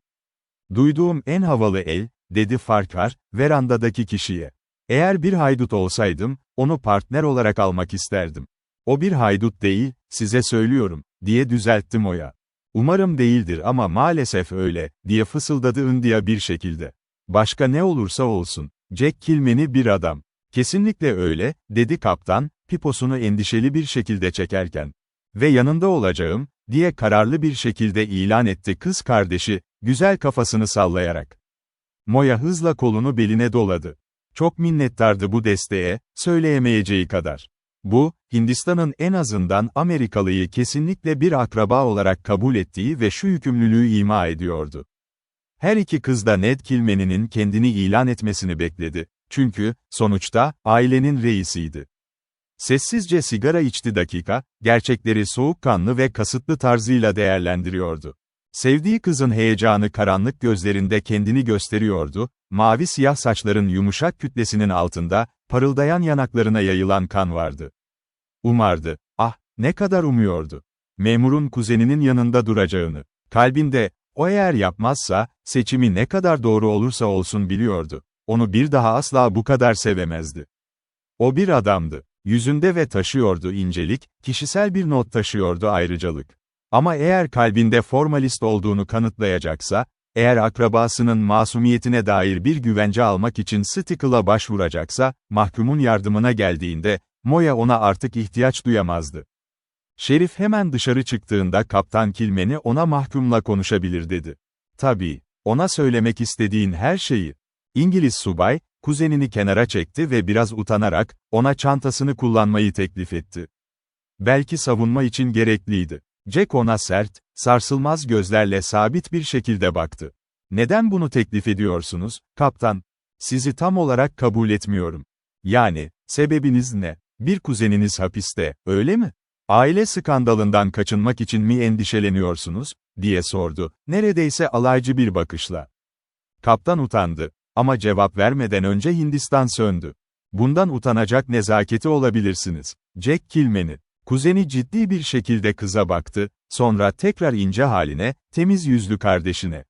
Duyduğum en havalı el, dedi Farquhar, verandadaki kişiye. Eğer bir haydut olsaydım, onu partner olarak almak isterdim. O bir haydut değil, size söylüyorum, diye düzeltti Moya. Umarım değildir ama maalesef öyle, diye fısıldadı India bir şekilde. Başka ne olursa olsun, Jack Kilmeny bir adam. Kesinlikle öyle, dedi kaptan, piposunu endişeli bir şekilde çekerken. Ve yanında olacağım, diye kararlı bir şekilde ilan etti kız kardeşi, güzel kafasını sallayarak. Moya hızla kolunu beline doladı. Çok minnettardı bu desteğe, söyleyemeyeceği kadar. Bu, Hindistan'ın en azından Amerikalıyı kesinlikle bir akraba olarak kabul ettiği ve şu yükümlülüğü ima ediyordu. Her iki kız da Ned Kilmeny'nin kendini ilan etmesini bekledi. Çünkü, sonuçta, ailenin reisiydi. Sessizce sigara içti dakika, gerçekleri soğukkanlı ve kasıtlı tarzıyla değerlendiriyordu. Sevdiği kızın heyecanı karanlık gözlerinde kendini gösteriyordu, mavi siyah saçların yumuşak kütlesinin altında, parıldayan yanaklarına yayılan kan vardı. Umardı, ah, ne kadar umuyordu. Memurun kuzeninin yanında duracağını. Kalbinde, o eğer yapmazsa, seçimi ne kadar doğru olursa olsun biliyordu. Onu bir daha asla bu kadar sevemezdi. O bir adamdı. Yüzünde ve taşıyordu incelik, kişisel bir not taşıyordu ayrıcalık. Ama eğer kalbinde formalist olduğunu kanıtlayacaksa, eğer akrabasının masumiyetine dair bir güvence almak için Stickle'a başvuracaksa, mahkumun yardımına geldiğinde, Moya ona artık ihtiyaç duyamazdı. Şerif hemen dışarı çıktığında Kaptan Kilmeny ona mahkumla konuşabilir dedi. Tabii, ona söylemek istediğin her şeyi. İngiliz subay, kuzenini kenara çekti ve biraz utanarak, ona çantasını kullanmayı teklif etti. Belki savunma için gerekliydi. Jack ona sert, sarsılmaz gözlerle sabit bir şekilde baktı. Neden bunu teklif ediyorsunuz, kaptan? Sizi tam olarak kabul etmiyorum. Yani, sebebiniz ne? Bir kuzeniniz hapiste, öyle mi? Aile skandalından kaçınmak için mi endişeleniyorsunuz, diye sordu, neredeyse alaycı bir bakışla. Kaptan utandı. Ama cevap vermeden önce Hindistan söndü. Bundan utanacak nezaketi olabilirsiniz. Jack Kilmeny. Kuzeni ciddi bir şekilde kıza baktı, sonra tekrar ince haline, temiz yüzlü kardeşine.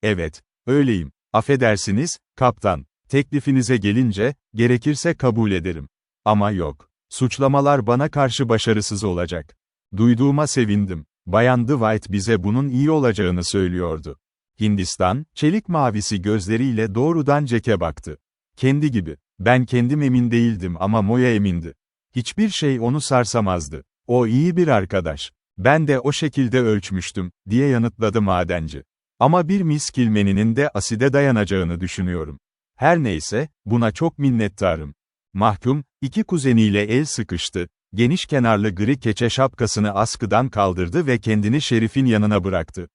Evet, öyleyim. Affedersiniz, kaptan. Teklifinize gelince, gerekirse kabul ederim. Ama yok. Suçlamalar bana karşı başarısız olacak. Duyduğuma sevindim. Bayan Dwight bize bunun iyi olacağını söylüyordu. Hindistan, çelik mavisi gözleriyle doğrudan Jack'e baktı. Kendi gibi. Ben kendim emin değildim ama Moya emindi. Hiçbir şey onu sarsamazdı. O iyi bir arkadaş. Ben de o şekilde ölçmüştüm, diye yanıtladı madenci. Ama bir Miss Kilmeny'nin de aside dayanacağını düşünüyorum. Her neyse, buna çok minnettarım. Mahkum, iki kuzeniyle el sıkıştı, geniş kenarlı gri keçe şapkasını askıdan kaldırdı ve kendini Şerif'in yanına bıraktı.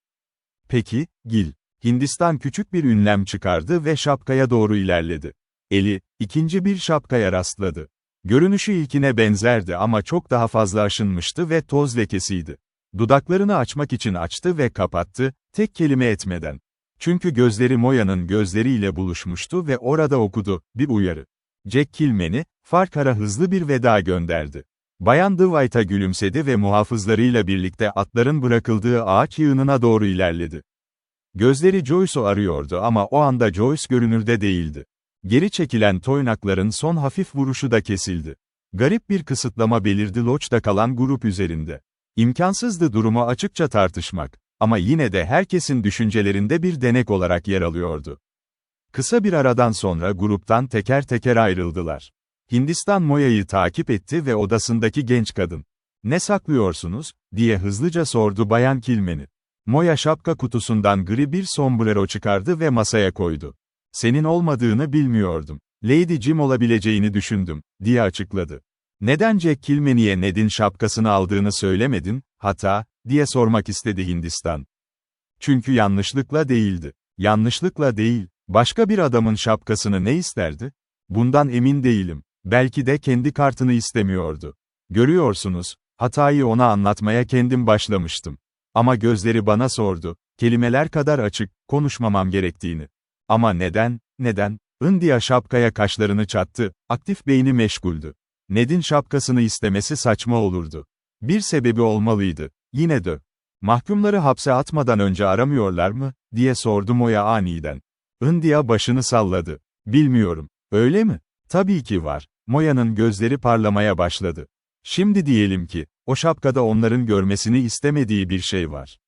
Peki, Gil. Hindistan küçük bir ünlem çıkardı ve şapkaya doğru ilerledi. Eli, ikinci bir şapkaya rastladı. Görünüşü ilkine benzerdi ama çok daha fazla aşınmıştı ve toz lekesiydi. Dudaklarını açmak için açtı ve kapattı, tek kelime etmeden. Çünkü gözleri Moya'nın gözleriyle buluşmuştu ve orada okudu, bir uyarı. Jack Kilmeny, Farquhar'a hızlı bir veda gönderdi. Bayan Dwight'a gülümsedi ve muhafızlarıyla birlikte atların bırakıldığı ağaç yığınına doğru ilerledi. Gözleri Joyce'u arıyordu ama o anda Joyce görünürde değildi. Geri çekilen toynakların son hafif vuruşu da kesildi. Garip bir kısıtlama belirdi Lodge'da kalan grup üzerinde. İmkansızdı durumu açıkça tartışmak, ama yine de herkesin düşüncelerinde bir denek olarak yer alıyordu. Kısa bir aradan sonra gruptan teker teker ayrıldılar. Hindistan Moya'yı takip etti ve odasındaki genç kadın. "Ne saklıyorsunuz?" diye hızlıca sordu Bayan Kilmeny. Moya şapka kutusundan gri bir sombrero çıkardı ve masaya koydu. "Senin olmadığını bilmiyordum. Lady Jim olabileceğini düşündüm," diye açıkladı. "Neden Jack Kilmeny'e Ned'in şapkasını aldığını söylemedin, hata?" diye sormak istedi Hindistan. "Çünkü yanlışlıkla değildi." "Yanlışlıkla değil, başka bir adamın şapkasını ne isterdi?" "Bundan emin değilim. Belki de kendi kartını istemiyordu." "Görüyorsunuz, Hatayı ona anlatmaya kendim başlamıştım. Ama gözleri bana sordu, kelimeler kadar açık, konuşmamam gerektiğini. Ama neden? India şapkaya kaşlarını çattı, aktif beyni meşguldü. Ned'in şapkasını istemesi saçma olurdu. Bir sebebi olmalıydı. Yine de. Mahkumları hapse atmadan önce aramıyorlar mı, diye sordu Moya aniden. India başını salladı. Bilmiyorum. Öyle mi? Tabii ki var. Moya'nın gözleri parlamaya başladı. Şimdi diyelim ki, o şapkada onların görmesini istemediği bir şey var.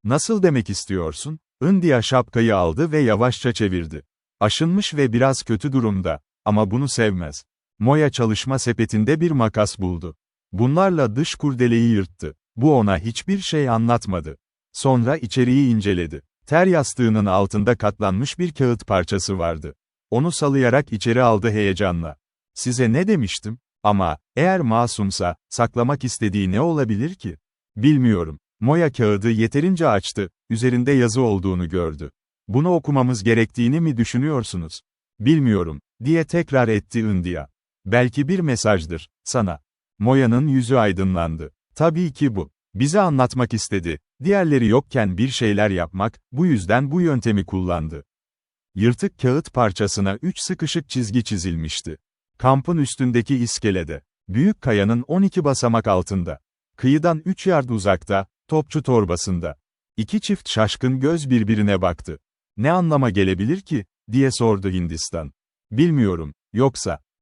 Nasıl demek istiyorsun? India şapkayı aldı ve yavaşça çevirdi. Aşınmış ve biraz kötü durumda. Ama bunu sevmez. Moya çalışma sepetinde bir makas buldu. Bunlarla dış kurdeleyi yırttı. Bu ona hiçbir şey anlatmadı. Sonra içeriği inceledi. Ter yastığının altında katlanmış bir kağıt parçası vardı. Onu sallayarak içeri aldı heyecanla. Size ne demiştim? Ama, eğer masumsa, saklamak istediği ne olabilir ki? Bilmiyorum. Moya kağıdı yeterince açtı, üzerinde yazı olduğunu gördü. Bunu okumamız gerektiğini mi düşünüyorsunuz? Bilmiyorum, diye tekrar etti India. Belki bir mesajdır, sana. Moya'nın yüzü aydınlandı. Tabii ki bu. Bize anlatmak istedi. Diğerleri yokken bir şeyler yapmak, bu yüzden bu yöntemi kullandı. Yırtık kağıt parçasına 3 sıkışık çizgi çizilmişti. Kampın üstündeki iskelede. Büyük kayanın 12 basamak altında. Kıyıdan 3 yard uzakta, topçu torbasında. İki çift şaşkın göz birbirine baktı. Ne anlama gelebilir ki, diye sordu Hindistan. Bilmiyorum,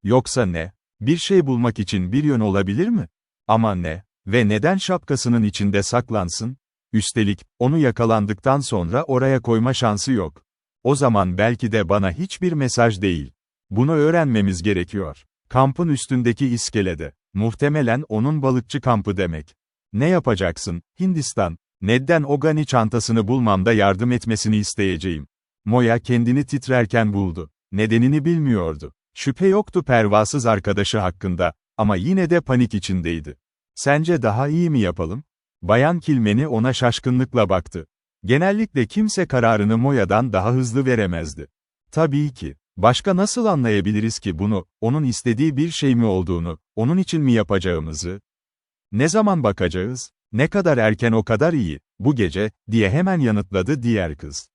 yoksa ne? Bir şey bulmak için bir yön olabilir mi? Ama ne? Ve neden şapkasının içinde saklansın? Üstelik, onu yakalandıktan sonra oraya koyma şansı yok. O zaman belki de bana hiçbir mesaj değil. Bunu öğrenmemiz gerekiyor. Kampın üstündeki iskelede. Muhtemelen onun balıkçı kampı demek. Ne yapacaksın, Hindistan? Ned'den o Gani çantasını bulmamda yardım etmesini isteyeceğim. Moya kendini titrerken buldu. Nedenini bilmiyordu. Şüphe yoktu pervasız arkadaşı hakkında, ama yine de panik içindeydi. Sence daha iyi mi yapalım? Bayan Kilmeni ona şaşkınlıkla baktı. Genellikle kimse kararını Moya'dan daha hızlı veremezdi. Tabii ki. Başka nasıl anlayabiliriz ki bunu, onun istediği bir şey mi olduğunu, onun için mi yapacağımızı? Ne zaman bakacağız? Ne kadar erken o kadar iyi, bu gece, diye hemen yanıtladı diğer kız.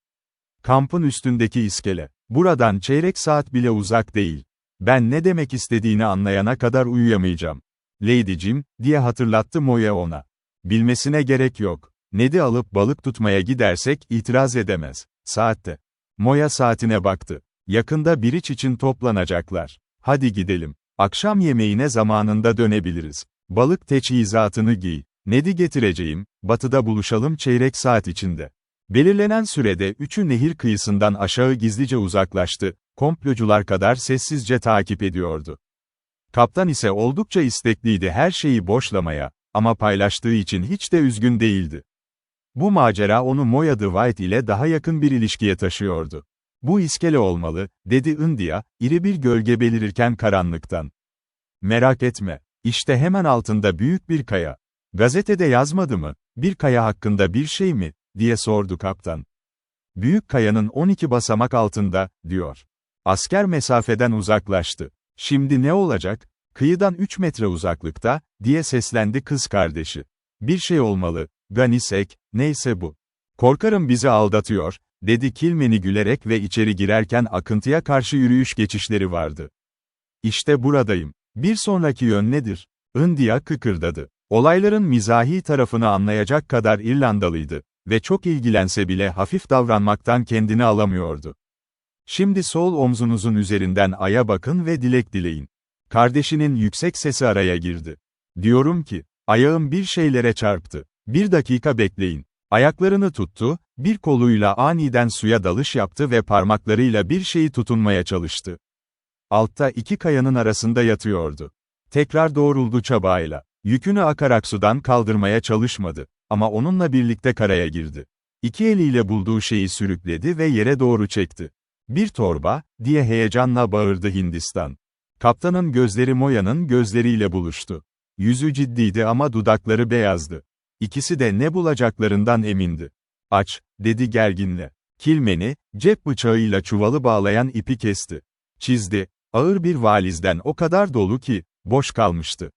Kampın üstündeki iskele. Buradan çeyrek saat bile uzak değil. Ben ne demek istediğini anlayana kadar uyuyamayacağım. Lady'cim, diye hatırlattı Moya ona. Bilmesine gerek yok. Ned'i alıp balık tutmaya gidersek itiraz edemez. Saatte. Moya saatine baktı. Yakında biriç için toplanacaklar. Hadi gidelim. Akşam yemeğine zamanında dönebiliriz. Balık teçhizatını giy. Ned'i getireceğim, batıda buluşalım çeyrek saat içinde. Belirlenen sürede üçü nehir kıyısından aşağı gizlice uzaklaştı, komplocular kadar sessizce takip ediyordu. Kaptan ise oldukça istekliydi her şeyi boşlamaya, ama paylaştığı için hiç de üzgün değildi. Bu macera onu Moya Dwight ile daha yakın bir ilişkiye taşıyordu. Bu iskele olmalı, dedi India, iri bir gölge belirirken karanlıktan. Merak etme, işte hemen altında büyük bir kaya. Gazetede yazmadı mı, bir kaya hakkında bir şey mi, diye sordu kaptan. Büyük kayanın 12 basamak altında, diyor. Asker mesafeden uzaklaştı. Şimdi ne olacak? Kıyıdan 3 metre uzaklıkta, diye seslendi kız kardeşi. Bir şey olmalı, Ganisek, neyse bu. Korkarım bizi aldatıyor, dedi Kilmeni gülerek ve içeri girerken akıntıya karşı yürüyüş geçişleri vardı. İşte buradayım. Bir sonraki yön nedir? India kıkırdadı. Olayların mizahi tarafını anlayacak kadar İrlandalıydı ve çok ilgilense bile hafif davranmaktan kendini alamıyordu. Şimdi sol omzunuzun üzerinden aya bakın ve dilek dileyin. Kardeşinin yüksek sesi araya girdi. Diyorum ki, ayağım bir şeylere çarptı. Bir dakika bekleyin. Ayaklarını tuttu, bir koluyla aniden suya dalış yaptı ve parmaklarıyla bir şeyi tutunmaya çalıştı. Altta iki kayanın arasında yatıyordu. Tekrar doğruldu çabayla. Yükünü akarak sudan kaldırmaya çalışmadı. Ama onunla birlikte karaya girdi. İki eliyle bulduğu şeyi sürükledi ve yere doğru çekti. Bir torba, diye heyecanla bağırdı Hindistan. Kaptanın gözleri Moya'nın gözleriyle buluştu. Yüzü ciddiydi ama dudakları beyazdı. İkisi de ne bulacaklarından emindi. Aç, dedi gerginle. Kilmeni, cep bıçağıyla çuvalı bağlayan ipi kesti. Çizdi. Ağır bir valizden o kadar dolu ki, boş kalmıştı.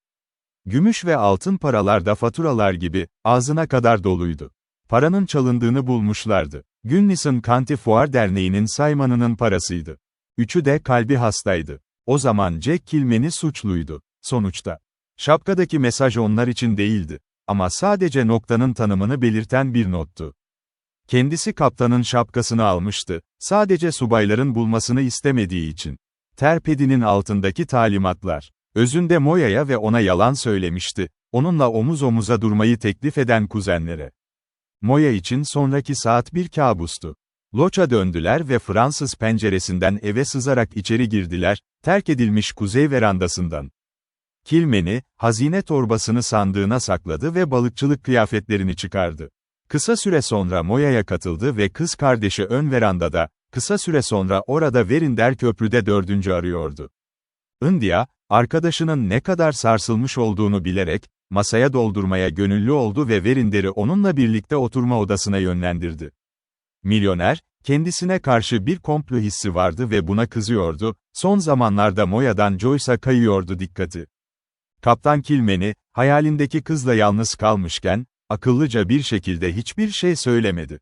Gümüş ve altın paralar da faturalar gibi, ağzına kadar doluydu. Paranın çalındığını bulmuşlardı. Gunnison County Fuar Derneği'nin saymanının parasıydı. Üçü de kalbi hastaydı. O zaman Jack Kilmeny suçluydu. Sonuçta. Şapkadaki mesaj onlar için değildi. Ama sadece noktanın tanımını belirten bir nottu. Kendisi kaptanın şapkasını almıştı, sadece subayların bulmasını istemediği için. Terpedinin altındaki talimatlar. Özünde Moya'ya ve ona yalan söylemişti, onunla omuz omuza durmayı teklif eden kuzenlere. Moya için sonraki saat bir kabustu. Loç'a döndüler ve Fransız penceresinden eve sızarak içeri girdiler, terk edilmiş kuzey verandasından. Kilmeny, hazine torbasını sandığına sakladı ve balıkçılık kıyafetlerini çıkardı. Kısa süre sonra Moya'ya katıldı ve kız kardeşi ön verandada, kısa süre sonra orada Verinder köprüde 4. arıyordu. India, arkadaşının ne kadar sarsılmış olduğunu bilerek, masaya doldurmaya gönüllü oldu ve Verinder'i onunla birlikte oturma odasına yönlendirdi. Milyoner, kendisine karşı bir komplo hissi vardı ve buna kızıyordu, son zamanlarda Moya'dan Joyce'a kayıyordu dikkati. Kaptan Kilmeny, hayalindeki kızla yalnız kalmışken, akıllıca bir şekilde hiçbir şey söylemedi.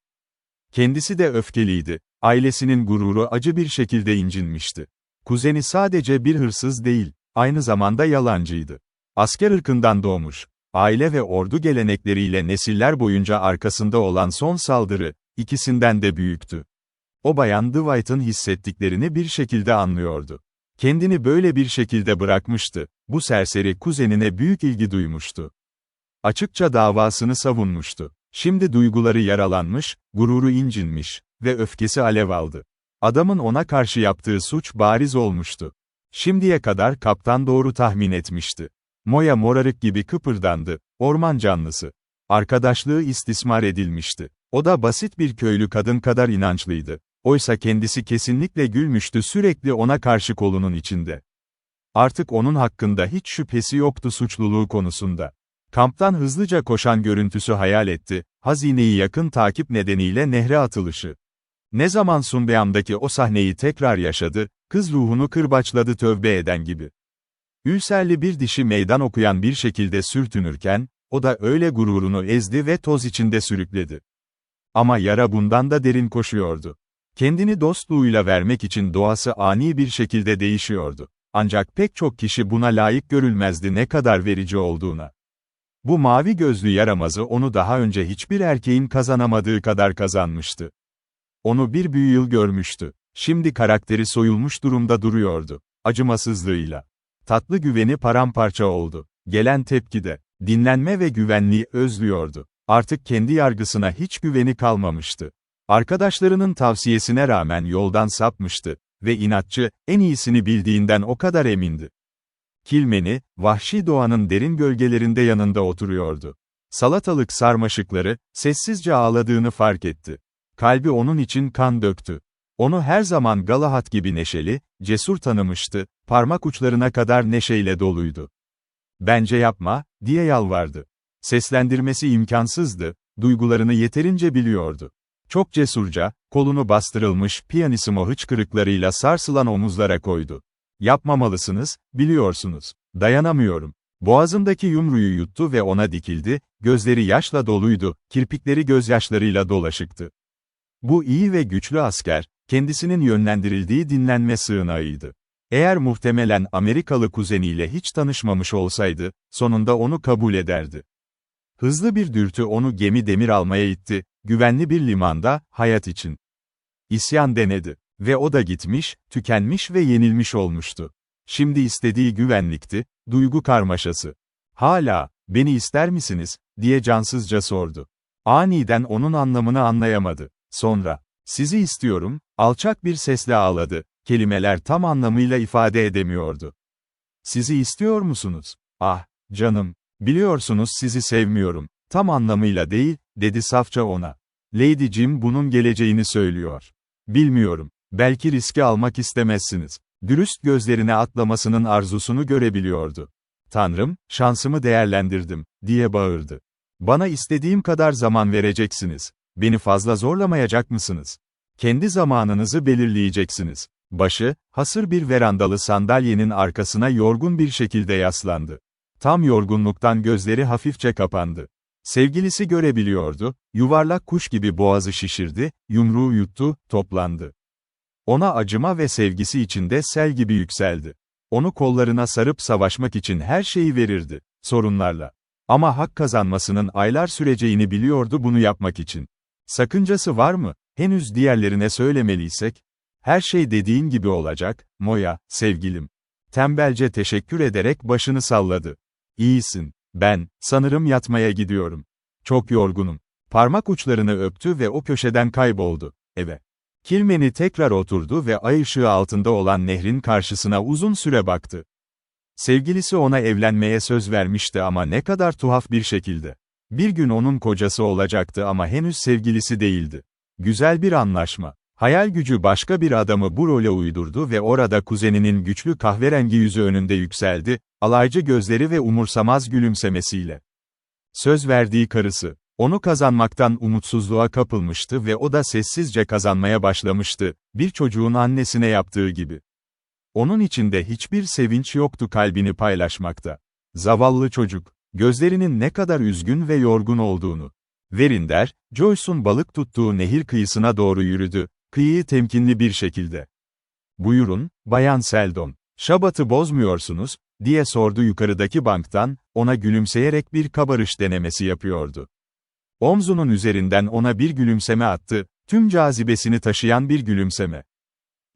Kendisi de öfkeliydi, ailesinin gururu acı bir şekilde incinmişti. Kuzeni sadece bir hırsız değil, aynı zamanda yalancıydı. Asker ırkından doğmuş, aile ve ordu gelenekleriyle nesiller boyunca arkasında olan son saldırı, ikisinden de büyüktü. O bayan Dwight'ın hissettiklerini bir şekilde anlıyordu. Kendini böyle bir şekilde bırakmıştı, bu serseri kuzenine büyük ilgi duymuştu. Açıkça davasını savunmuştu. Şimdi duyguları yaralanmış, gururu incinmiş ve öfkesi alev aldı. Adamın ona karşı yaptığı suç bariz olmuştu. Şimdiye kadar kaptan doğru tahmin etmişti. Moya morarık gibi kıpırdandı, orman canlısı. Arkadaşlığı istismar edilmişti. O da basit bir köylü kadın kadar inançlıydı. Oysa kendisi kesinlikle gülmüştü, sürekli ona karşı kolunun içinde. Artık onun hakkında hiç şüphesi yoktu suçluluğu konusunda. Kamptan hızlıca koşan görüntüsü hayal etti, hazineyi yakın takip nedeniyle nehre atılışı. Ne zaman Sunbeam'daki o sahneyi tekrar yaşadı, kız ruhunu kırbaçladı tövbe eden gibi. Ülserli bir dişi meydan okuyan bir şekilde sürtünürken, o da öyle gururunu ezdi ve toz içinde sürükledi. Ama yara bundan da derin koşuyordu. Kendini dostluğuyla vermek için doğası ani bir şekilde değişiyordu. Ancak pek çok kişi buna layık görülmezdi ne kadar verici olduğuna. Bu mavi gözlü yaramazı onu daha önce hiçbir erkeğin kazanamadığı kadar kazanmıştı. Onu bir yıl görmüştü. Şimdi karakteri soyulmuş durumda duruyordu. Acımasızlığıyla. Tatlı güveni paramparça oldu. Gelen tepkide, dinlenme ve güvenliği özlüyordu. Artık kendi yargısına hiç güveni kalmamıştı. Arkadaşlarının tavsiyesine rağmen yoldan sapmıştı ve inatçı, en iyisini bildiğinden o kadar emindi. Kilmeny, vahşi doğanın derin gölgelerinde yanında oturuyordu. Salatalık sarmaşıkları, sessizce ağladığını fark etti. Kalbi onun için kan döktü. Onu her zaman Galahad gibi neşeli, cesur tanımıştı, parmak uçlarına kadar neşeyle doluydu. "Bence yapma," diye yalvardı. Seslendirmesi imkansızdı, duygularını yeterince biliyordu. Çok cesurca, kolunu bastırılmış piyanissimo hıçkırıklarıyla sarsılan omuzlara koydu. "Yapmamalısınız, biliyorsunuz. Dayanamıyorum." Boğazındaki yumruyu yuttu ve ona dikildi, gözleri yaşla doluydu, kirpikleri gözyaşlarıyla dolaşıktı. Bu iyi ve güçlü asker, kendisinin yönlendirildiği dinlenme sığınağıydı. Eğer muhtemelen Amerikalı kuzeniyle hiç tanışmamış olsaydı, sonunda onu kabul ederdi. Hızlı bir dürtü onu gemi demir almaya itti, güvenli bir limanda, hayat için. İsyan denedi. Ve o da gitmiş, tükenmiş ve yenilmiş olmuştu. Şimdi istediği güvenlikti, duygu karmaşası. "Hala, beni ister misiniz?" diye cansızca sordu. Aniden onun anlamını anlayamadı. Sonra, "Sizi istiyorum," alçak bir sesle ağladı, kelimeler tam anlamıyla ifade edemiyordu. "Sizi istiyor musunuz? Ah, canım, biliyorsunuz sizi sevmiyorum, tam anlamıyla değil," dedi safça ona. "Lady Jim bunun geleceğini söylüyor. Bilmiyorum, belki riski almak istemezsiniz." Dürüst gözlerine atlamasının arzusunu görebiliyordu. "Tanrım, şansımı değerlendirdim," diye bağırdı. "Bana istediğim kadar zaman vereceksiniz. Beni fazla zorlamayacak mısınız? Kendi zamanınızı belirleyeceksiniz." Başı, hasır bir verandalı sandalyenin arkasına yorgun bir şekilde yaslandı. Tam yorgunluktan gözleri hafifçe kapandı. Sevgilisi görebiliyordu, yuvarlak kuş gibi boğazı şişirdi, yumruğu yuttu, toplandı. Ona acıma ve sevgisi içinde sel gibi yükseldi. Onu kollarına sarıp savaşmak için her şeyi verirdi, sorunlarla. Ama hak kazanmasının aylar süreceğini biliyordu bunu yapmak için. Sakıncası var mı? Henüz diğerlerine söylemeliysek? Her şey dediğin gibi olacak, Moya, sevgilim. Tembelce teşekkür ederek başını salladı. İyisin. Sanırım yatmaya gidiyorum. Çok yorgunum. Parmak uçlarını öptü ve o köşeden kayboldu. Eve. Kilmeni tekrar oturdu ve ay ışığı altında olan nehrin karşısına uzun süre baktı. Sevgilisi ona evlenmeye söz vermişti ama ne kadar tuhaf bir şekilde. Bir gün onun kocası olacaktı ama henüz sevgilisi değildi. Güzel bir anlaşma. Hayal gücü başka bir adamı bu role uydurdu ve orada kuzeninin güçlü kahverengi yüzü önünde yükseldi, alaycı gözleri ve umursamaz gülümsemesiyle. Söz verdiği karısı, onu kazanmaktan umutsuzluğa kapılmıştı ve o da sessizce kazanmaya başlamıştı, bir çocuğun annesine yaptığı gibi. Onun içinde hiçbir sevinç yoktu kalbini paylaşmakta. Zavallı çocuk, gözlerinin ne kadar üzgün ve yorgun olduğunu. Verinder, Joyce'un balık tuttuğu nehir kıyısına doğru yürüdü, kıyıyı temkinli bir şekilde. "Buyurun, Bayan Seldon, şabatı bozmuyorsunuz," diye sordu yukarıdaki banktan, ona gülümseyerek bir kabarış denemesi yapıyordu. Omzunun üzerinden ona bir gülümseme attı, tüm cazibesini taşıyan bir gülümseme.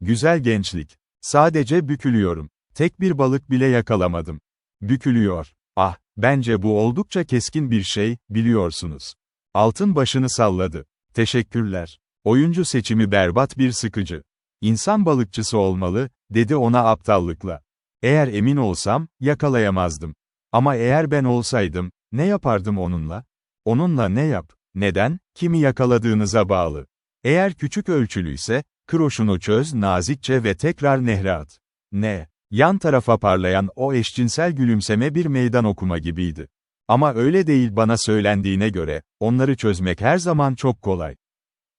Güzel gençlik. Sadece bükülüyorum. Tek bir balık bile yakalamadım. Bükülüyor. Ah, bence bu oldukça keskin bir şey, biliyorsunuz. Altın başını salladı. Teşekkürler. Oyuncu seçimi berbat bir sıkıcı. İnsan balıkçısı olmalı, dedi ona aptallıkla. Eğer emin olsam, yakalayamazdım. Ama eğer ben olsaydım, ne yapardım onunla? Onunla ne yap? Neden? Kimi yakaladığınıza bağlı. Eğer küçük ölçülüyse, kroşunu çöz nazikçe ve tekrar nehre at. Ne? Yan tarafa parlayan o eşcinsel gülümseme bir meydan okuma gibiydi. Ama öyle değil bana söylendiğine göre, onları çözmek her zaman çok kolay.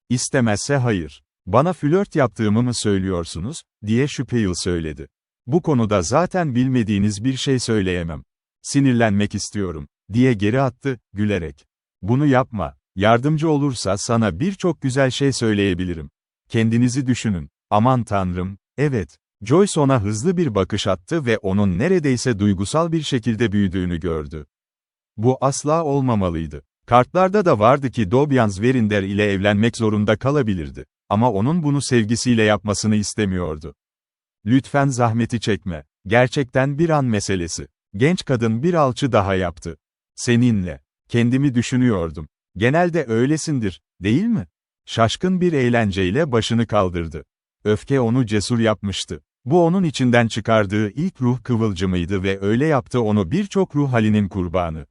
İstemezse hayır. Bana flört yaptığımı mı söylüyorsunuz, diye Şüpheyl söyledi. Bu konuda zaten bilmediğiniz bir şey söyleyemem. Sinirlenmek istiyorum, diye geri attı, gülerek. Bunu yapma, yardımcı olursa sana birçok güzel şey söyleyebilirim. Kendinizi düşünün. Aman tanrım, evet. Joyce ona hızlı bir bakış attı ve onun neredeyse duygusal bir şekilde büyüdüğünü gördü. Bu asla olmamalıydı. Kartlarda da vardı ki Dobyans Verinder ile evlenmek zorunda kalabilirdi. Ama onun bunu sevgisiyle yapmasını istemiyordu. Lütfen zahmeti çekme. Gerçekten bir an meselesi. Genç kadın bir alçı daha yaptı. Seninle. Kendimi düşünüyordum. Genelde öylesindir, değil mi? Şaşkın bir eğlenceyle başını kaldırdı. Öfke onu cesur yapmıştı. Bu onun içinden çıkardığı ilk ruh kıvılcımıydı ve öyle yaptı onu birçok ruh halinin kurbanı.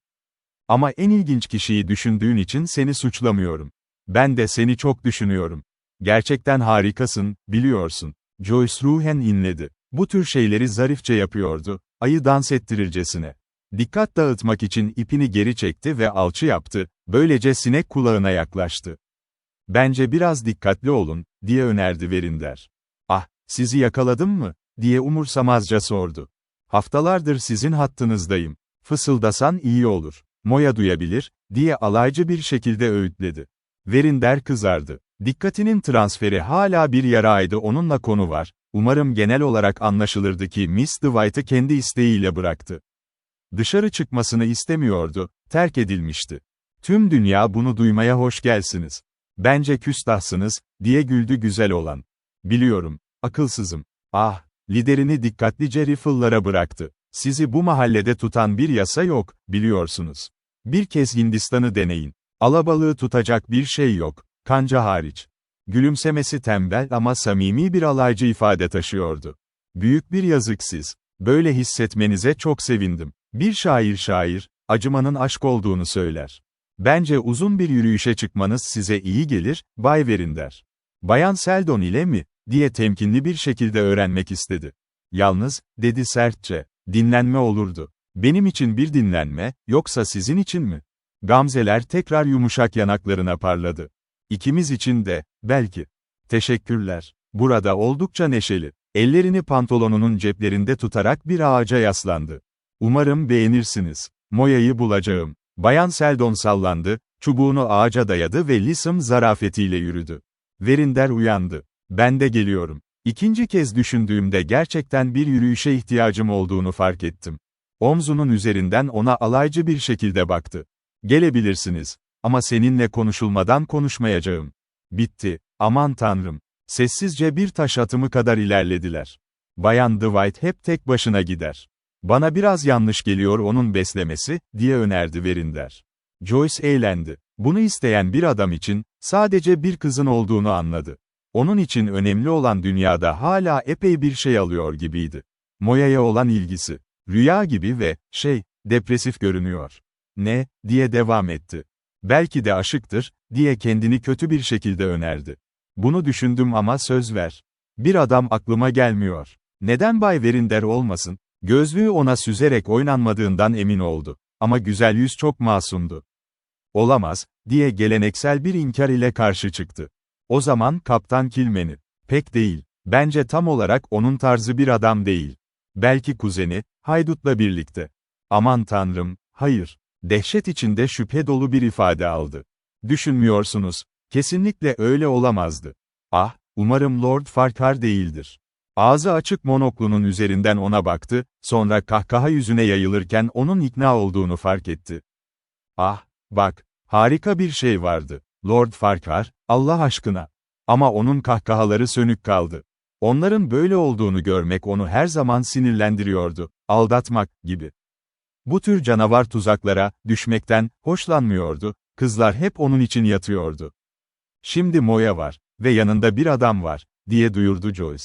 Ama en ilginç kişiyi düşündüğün için seni suçlamıyorum. Ben de seni çok düşünüyorum. Gerçekten harikasın, biliyorsun. Joyce ruhen inledi. Bu tür şeyleri zarifçe yapıyordu, ayı dans ettirircesine. Dikkat dağıtmak için ipini geri çekti ve alçı yaptı, böylece sinek kulağına yaklaştı. Bence biraz dikkatli olun, diye önerdi Verinder. Ah, sizi yakaladım mı, diye umursamazca sordu. Haftalardır sizin hattınızdayım. Fısıldasan iyi olur. Moya duyabilir, diye alaycı bir şekilde öğütledi. Verinder kızardı. Dikkatinin transferi hala bir yaraydı onunla konu var, umarım genel olarak anlaşılırdı ki Miss Dwight'ı kendi isteğiyle bıraktı. Dışarı çıkmasını istemiyordu, terk edilmişti. Tüm dünya bunu duymaya hoş gelsiniz. Bence küstahsınız, diye güldü güzel olan. Biliyorum, akılsızım. Ah, liderini dikkatlice Riffle'lara bıraktı. Sizi bu mahallede tutan bir yasa yok, biliyorsunuz. Bir kez Hindistan'ı deneyin. Alabalığı tutacak bir şey yok, kanca hariç. Gülümsemesi tembel ama samimi bir alaycı ifade taşıyordu. Büyük bir yazık siz. Böyle hissetmenize çok sevindim. Bir şair, acımanın aşk olduğunu söyler. Bence uzun bir yürüyüşe çıkmanız size iyi gelir, Bay Verinder. Bayan Seldon ile mi, diye temkinli bir şekilde öğrenmek istedi. Yalnız, dedi sertçe, dinlenme olurdu. Benim için bir dinlenme, yoksa sizin için mi? Gamzeler tekrar yumuşak yanaklarına parladı. İkimiz için de, belki. Teşekkürler. Burada oldukça neşeli. Ellerini pantolonunun ceplerinde tutarak bir ağaca yaslandı. Umarım beğenirsiniz. Moya'yı bulacağım. Bayan Seldon sallandı, çubuğunu ağaca dayadı ve Lissom zarafetiyle yürüdü. Verinder uyandı. Ben de geliyorum. İkinci kez düşündüğümde gerçekten bir yürüyüşe ihtiyacım olduğunu fark ettim. Omzunun üzerinden ona alaycı bir şekilde baktı. Gelebilirsiniz. Ama seninle konuşulmadan konuşmayacağım. Bitti. Aman tanrım. Sessizce bir taş atımı kadar ilerlediler. Bayan Dwight hep tek başına gider. Bana biraz yanlış geliyor onun beslemesi, diye önerdi Verinder. Joyce eğlendi. Bunu isteyen bir adam için, sadece bir kızın olduğunu anladı. Onun için önemli olan dünyada hala epey bir şey alıyor gibiydi. Moya'ya olan ilgisi. Rüya gibi ve, depresif görünüyor. Ne, diye devam etti. Belki de aşıktır, diye kendini kötü bir şekilde önerdi. Bunu düşündüm ama söz ver. Bir adam aklıma gelmiyor. Neden Bay Verinder olmasın? Gözlüğü ona süzerek oynanmadığından emin oldu. Ama güzel yüz çok masumdu. Olamaz, diye geleneksel bir inkar ile karşı çıktı. O zaman Kaptan Kilmeny. Pek değil. Bence tam olarak onun tarzı bir adam değil. Belki kuzeni, haydutla birlikte. Aman tanrım, hayır. Dehşet içinde şüphe dolu bir ifade aldı. Düşünmüyorsunuz. Kesinlikle öyle olamazdı. Ah, umarım Lord Farquhar değildir. Ağzı açık monoklunun üzerinden ona baktı, sonra kahkaha yüzüne yayılırken onun ikna olduğunu fark etti. Ah, bak, harika bir şey vardı. Lord Farquhar, Allah aşkına. Ama onun kahkahaları sönük kaldı. Onların böyle olduğunu görmek onu her zaman sinirlendiriyordu, aldatmak gibi. Bu tür canavar tuzaklara düşmekten hoşlanmıyordu, kızlar hep onun için yatıyordu. Şimdi Moya var ve yanında bir adam var, diye duyurdu Joyce.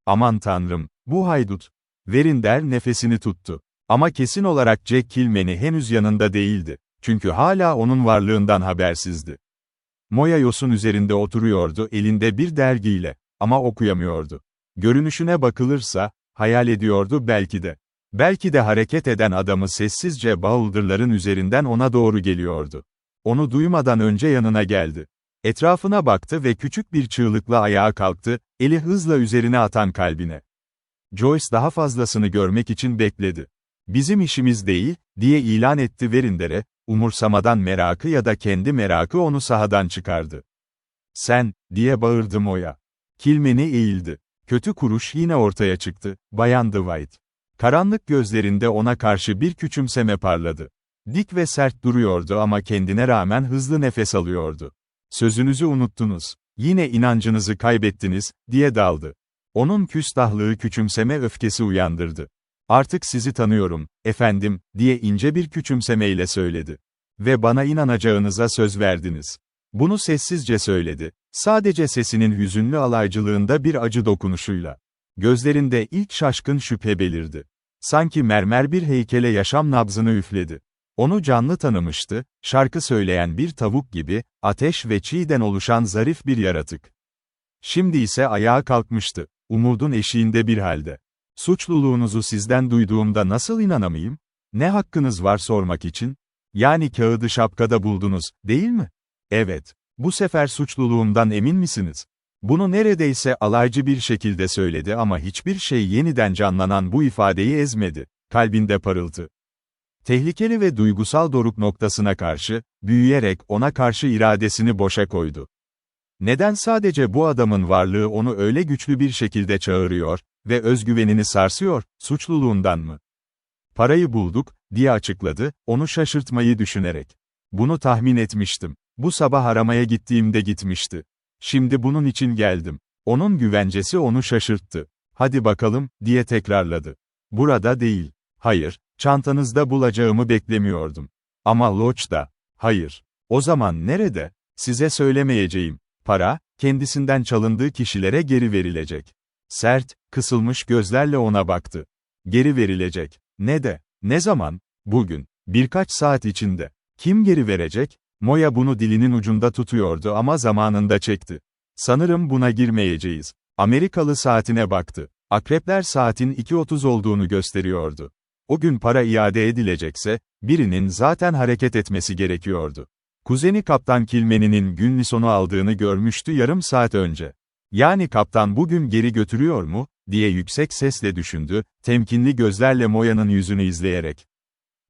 Aman tanrım, bu haydut. Verinder nefesini tuttu. Ama kesin olarak Jack Kilmeny henüz yanında değildi, çünkü hala onun varlığından habersizdi. Moya yosun üzerinde oturuyordu elinde bir dergiyle, ama okuyamıyordu. Görünüşüne bakılırsa, hayal ediyordu belki de. Belki de hareket eden adamı sessizce baldırların üzerinden ona doğru geliyordu. Onu duymadan önce yanına geldi. Etrafına baktı ve küçük bir çığlıkla ayağa kalktı, eli hızla üzerine atan kalbine. Joyce daha fazlasını görmek için bekledi. Bizim işimiz değil, diye ilan etti Verinder'e, umursamadan merakı ya da kendi merakı onu sahadan çıkardı. Sen, diye bağırdı Moya. Kilmeny eğildi. Kötü kuruş yine ortaya çıktı, Bayan Dwight. Karanlık gözlerinde ona karşı bir küçümseme parladı. Dik ve sert duruyordu ama kendine rağmen hızlı nefes alıyordu. Sözünüzü unuttunuz. Yine inancınızı kaybettiniz, diye daldı. Onun küstahlığı küçümseme öfkesi uyandırdı. Artık sizi tanıyorum, efendim, diye ince bir küçümsemeyle söyledi. Ve bana inanacağınıza söz verdiniz. Bunu sessizce söyledi. Sadece sesinin hüzünlü alaycılığında bir acı dokunuşuyla. Gözlerinde ilk şaşkın şüphe belirdi. Sanki mermer bir heykele yaşam nabzını üfledi. Onu canlı tanımıştı, şarkı söyleyen bir tavuk gibi, ateş ve çiğden oluşan zarif bir yaratık. Şimdi ise ayağa kalkmıştı, umudun eşiğinde bir halde. Suçluluğunuzu sizden duyduğumda nasıl inanamayayım? Ne hakkınız var sormak için? Yani kağıdı şapkada buldunuz, değil mi? Evet. Bu sefer suçluluğumdan emin misiniz? Bunu neredeyse alaycı bir şekilde söyledi ama hiçbir şey yeniden canlanan bu ifadeyi ezmedi. Kalbinde parıltı. Tehlikeli ve duygusal doruk noktasına karşı, büyüyerek ona karşı iradesini boşa koydu. Neden sadece bu adamın varlığı onu öyle güçlü bir şekilde çağırıyor ve özgüvenini sarsıyor, suçluluğundan mı? Parayı bulduk, diye açıkladı, onu şaşırtmayı düşünerek. Bunu tahmin etmiştim. Bu sabah aramaya gittiğimde gitmişti. Şimdi bunun için geldim. Onun güvencesi onu şaşırttı. Hadi bakalım, diye tekrarladı. Burada değil. Hayır, çantanızda bulacağımı beklemiyordum. Ama Lodge'da. Hayır. O zaman nerede? Size söylemeyeceğim. Para, kendisinden çalındığı kişilere geri verilecek. Sert, kısılmış gözlerle ona baktı. Geri verilecek. Ne zaman? Bugün. Birkaç saat içinde. Kim geri verecek? Moya bunu dilinin ucunda tutuyordu ama zamanında çekti. Sanırım buna girmeyeceğiz. Amerikalı saatine baktı. Akrepler saatin 2:30 olduğunu gösteriyordu. O gün para iade edilecekse, birinin zaten hareket etmesi gerekiyordu. Kuzeni Kaptan Kilmeny'nin gün lisonu aldığını görmüştü yarım saat önce. Yani kaptan bugün geri götürüyor mu, diye yüksek sesle düşündü, temkinli gözlerle Moya'nın yüzünü izleyerek.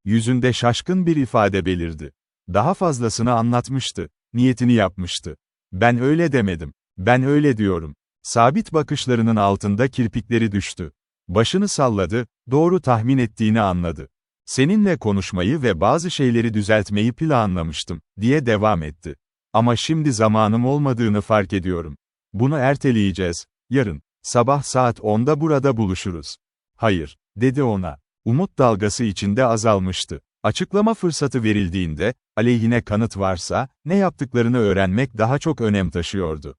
Yüzünde şaşkın bir ifade belirdi. Daha fazlasını anlatmıştı, niyetini yapmıştı. Ben öyle demedim, ben öyle diyorum. Sabit bakışlarının altında kirpikleri düştü. Başını salladı, doğru tahmin ettiğini anladı. Seninle konuşmayı ve bazı şeyleri düzeltmeyi planlamıştım, diye devam etti. Ama şimdi zamanım olmadığını fark ediyorum. Bunu erteleyeceğiz, yarın, sabah saat 10'da burada buluşuruz. Hayır, dedi ona. Umut dalgası içinde azalmıştı. Açıklama fırsatı verildiğinde, aleyhine kanıt varsa, ne yaptıklarını öğrenmek daha çok önem taşıyordu.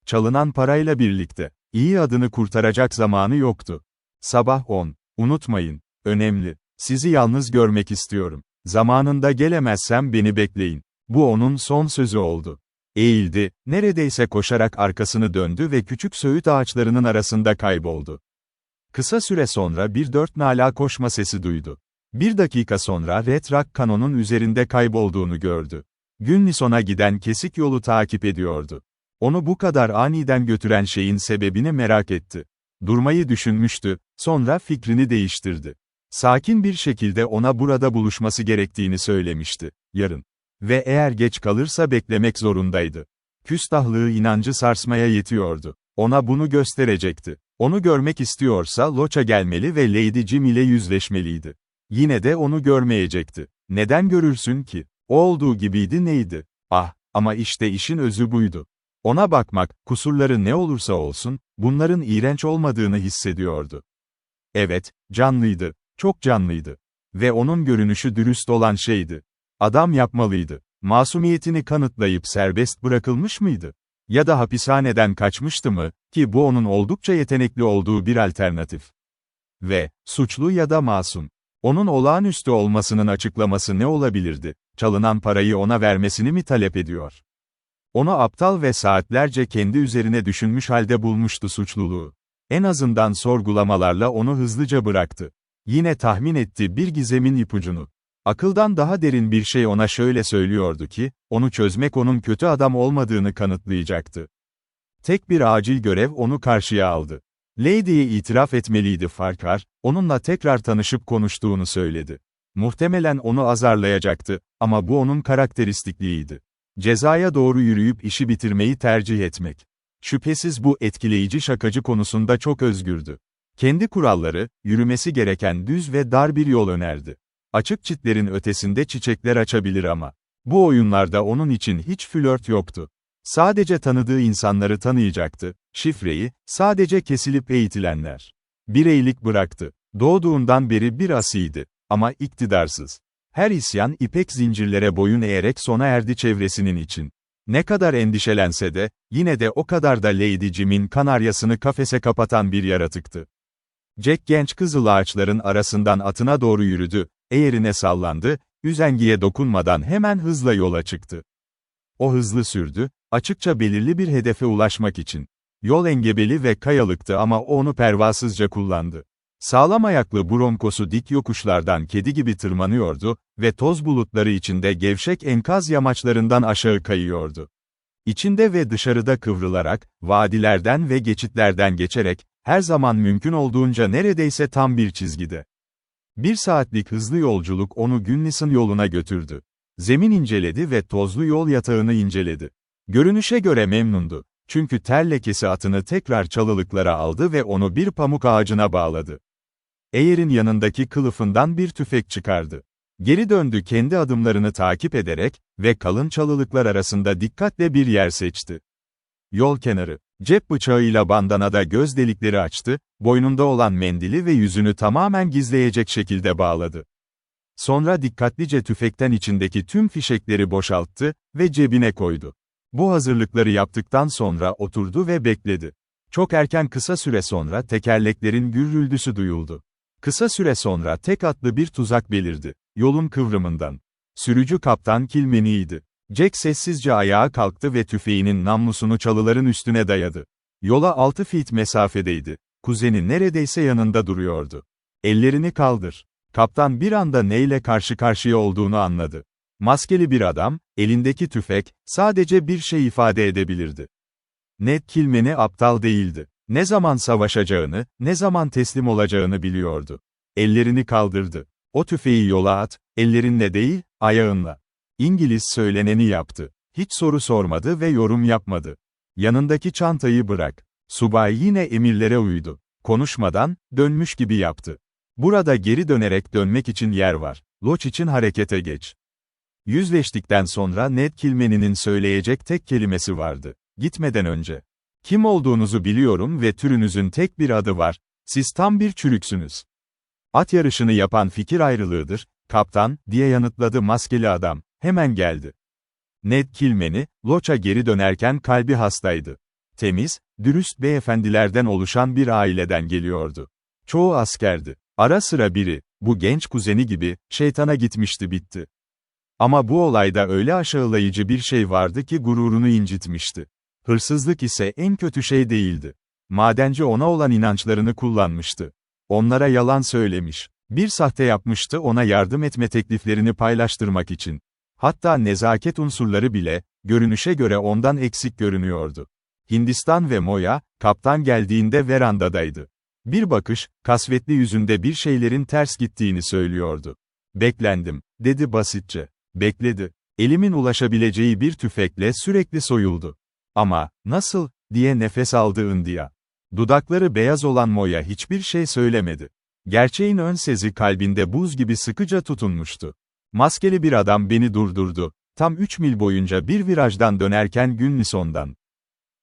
Çalınan parayla birlikte, iyi adını kurtaracak zamanı yoktu. Sabah 10, unutmayın, önemli, sizi yalnız görmek istiyorum. Zamanında gelemezsem beni bekleyin. Bu onun son sözü oldu. Eğildi, neredeyse koşarak arkasını döndü ve küçük söğüt ağaçlarının arasında kayboldu. Kısa süre sonra bir dört nala koşma sesi duydu. Bir dakika sonra Red Rock Canon'un üzerinde kaybolduğunu gördü. Günlison'a giden kesik yolu takip ediyordu. Onu bu kadar aniden götüren şeyin sebebini merak etti. Durmayı düşünmüştü, sonra fikrini değiştirdi. Sakin bir şekilde ona burada buluşması gerektiğini söylemişti. Yarın. Ve eğer geç kalırsa beklemek zorundaydı. Küstahlığı inancı sarsmaya yetiyordu. Ona bunu gösterecekti. Onu görmek istiyorsa Loç'a gelmeli ve Lady Jim ile yüzleşmeliydi. Yine de onu görmeyecekti. Neden görürsün ki? O olduğu gibiydi neydi? Ah, ama işte işin özü buydu. Ona bakmak, kusurları ne olursa olsun, bunların iğrenç olmadığını hissediyordu. Evet, canlıydı, çok canlıydı. Ve onun görünüşü dürüst olan şeydi. Adam yapmalıydı. Masumiyetini kanıtlayıp serbest bırakılmış mıydı? Ya da hapishaneden kaçmıştı mı, ki bu onun oldukça yetenekli olduğu bir alternatif. Ve, suçlu ya da masum. Onun olağanüstü olmasının açıklaması ne olabilirdi? Çalınan parayı ona vermesini mi talep ediyor? Onu aptal ve saatlerce kendi üzerine düşünmüş halde bulmuştu suçluluğu. En azından sorgulamalarla onu hızlıca bıraktı. Yine tahmin etti bir gizemin ipucunu. Akıldan daha derin bir şey ona şöyle söylüyordu ki, onu çözmek onun kötü adam olmadığını kanıtlayacaktı. Tek bir acil görev onu karşıya aldı. Lady'ye itiraf etmeliydi Farquhar, onunla tekrar tanışıp konuştuğunu söyledi. Muhtemelen onu azarlayacaktı, ama bu onun karakteristikliğiydi. Cezaya doğru yürüyüp işi bitirmeyi tercih etmek. Şüphesiz bu etkileyici şakacı konusunda çok özgürdü. Kendi kuralları, yürümesi gereken düz ve dar bir yol önerdi. Açık çitlerin ötesinde çiçekler açabilir ama. Bu oyunlarda onun için hiç flört yoktu. Sadece tanıdığı insanları tanıyacaktı, şifreyi, sadece kesilip eğitilenler. Bireylik bıraktı. Doğduğundan beri bir asiydi. Ama iktidarsız. Her isyan ipek zincirlere boyun eğerek sona erdi çevresinin için. Ne kadar endişelense de, yine de o kadar da Lady Jim'in kanaryasını kafese kapatan bir yaratıktı. Jack genç kızıl ağaçların arasından atına doğru yürüdü, eğerine sallandı, üzengiye dokunmadan hemen hızla yola çıktı. O hızlı sürdü, açıkça belirli bir hedefe ulaşmak için. Yol engebeli ve kayalıktı ama o onu pervasızca kullandı. Sağlam ayaklı Broncos'u dik yokuşlardan kedi gibi tırmanıyordu ve toz bulutları içinde gevşek enkaz yamaçlarından aşağı kayıyordu. İçinde ve dışarıda kıvrılarak, vadilerden ve geçitlerden geçerek, her zaman mümkün olduğunca neredeyse tam bir çizgide. 1 saatlik hızlı yolculuk onu Günlis'in yoluna götürdü. Zemin inceledi ve tozlu yol yatağını inceledi. Görünüşe göre memnundu. Çünkü ter lekesi atını tekrar çalılıklara aldı ve onu bir pamuk ağacına bağladı. Eğer'in yanındaki kılıfından bir tüfek çıkardı. Geri döndü kendi adımlarını takip ederek ve kalın çalılıklar arasında dikkatle bir yer seçti. Yol kenarı. Cep bıçağıyla bandanada göz delikleri açtı, boynunda olan mendili ve yüzünü tamamen gizleyecek şekilde bağladı. Sonra dikkatlice tüfekten içindeki tüm fişekleri boşalttı ve cebine koydu. Bu hazırlıkları yaptıktan sonra oturdu ve bekledi. Çok erken kısa süre sonra tekerleklerin gürültüsü duyuldu. Kısa süre sonra tek atlı bir tuzak belirdi. Yolun kıvrımından. Sürücü kaptan Kilmeni'ydi. Jack sessizce ayağa kalktı ve tüfeğinin namlusunu çalıların üstüne dayadı. Yola 6 feet mesafedeydi. Kuzeni neredeyse yanında duruyordu. Ellerini kaldır. Kaptan bir anda neyle karşı karşıya olduğunu anladı. Maskeli bir adam, elindeki tüfek, sadece bir şey ifade edebilirdi. Ned Kilmeny aptal değildi. Ne zaman savaşacağını, ne zaman teslim olacağını biliyordu. Ellerini kaldırdı. O tüfeği yola at, ellerinle değil, ayağınla. İngiliz söyleneni yaptı. Hiç soru sormadı ve yorum yapmadı. Yanındaki çantayı bırak. Subay yine emirlere uydu. Konuşmadan, dönmüş gibi yaptı. Burada geri dönmek için yer var. Loç için harekete geç. Yüzleştikten sonra Ned Kilmany'nin söyleyecek tek kelimesi vardı. Gitmeden önce. Kim olduğunuzu biliyorum ve türünüzün tek bir adı var. Siz tam bir çürüksünüz. At yarışını yapan fikir ayrılığıdır, kaptan, diye yanıtladı maskeli adam. Hemen geldi. Ned Kilmany, Loç'a geri dönerken kalbi hastaydı. Temiz, dürüst beyefendilerden oluşan bir aileden geliyordu. Çoğu askerdi. Ara sıra biri, bu genç kuzeni gibi, şeytana gitmişti bitti. Ama bu olayda öyle aşağılayıcı bir şey vardı ki gururunu incitmişti. Hırsızlık ise en kötü şey değildi. Madenci ona olan inançlarını kullanmıştı. Onlara yalan söylemiş. Bir sahte yapmıştı ona yardım etme tekliflerini paylaştırmak için. Hatta nezaket unsurları bile, görünüşe göre ondan eksik görünüyordu. Hindistan ve Moya, kaptan geldiğinde verandadaydı. Bir bakış, kasvetli yüzünde bir şeylerin ters gittiğini söylüyordu. Beklendim, dedi basitçe. Bekledi. Elimin ulaşabileceği bir tüfekle sürekli soyuldu. Ama, nasıl, diye nefes aldı India. Dudakları beyaz olan Moya hiçbir şey söylemedi. Gerçeğin ön sezi kalbinde buz gibi sıkıca tutunmuştu. Maskeli bir adam beni durdurdu. Tam 3 mil boyunca bir virajdan dönerken Günlison'dan.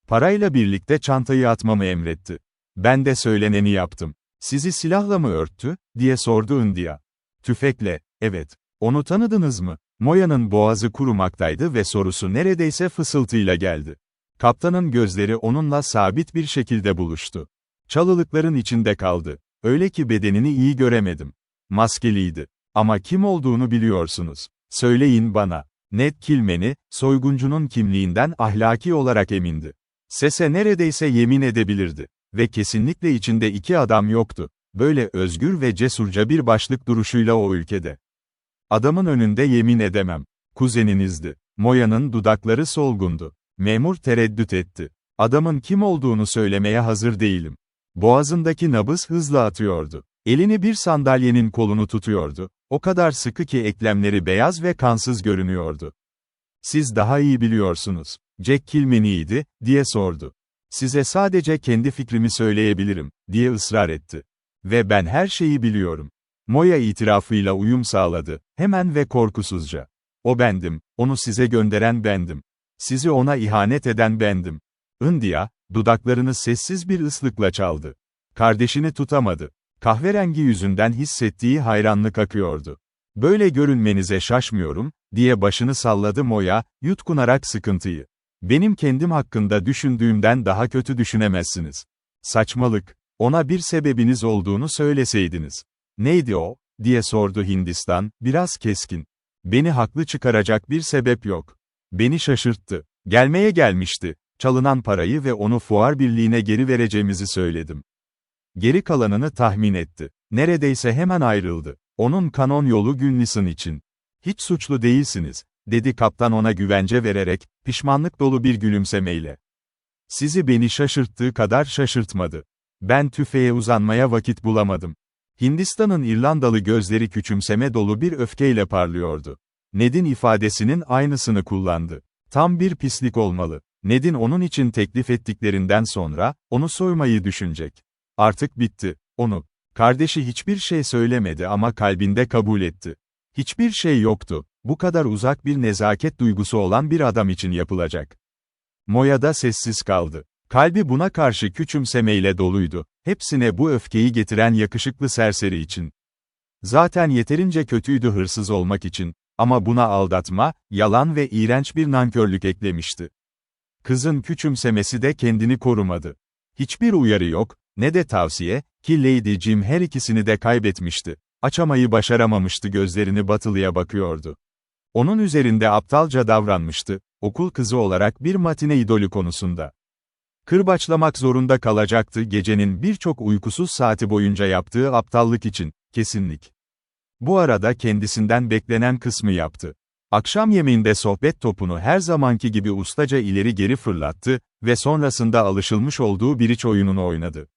Parayla birlikte çantayı atmamı emretti. Ben de söyleneni yaptım. Sizi silahla mı örttü, diye sordu India. Tüfekle, evet. Onu tanıdınız mı? Moya'nın boğazı kurumaktaydı ve sorusu neredeyse fısıltıyla geldi. Kaptanın gözleri onunla sabit bir şekilde buluştu. Çalılıkların içinde kaldı. Öyle ki bedenini iyi göremedim. Maskeliydi. Ama kim olduğunu biliyorsunuz. Söyleyin bana. Ned Kilmany, soyguncunun kimliğinden ahlaki olarak emindi. Sese neredeyse yemin edebilirdi. Ve kesinlikle içinde iki adam yoktu. Böyle özgür ve cesurca bir başlık duruşuyla o ülkede. Adamın önünde yemin edemem. Kuzeninizdi. Moya'nın dudakları solgundu. Memur tereddüt etti. Adamın kim olduğunu söylemeye hazır değilim. Boğazındaki nabız hızla atıyordu. Elini bir sandalyenin kolunu tutuyordu. O kadar sıkı ki eklemleri beyaz ve kansız görünüyordu. Siz daha iyi biliyorsunuz. Jack Kilmany'ydi, diye sordu. Size sadece kendi fikrimi söyleyebilirim, diye ısrar etti. Ve ben her şeyi biliyorum. Moya itirafıyla uyum sağladı, hemen ve korkusuzca. O bendim, onu size gönderen bendim. Sizi ona ihanet eden bendim. India, dudaklarını sessiz bir ıslıkla çaldı. Kardeşini tutamadı. Kahverengi yüzünden hissettiği hayranlık akıyordu. Böyle görünmenize şaşmıyorum, diye başını salladı Moya, yutkunarak sıkıntıyı. Benim kendim hakkında düşündüğümden daha kötü düşünemezsiniz. Saçmalık. Ona bir sebebiniz olduğunu söyleseydiniz. Neydi o, diye sordu Hindistan, biraz keskin. Beni haklı çıkaracak bir sebep yok. Beni şaşırttı. Gelmeye gelmişti. Çalınan parayı ve onu fuar birliğine geri vereceğimizi söyledim. Geri kalanını tahmin etti. Neredeyse hemen ayrıldı. Onun kanon yolu Günlison için. Hiç suçlu değilsiniz, dedi kaptan ona güvence vererek, pişmanlık dolu bir gülümsemeyle. Sizi beni şaşırttığı kadar şaşırtmadı. Ben tüfeğe uzanmaya vakit bulamadım. Hindistan'ın İrlandalı gözleri küçümseme dolu bir öfkeyle parlıyordu. Ned'in ifadesinin aynısını kullandı. Tam bir pislik olmalı. Ned'in onun için teklif ettiklerinden sonra, onu soymayı düşünecek. Artık bitti. Onu. Kardeşi hiçbir şey söylemedi ama kalbinde kabul etti. Hiçbir şey yoktu. Bu kadar uzak bir nezaket duygusu olan bir adam için yapılacak. Moya da sessiz kaldı. Kalbi buna karşı küçümsemeyle doluydu. Hepsine bu öfkeyi getiren yakışıklı serseri için. Zaten yeterince kötüydü hırsız olmak için. Ama buna aldatma, yalan ve iğrenç bir nankörlük eklemişti. Kızın küçümsemesi de kendini korumadı. Hiçbir uyarı yok, ne de tavsiye, ki Lady Jim her ikisini de kaybetmişti. Açamayı başaramamıştı, gözlerini Batılı'ya bakıyordu. Onun üzerinde aptalca davranmıştı, okul kızı olarak bir matine idolü konusunda. Kırbaçlamak zorunda kalacaktı gecenin birçok uykusuz saati boyunca yaptığı aptallık için, kesinlik. Bu arada kendisinden beklenen kısmı yaptı. Akşam yemeğinde sohbet topunu her zamanki gibi ustaca ileri geri fırlattı ve sonrasında alışılmış olduğu bridge oyununu oynadı.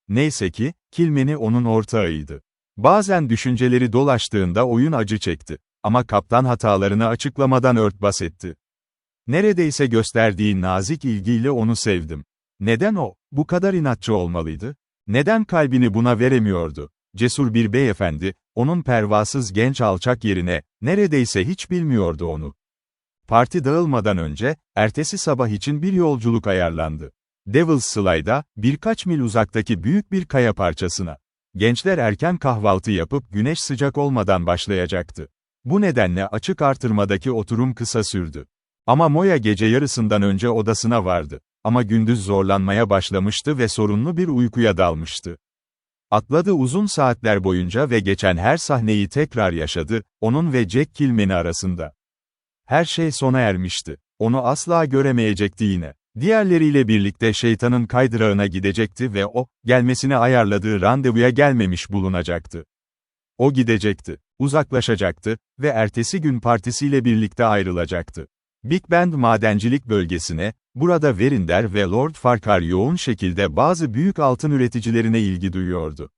Neyse ki, Kilmeny onun ortağıydı. Bazen düşünceleri dolaştığında oyun acı çekti. Ama kaptan hatalarını açıklamadan örtbas etti. Neredeyse gösterdiği nazik ilgiyle onu sevdim. Neden o, bu kadar inatçı olmalıydı? Neden kalbini buna veremiyordu? Cesur bir beyefendi, onun pervasız genç alçak yerine, neredeyse hiç bilmiyordu onu. Parti dağılmadan önce, ertesi sabah için bir yolculuk ayarlandı. Devil's Sly'da, birkaç mil uzaktaki büyük bir kaya parçasına. Gençler erken kahvaltı yapıp güneş sıcak olmadan başlayacaktı. Bu nedenle açık artırmadaki oturum kısa sürdü. Ama Moya gece yarısından önce odasına vardı. Ama gündüz zorlanmaya başlamıştı ve sorunlu bir uykuya dalmıştı. Atladı uzun saatler boyunca ve geçen her sahneyi tekrar yaşadı, onun ve Jack Kilmeny arasında. Her şey sona ermişti. Onu asla göremeyecekti yine. Diğerleriyle birlikte şeytanın kaydırağına gidecekti ve o, gelmesini ayarladığı randevuya gelmemiş bulunacaktı. O gidecekti, uzaklaşacaktı ve ertesi gün partisiyle birlikte ayrılacaktı. Big Bend madencilik bölgesine, burada Verinder ve Lord Farquhar yoğun şekilde bazı büyük altın üreticilerine ilgi duyuyordu.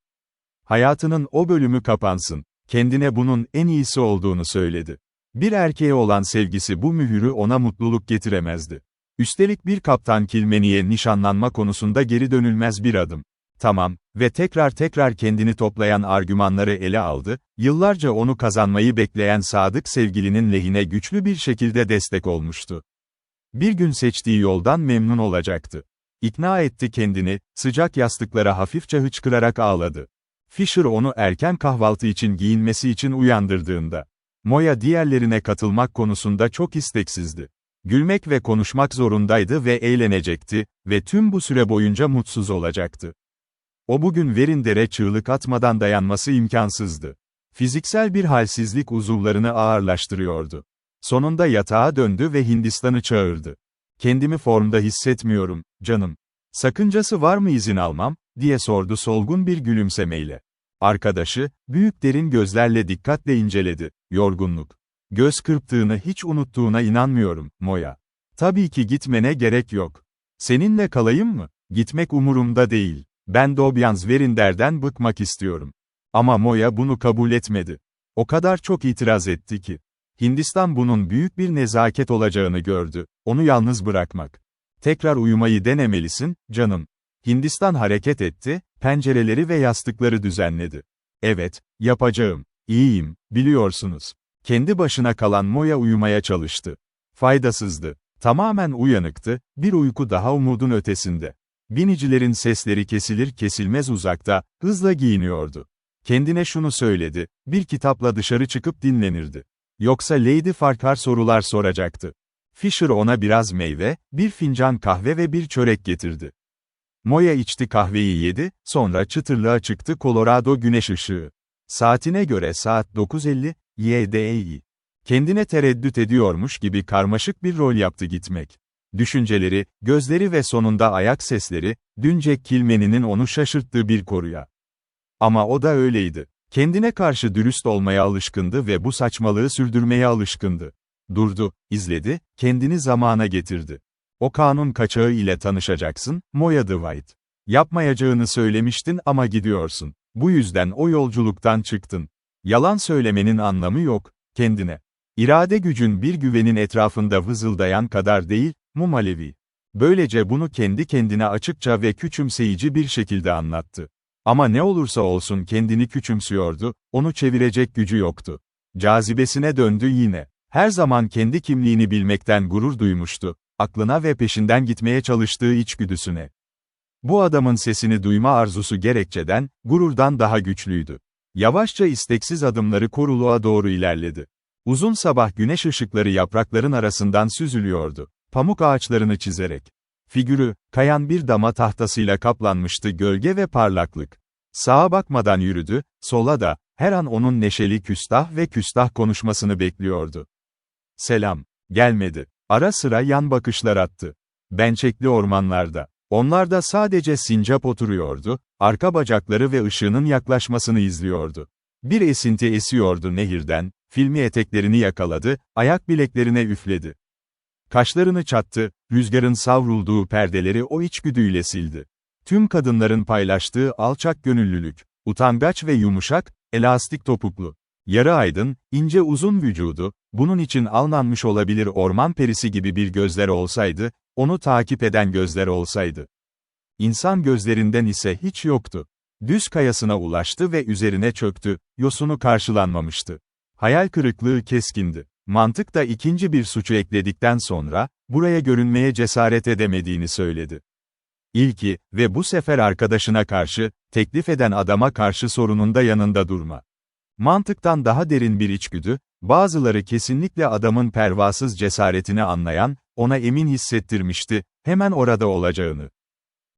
Hayatının o bölümü kapansın, kendine bunun en iyisi olduğunu söyledi. Bir erkeğe olan sevgisi bu mühürü ona mutluluk getiremezdi. Üstelik bir kaptan Kilmeny'ye nişanlanma konusunda geri dönülmez bir adım. Tamam, ve tekrar kendini toplayan argümanları ele aldı, yıllarca onu kazanmayı bekleyen sadık sevgilinin lehine güçlü bir şekilde destek olmuştu. Bir gün seçtiği yoldan memnun olacaktı. İkna etti kendini, sıcak yastıklara hafifçe hıçkırarak ağladı. Fisher onu erken kahvaltı için giyinmesi için uyandırdığında, Moya diğerlerine katılmak konusunda çok isteksizdi. Gülmek ve konuşmak zorundaydı ve eğlenecekti ve tüm bu süre boyunca mutsuz olacaktı. O bugün Verinder'e çığlık atmadan dayanması imkansızdı. Fiziksel bir halsizlik uzuvlarını ağırlaştırıyordu. Sonunda yatağa döndü ve Hindistan'ı çağırdı. "Kendimi formda hissetmiyorum, canım. Sakıncası var mı izin almam?" diye sordu solgun bir gülümsemeyle. Arkadaşı, büyük derin gözlerle dikkatle inceledi. "Yorgunluk. Göz kırptığını hiç unuttuğuna inanmıyorum, Moya. Tabii ki gitmene gerek yok. Seninle kalayım mı? Gitmek umurumda değil. Ben Dobyans Verinder'den bıkmak istiyorum." Ama Moya bunu kabul etmedi. O kadar çok itiraz etti ki. Hindistan bunun büyük bir nezaket olacağını gördü, onu yalnız bırakmak. "Tekrar uyumayı denemelisin, canım." Hindistan hareket etti, pencereleri ve yastıkları düzenledi. "Evet, yapacağım. İyiyim, biliyorsunuz." Kendi başına kalan Moya uyumaya çalıştı. Faydasızdı. Tamamen uyanıktı, bir uyku daha umudun ötesinde. Binicilerin sesleri kesilir kesilmez uzakta, hızla giyiniyordu. Kendine şunu söyledi, bir kitapla dışarı çıkıp dinlenirdi. Yoksa Lady Farquhar sorular soracaktı. Fisher ona biraz meyve, bir fincan kahve ve bir çörek getirdi. Moya içti kahveyi yedi, sonra çıtırlığa çıktı Colorado güneş ışığı. Saatine göre saat 9:50, YDI. Kendine tereddüt ediyormuş gibi karmaşık bir rol yaptı gitmek. Düşünceleri, gözleri ve sonunda ayak sesleri, dün Jack Kilmeny'nin onu şaşırttığı bir koruya. Ama o da öyleydi. Kendine karşı dürüst olmaya alışkındı ve bu saçmalığı sürdürmeye alışkındı. Durdu, izledi, kendini zamana getirdi. "O kanun kaçağı ile tanışacaksın, Moya Dwight. Yapmayacağını söylemiştin ama gidiyorsun. Bu yüzden o yolculuktan çıktın. Yalan söylemenin anlamı yok, kendine. İrade gücün bir güvenin etrafında vızıldayan kadar değil, Mumalevi." Böylece bunu kendi kendine açıkça ve küçümseyici bir şekilde anlattı. Ama ne olursa olsun kendini küçümsüyordu, onu çevirecek gücü yoktu. Cazibesine döndü yine. Her zaman kendi kimliğini bilmekten gurur duymuştu, aklına ve peşinden gitmeye çalıştığı içgüdüsüne. Bu adamın sesini duyma arzusu gerekçeden, gururdan daha güçlüydü. Yavaşça isteksiz adımları koruluğa doğru ilerledi. Uzun sabah güneş ışıkları yaprakların arasından süzülüyordu, pamuk ağaçlarını çizerek. Figürü, kayan bir dama tahtasıyla kaplanmıştı gölge ve parlaklık. Sağa bakmadan yürüdü, sola da, her an onun neşeli küstah konuşmasını bekliyordu. Selam, gelmedi. Ara sıra yan bakışlar attı. Bençekli ormanlarda. Onlarda sadece sincap oturuyordu, arka bacakları ve ışığının yaklaşmasını izliyordu. Bir esinti esiyordu nehirden, Filmi eteklerini yakaladı, ayak bileklerine üfledi. Kaşlarını çattı, rüzgarın savrulduğu perdeleri o içgüdüyle sildi. Tüm kadınların paylaştığı alçak gönüllülük, utangaç ve yumuşak, elastik topuklu. Yarı aydın, ince uzun vücudu, bunun için alnanmış olabilir orman perisi gibi bir gözler olsaydı, onu takip eden gözler olsaydı. İnsan gözlerinden ise hiç yoktu. Düz kayasına ulaştı ve üzerine çöktü, yosunu karşılanmamıştı. Hayal kırıklığı keskindi. Mantık da ikinci bir suçu ekledikten sonra, buraya görünmeye cesaret edemediğini söyledi. İlki, ve bu sefer arkadaşına karşı, teklif eden adama karşı sorununda yanında durma. Mantıktan daha derin bir içgüdü, bazıları kesinlikle adamın pervasız cesaretini anlayan, ona emin hissettirmişti, hemen orada olacağını.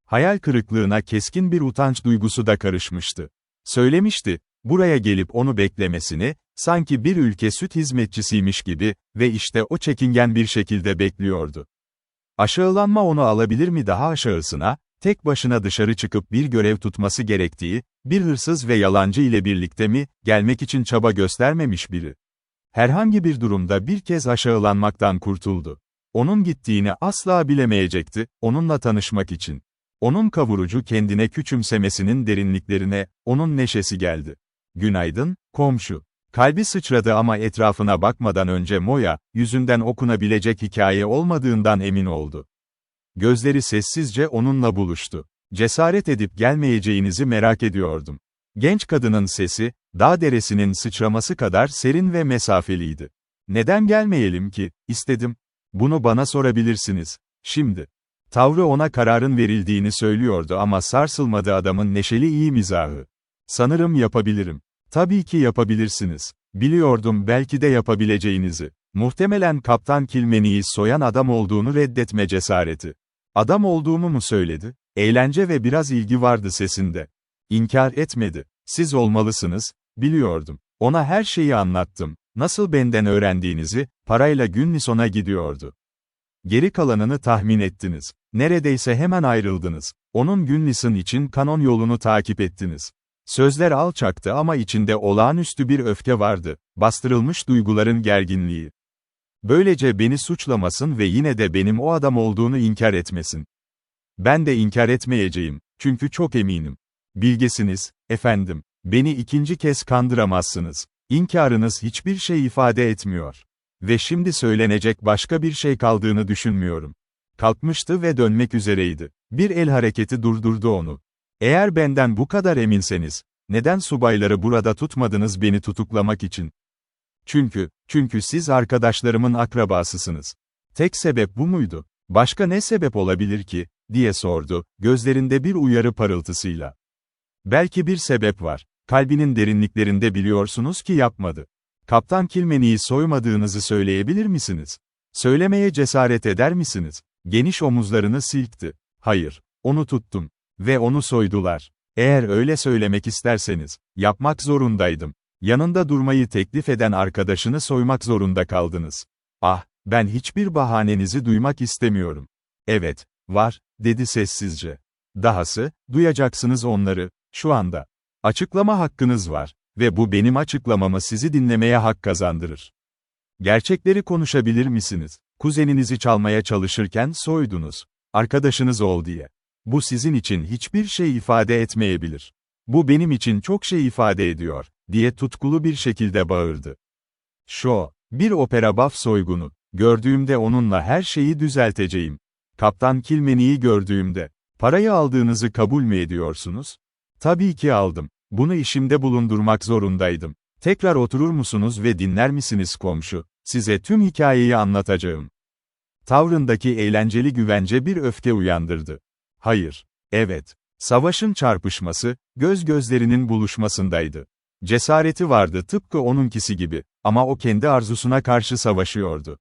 Hayal kırıklığına keskin bir utanç duygusu da karışmıştı. Söylemişti, buraya gelip onu beklemesini, sanki bir ülke süt hizmetçisiymiş gibi ve işte o çekingen bir şekilde bekliyordu. Aşağılanma onu alabilir mi daha aşağısına, tek başına dışarı çıkıp bir görev tutması gerektiği, bir hırsız ve yalancı ile birlikte mi, gelmek için çaba göstermemiş biri. Herhangi bir durumda bir kez aşağılanmaktan kurtuldu. Onun gittiğini asla bilemeyecekti, onunla tanışmak için. Onun kavurucu kendine küçümsemesinin derinliklerine, onun neşesi geldi. Günaydın, komşu. Kalbi sıçradı ama etrafına bakmadan önce Moya, yüzünden okunabilecek hikaye olmadığından emin oldu. Gözleri sessizce onunla buluştu. Cesaret edip gelmeyeceğinizi merak ediyordum. Genç kadının sesi, dağ deresinin sıçraması kadar serin ve mesafeliydi. Neden gelmeyelim ki, istedim. Bunu bana sorabilirsiniz. Şimdi. Tavrı ona kararın verildiğini söylüyordu ama sarsılmadı adamın neşeli iyi mizahı. Sanırım yapabilirim. Tabii ki yapabilirsiniz. Biliyordum belki de yapabileceğinizi. Muhtemelen Kaptan Kilmeni'yi soyan adam olduğunu reddetme cesareti. Adam olduğumu mu söyledi? Eğlence ve biraz ilgi vardı sesinde. İnkar etmedi. Siz olmalısınız, biliyordum. Ona her şeyi anlattım. Nasıl benden öğrendiğinizi, parayla Günlison'a gidiyordu. Geri kalanını tahmin ettiniz. Neredeyse hemen ayrıldınız. Onun Günlison için kanon yolunu takip ettiniz. Sözler alçaktı ama içinde olağanüstü bir öfke vardı, bastırılmış duyguların gerginliği. Böylece beni suçlamasın ve yine de benim o adam olduğunu inkar etmesin. Ben de inkar etmeyeceğim, çünkü çok eminim. Bilgesiniz, efendim, beni ikinci kez kandıramazsınız. İnkarınız hiçbir şey ifade etmiyor. Ve şimdi söylenecek başka bir şey kaldığını düşünmüyorum. Kalkmıştı ve dönmek üzereydi. Bir el hareketi durdurdu onu. Eğer benden bu kadar eminseniz, neden subayları burada tutmadınız beni tutuklamak için? Çünkü siz arkadaşlarımın akrabasısınız. Tek sebep bu muydu? Başka ne sebep olabilir ki, diye sordu, gözlerinde bir uyarı parıltısıyla. Belki bir sebep var. Kalbinin derinliklerinde biliyorsunuz ki yapmadı. Kaptan Kilmeni'yi soymadığınızı söyleyebilir misiniz? Söylemeye cesaret eder misiniz? Geniş omuzlarını silkti. Hayır, onu tuttum. Ve onu soydular. Eğer öyle söylemek isterseniz, yapmak zorundaydım. Yanında durmayı teklif eden arkadaşını soymak zorunda kaldınız. Ah, ben hiçbir bahanenizi duymak istemiyorum. Evet, var, dedi sessizce. Dahası, duyacaksınız onları, şu anda. Açıklama hakkınız var. Ve bu benim açıklamamı sizi dinlemeye hak kazandırır. Gerçekleri konuşabilir misiniz? Kuzeninizi çalmaya çalışırken soydunuz. Arkadaşınız ol diye. Bu sizin için hiçbir şey ifade etmeyebilir. Bu benim için çok şey ifade ediyor, diye tutkulu bir şekilde bağırdı. Bir opera buff soygunu. Gördüğümde onunla her şeyi düzelteceğim. Kaptan Kilmeni'yi gördüğümde, parayı aldığınızı kabul mü ediyorsunuz? Tabii ki aldım. Bunu işimde bulundurmak zorundaydım. Tekrar oturur musunuz ve dinler misiniz komşu? Size tüm hikayeyi anlatacağım. Tavrındaki eğlenceli güvence bir öfke uyandırdı. Hayır. Evet. Savaşın çarpışması, göz gözlerinin buluşmasındaydı. Cesareti vardı tıpkı onunkisi gibi, ama o kendi arzusuna karşı savaşıyordu.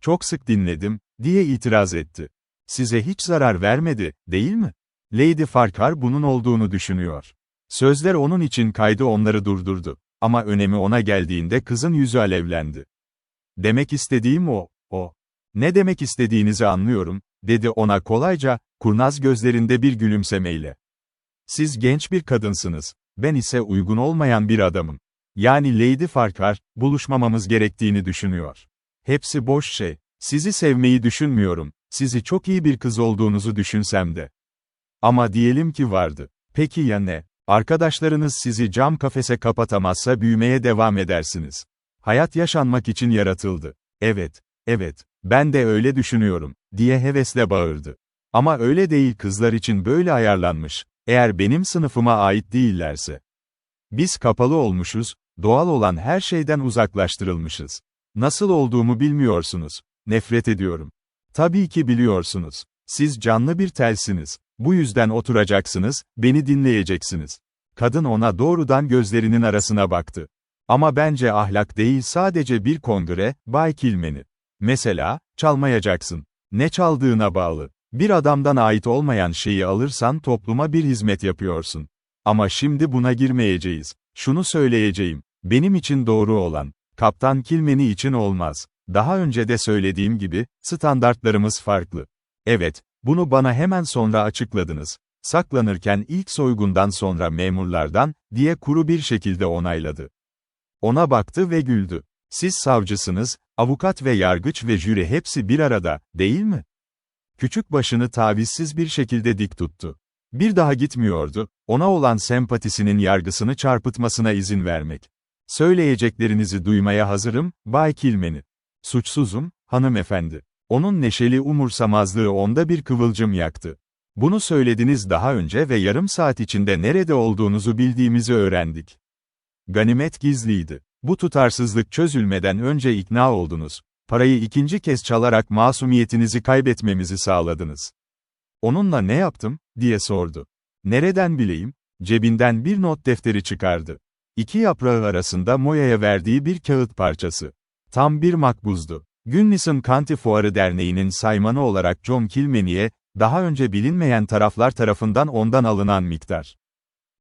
Çok sık dinledim, diye itiraz etti. Size hiç zarar vermedi, değil mi? Lady Farquhar bunun olduğunu düşünüyor. Sözler onun için kaydı onları durdurdu. Ama önemi ona geldiğinde kızın yüzü alevlendi. Demek istediğim o. Ne demek istediğinizi anlıyorum, dedi ona kolayca, kurnaz gözlerinde bir gülümsemeyle. Siz genç bir kadınsınız, ben ise uygun olmayan bir adamım. Yani Lady Farquhar, buluşmamamız gerektiğini düşünüyor. Hepsi boş şey. Sizi sevmeyi düşünmüyorum, sizi çok iyi bir kız olduğunuzu düşünsem de. Ama diyelim ki vardı. Peki ya ne? Arkadaşlarınız sizi cam kafese kapatamazsa büyümeye devam edersiniz. Hayat yaşanmak için yaratıldı. Evet, evet, ben de öyle düşünüyorum, diye hevesle bağırdı. Ama öyle değil, kızlar için böyle ayarlanmış. Eğer benim sınıfıma ait değillerse. Biz kapalı olmuşuz, doğal olan her şeyden uzaklaştırılmışız. Nasıl olduğumu bilmiyorsunuz. Nefret ediyorum. Tabii ki biliyorsunuz. Siz canlı bir telsiniz. Bu yüzden oturacaksınız, beni dinleyeceksiniz. Kadın ona doğrudan gözlerinin arasına baktı. Ama bence ahlak değil, sadece bir kongre, Bay Kilmeny. Mesela, çalmayacaksın. Ne çaldığına bağlı. Bir adamdan ait olmayan şeyi alırsan topluma bir hizmet yapıyorsun. Ama şimdi buna girmeyeceğiz. Şunu söyleyeceğim. Benim için doğru olan, Kaptan Kilmeny için olmaz. Daha önce de söylediğim gibi, standartlarımız farklı. Evet, bunu bana hemen sonra açıkladınız. Saklanırken ilk soygundan sonra memurlardan, diye kuru bir şekilde onayladı. Ona baktı ve güldü. Siz savcısınız, avukat ve yargıç ve jüri hepsi bir arada, değil mi? Küçük başını tavizsiz bir şekilde dik tuttu. Bir daha gitmiyordu, ona olan sempatisinin yargısını çarpıtmasına izin vermek. Söyleyeceklerinizi duymaya hazırım, Bay Kilmeny. Suçsuzum, hanımefendi. Onun neşeli umursamazlığı onda bir kıvılcım yaktı. Bunu söylediniz daha önce ve yarım saat içinde nerede olduğunuzu bildiğimizi öğrendik. Ganimet gizliydi. Bu tutarsızlık çözülmeden önce ikna oldunuz. Parayı ikinci kez çalarak masumiyetinizi kaybetmemizi sağladınız. Onunla ne yaptım, diye sordu. Nereden bileyim? Cebinden bir not defteri çıkardı. İki yaprağı arasında Moya'ya verdiği bir kağıt parçası. Tam bir makbuzdu. Gunnison County Fuarı Derneği'nin saymanı olarak John Kilmeny'e, daha önce bilinmeyen taraflar tarafından ondan alınan miktar.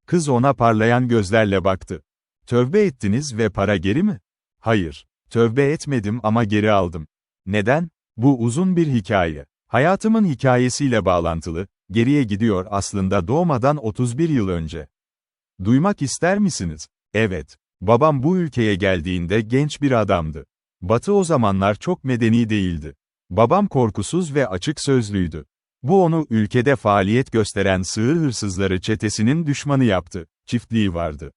Kız ona parlayan gözlerle baktı. Tövbe ettiniz ve para geri mi? Hayır. Tövbe etmedim ama geri aldım. Neden? Bu uzun bir hikaye. Hayatımın hikayesiyle bağlantılı, geriye gidiyor aslında doğmadan 31 yıl önce. Duymak ister misiniz? Evet. Babam bu ülkeye geldiğinde genç bir adamdı. Batı o zamanlar çok medeni değildi. Babam korkusuz ve açık sözlüydü. Bu onu ülkede faaliyet gösteren sığır hırsızları çetesinin düşmanı yaptı. Çiftliği vardı.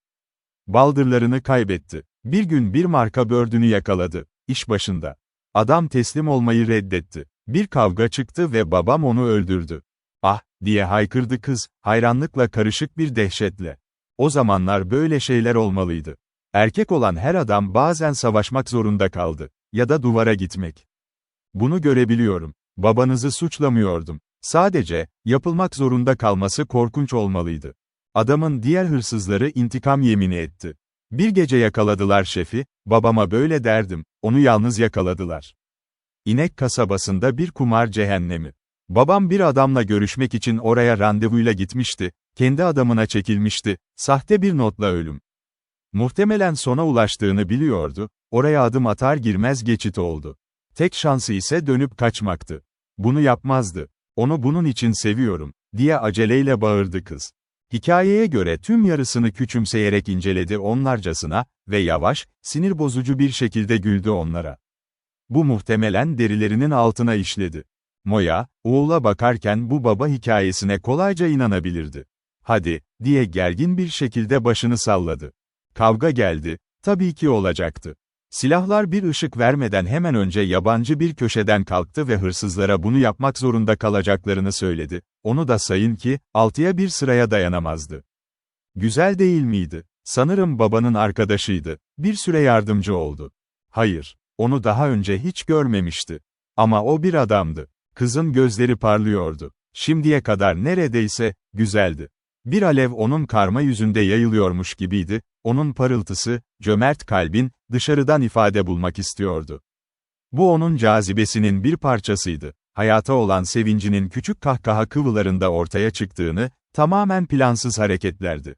Baldırlarını kaybetti. Bir gün bir marka bördünü yakaladı. İş başında. Adam teslim olmayı reddetti. Bir kavga çıktı ve babam onu öldürdü. Ah, diye haykırdı kız, hayranlıkla karışık bir dehşetle. O zamanlar böyle şeyler olmalıydı. Erkek olan her adam bazen savaşmak zorunda kaldı. Ya da duvara gitmek. Bunu görebiliyorum. Babanızı suçlamıyordum. Sadece, yapılmak zorunda kalması korkunç olmalıydı. Adamın diğer hırsızları intikam yemini etti. Bir gece yakaladılar şefi, babama böyle derdim, onu yalnız yakaladılar. İnek kasabasında bir kumar cehennemi. Babam bir adamla görüşmek için oraya randevuyla gitmişti, kendi adamına çekilmişti, sahte bir notla ölüm. Muhtemelen sona ulaştığını biliyordu, oraya adım atar girmez geçit oldu. Tek şansı ise dönüp kaçmaktı. Bunu yapmazdı. Onu bunun için seviyorum, diye aceleyle bağırdı kız. Hikayeye göre tüm yarısını küçümseyerek inceledi onlarcasına ve yavaş, sinir bozucu bir şekilde güldü onlara. Bu muhtemelen derilerinin altına işledi. Moya, oğula bakarken bu baba hikayesine kolayca inanabilirdi. Hadi, diye gergin bir şekilde başını salladı. Kavga geldi, tabii ki olacaktı. Silahlar bir ışık vermeden hemen önce yabancı bir köşeden kalktı ve hırsızlara bunu yapmak zorunda kalacaklarını söyledi. Onu da sayın ki, 6'ya bir sıraya dayanamazdı. Güzel değil miydi? Sanırım babanın arkadaşıydı. Bir süre yardımcı oldu. Hayır, onu daha önce hiç görmemişti. Ama o bir adamdı. Kızın gözleri parlıyordu. Şimdiye kadar neredeyse, güzeldi. Bir alev onun karma yüzünde yayılıyormuş gibiydi, onun parıltısı, cömert kalbin, dışarıdan ifade bulmak istiyordu. Bu onun cazibesinin bir parçasıydı. Hayata olan sevincinin küçük kahkaha kıvılarında ortaya çıktığını, tamamen plansız hareketlerdi.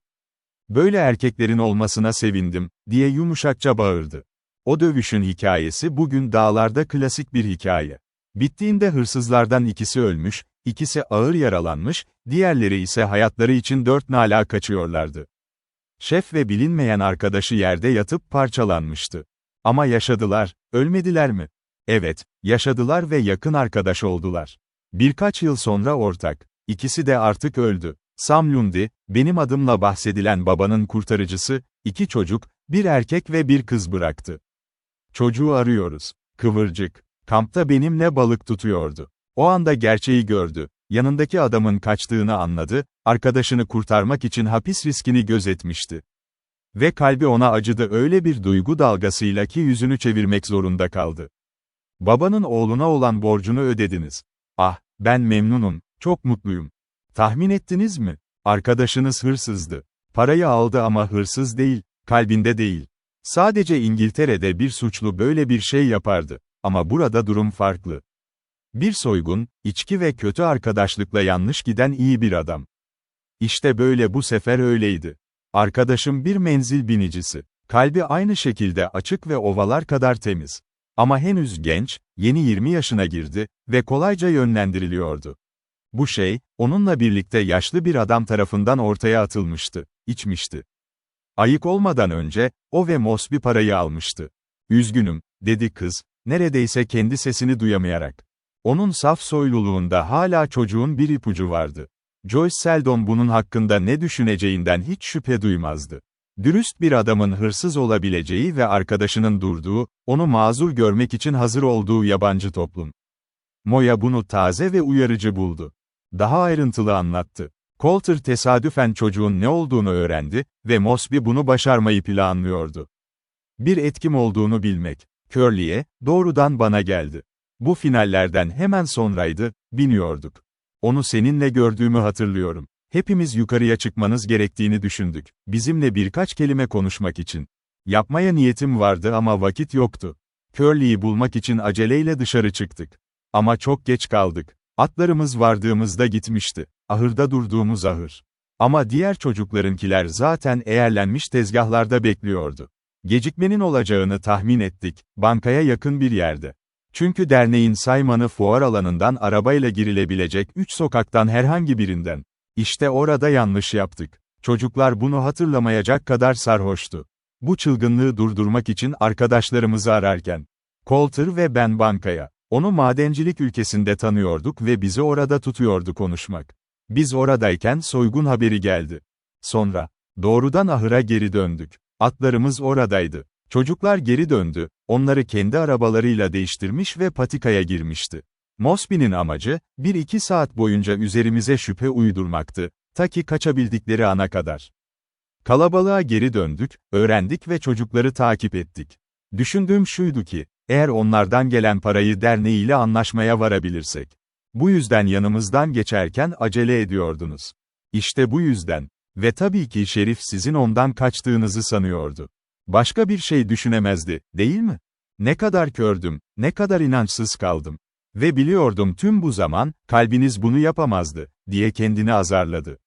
Böyle erkeklerin olmasına sevindim, diye yumuşakça bağırdı. O dövüşün hikayesi bugün dağlarda klasik bir hikaye. Bittiğinde hırsızlardan ikisi ölmüş, ikisi ağır yaralanmış, diğerleri ise hayatları için 4 nala kaçıyorlardı. Şef ve bilinmeyen arkadaşı yerde yatıp parçalanmıştı. Ama yaşadılar, ölmediler mi? Evet, yaşadılar ve yakın arkadaş oldular. Birkaç yıl sonra ortak, ikisi de artık öldü. Sam Lundy, benim adımla bahsedilen babanın kurtarıcısı, 2 çocuk, bir erkek ve bir kız bıraktı. Çocuğu arıyoruz. Kıvırcık. Kampta benimle balık tutuyordu. O anda gerçeği gördü. Yanındaki adamın kaçtığını anladı, arkadaşını kurtarmak için hapis riskini gözetmişti. Ve kalbi ona acıdı, öyle bir duygu dalgasıyla ki yüzünü çevirmek zorunda kaldı. Babanın oğluna olan borcunu ödediniz. Ah, ben memnunum, çok mutluyum. Tahmin ettiniz mi? Arkadaşınız hırsızdı. Parayı aldı ama hırsız değil, kalbinde değil. Sadece İngiltere'de bir suçlu böyle bir şey yapardı. Ama burada durum farklı. Bir soygun, içki ve kötü arkadaşlıkla yanlış giden iyi bir adam. İşte böyle bu sefer öyleydi. Arkadaşım bir menzil binicisi. Kalbi aynı şekilde açık ve ovalar kadar temiz. Ama henüz genç, yeni 20 yaşına girdi ve kolayca yönlendiriliyordu. Bu şey, onunla birlikte yaşlı bir adam tarafından ortaya atılmıştı, içmişti. Ayık olmadan önce, o ve Mosby parayı almıştı. Üzgünüm, dedi kız, neredeyse kendi sesini duyamayarak. Onun saf soyluluğunda hala çocuğun bir ipucu vardı. Joyce Seldon bunun hakkında ne düşüneceğinden hiç şüphe duymazdı. Dürüst bir adamın hırsız olabileceği ve arkadaşının durduğu, onu mazur görmek için hazır olduğu yabancı toplum. Moya bunu taze ve uyarıcı buldu. Daha ayrıntılı anlattı. Coulter tesadüfen çocuğun ne olduğunu öğrendi ve Mosby bunu başarmayı planlıyordu. Bir etkim olduğunu bilmek. Curly'e, doğrudan bana geldi. Bu finallerden hemen sonraydı, biniyorduk. Onu seninle gördüğümü hatırlıyorum. Hepimiz yukarıya çıkmanız gerektiğini düşündük, bizimle birkaç kelime konuşmak için. Yapmaya niyetim vardı ama vakit yoktu. Curly'yi bulmak için aceleyle dışarı çıktık. Ama çok geç kaldık. Atlarımız vardığımızda gitmişti. Ahırda durduğumuz ahır. Ama diğer çocuklarınkiler zaten eğerlenmiş tezgahlarda bekliyordu. Gecikmenin olacağını tahmin ettik, bankaya yakın bir yerde. Çünkü derneğin saymanı fuar alanından arabayla girilebilecek 3 sokaktan herhangi birinden. İşte orada yanlış yaptık. Çocuklar bunu hatırlamayacak kadar sarhoştu. Bu çılgınlığı durdurmak için arkadaşlarımızı ararken. Coulter ve ben bankaya. Onu madencilik ülkesinde tanıyorduk ve bizi orada tutuyordu konuşmak. Biz oradayken soygun haberi geldi. Sonra, doğrudan ahıra geri döndük. Atlarımız oradaydı. Çocuklar geri döndü, onları kendi arabalarıyla değiştirmiş ve patikaya girmişti. Mosby'nin amacı, 1-2 saat boyunca üzerimize şüphe uydurmaktı, ta ki kaçabildikleri ana kadar. Kalabalığa geri döndük, öğrendik ve çocukları takip ettik. Düşündüğüm şuydu ki, eğer onlardan gelen parayı derneğiyle anlaşmaya varabilirsek. Bu yüzden yanımızdan geçerken acele ediyordunuz. İşte bu yüzden. Ve tabii ki şerif sizin ondan kaçtığınızı sanıyordu. Başka bir şey düşünemezdi, değil mi? Ne kadar kördüm, ne kadar inançsız kaldım. Ve biliyordum tüm bu zaman, kalbiniz bunu yapamazdı, diye kendini azarladı.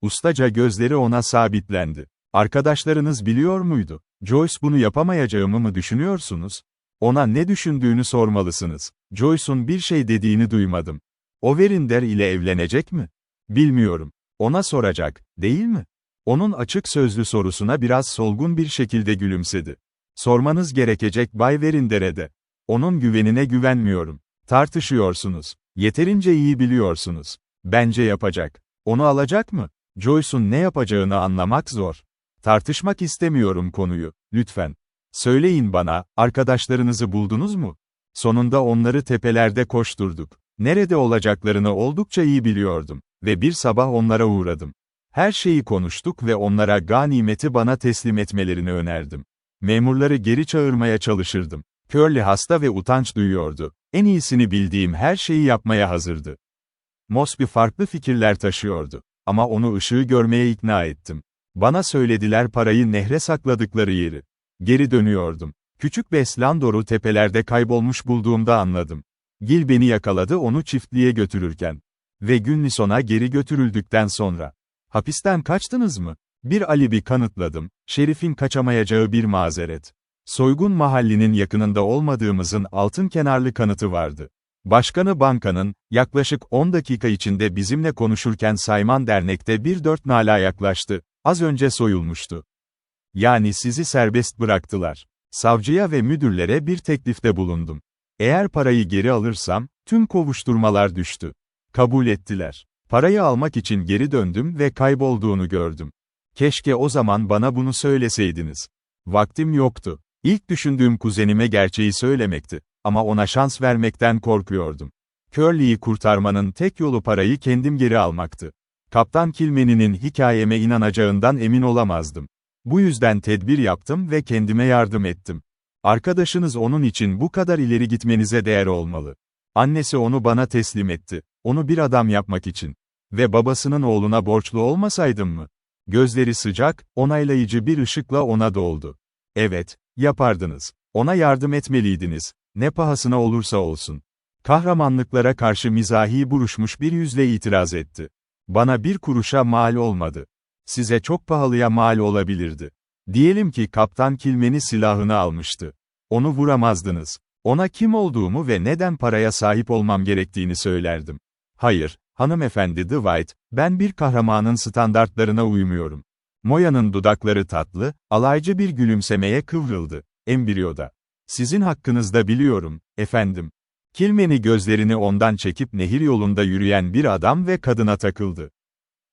Ustaca gözleri ona sabitlendi. Arkadaşlarınız biliyor muydu? Joyce bunu yapamayacağımı mı düşünüyorsunuz? Ona ne düşündüğünü sormalısınız. Joyce'un bir şey dediğini duymadım. O Verinder ile evlenecek mi? Bilmiyorum. Ona soracak, değil mi? Onun açık sözlü sorusuna biraz solgun bir şekilde gülümsedi. Sormanız gerekecek Bay Verinder'e de. Onun güvenine güvenmiyorum. Tartışıyorsunuz. Yeterince iyi biliyorsunuz. Bence yapacak. Onu alacak mı? Joyce'un ne yapacağını anlamak zor. Tartışmak istemiyorum konuyu, lütfen. Söyleyin bana, arkadaşlarınızı buldunuz mu? Sonunda onları tepelerde koşturduk. Nerede olacaklarını oldukça iyi biliyordum. Ve bir sabah onlara uğradım. Her şeyi konuştuk ve onlara ganimeti bana teslim etmelerini önerdim. Memurları geri çağırmaya çalışırdım. Curly hasta ve utanç duyuyordu. En iyisini bildiğim her şeyi yapmaya hazırdı. Mosby farklı fikirler taşıyordu. Ama onu ışığı görmeye ikna ettim. Bana söylediler parayı nehre sakladıkları yeri. Geri dönüyordum. Küçük Bess Landor'u tepelerde kaybolmuş bulduğumda anladım. Gil beni yakaladı onu çiftliğe götürürken. Ve Günlison'a geri götürüldükten sonra. Hapisten kaçtınız mı? Bir alibi kanıtladım, şerifin kaçamayacağı bir mazeret. Soygun mahallinin yakınında olmadığımızın altın kenarlı kanıtı vardı. Başkanı bankanın, yaklaşık 10 dakika içinde bizimle konuşurken sayman dernekte bir 4 nala yaklaştı. Az önce soyulmuştu. Yani sizi serbest bıraktılar. Savcıya ve müdürlere bir teklifte bulundum. Eğer parayı geri alırsam, tüm kovuşturmalar düştü. Kabul ettiler. Parayı almak için geri döndüm ve kaybolduğunu gördüm. Keşke o zaman bana bunu söyleseydiniz. Vaktim yoktu. İlk düşündüğüm kuzenime gerçeği söylemekti. Ama ona şans vermekten korkuyordum. Curly'yi kurtarmanın tek yolu parayı kendim geri almaktı. Kaptan Kilmeni'nin hikayeme inanacağından emin olamazdım. Bu yüzden tedbir yaptım ve kendime yardım ettim. Arkadaşınız onun için bu kadar ileri gitmenize değer olmalı. Annesi onu bana teslim etti. Onu bir adam yapmak için. Ve babasının oğluna borçlu olmasaydım mı? Gözleri sıcak, onaylayıcı bir ışıkla ona doldu. Evet, yapardınız. Ona yardım etmeliydiniz. Ne pahasına olursa olsun. Kahramanlıklara karşı mizahi buruşmuş bir yüzle itiraz etti. Bana bir kuruşa mal olmadı. Size çok pahalıya mal olabilirdi. Diyelim ki Kaptan Kilmeni silahını almıştı. Onu vuramazdınız. Ona kim olduğumu ve neden paraya sahip olmam gerektiğini söylerdim. Hayır, hanımefendi Dwight, ben bir kahramanın standartlarına uymuyorum. Moya'nın dudakları tatlı, alaycı bir gülümsemeye kıvrıldı. Embriyoda. Sizin hakkınızda biliyorum, efendim. Kilmeni gözlerini ondan çekip nehir yolunda yürüyen bir adam ve kadına takıldı.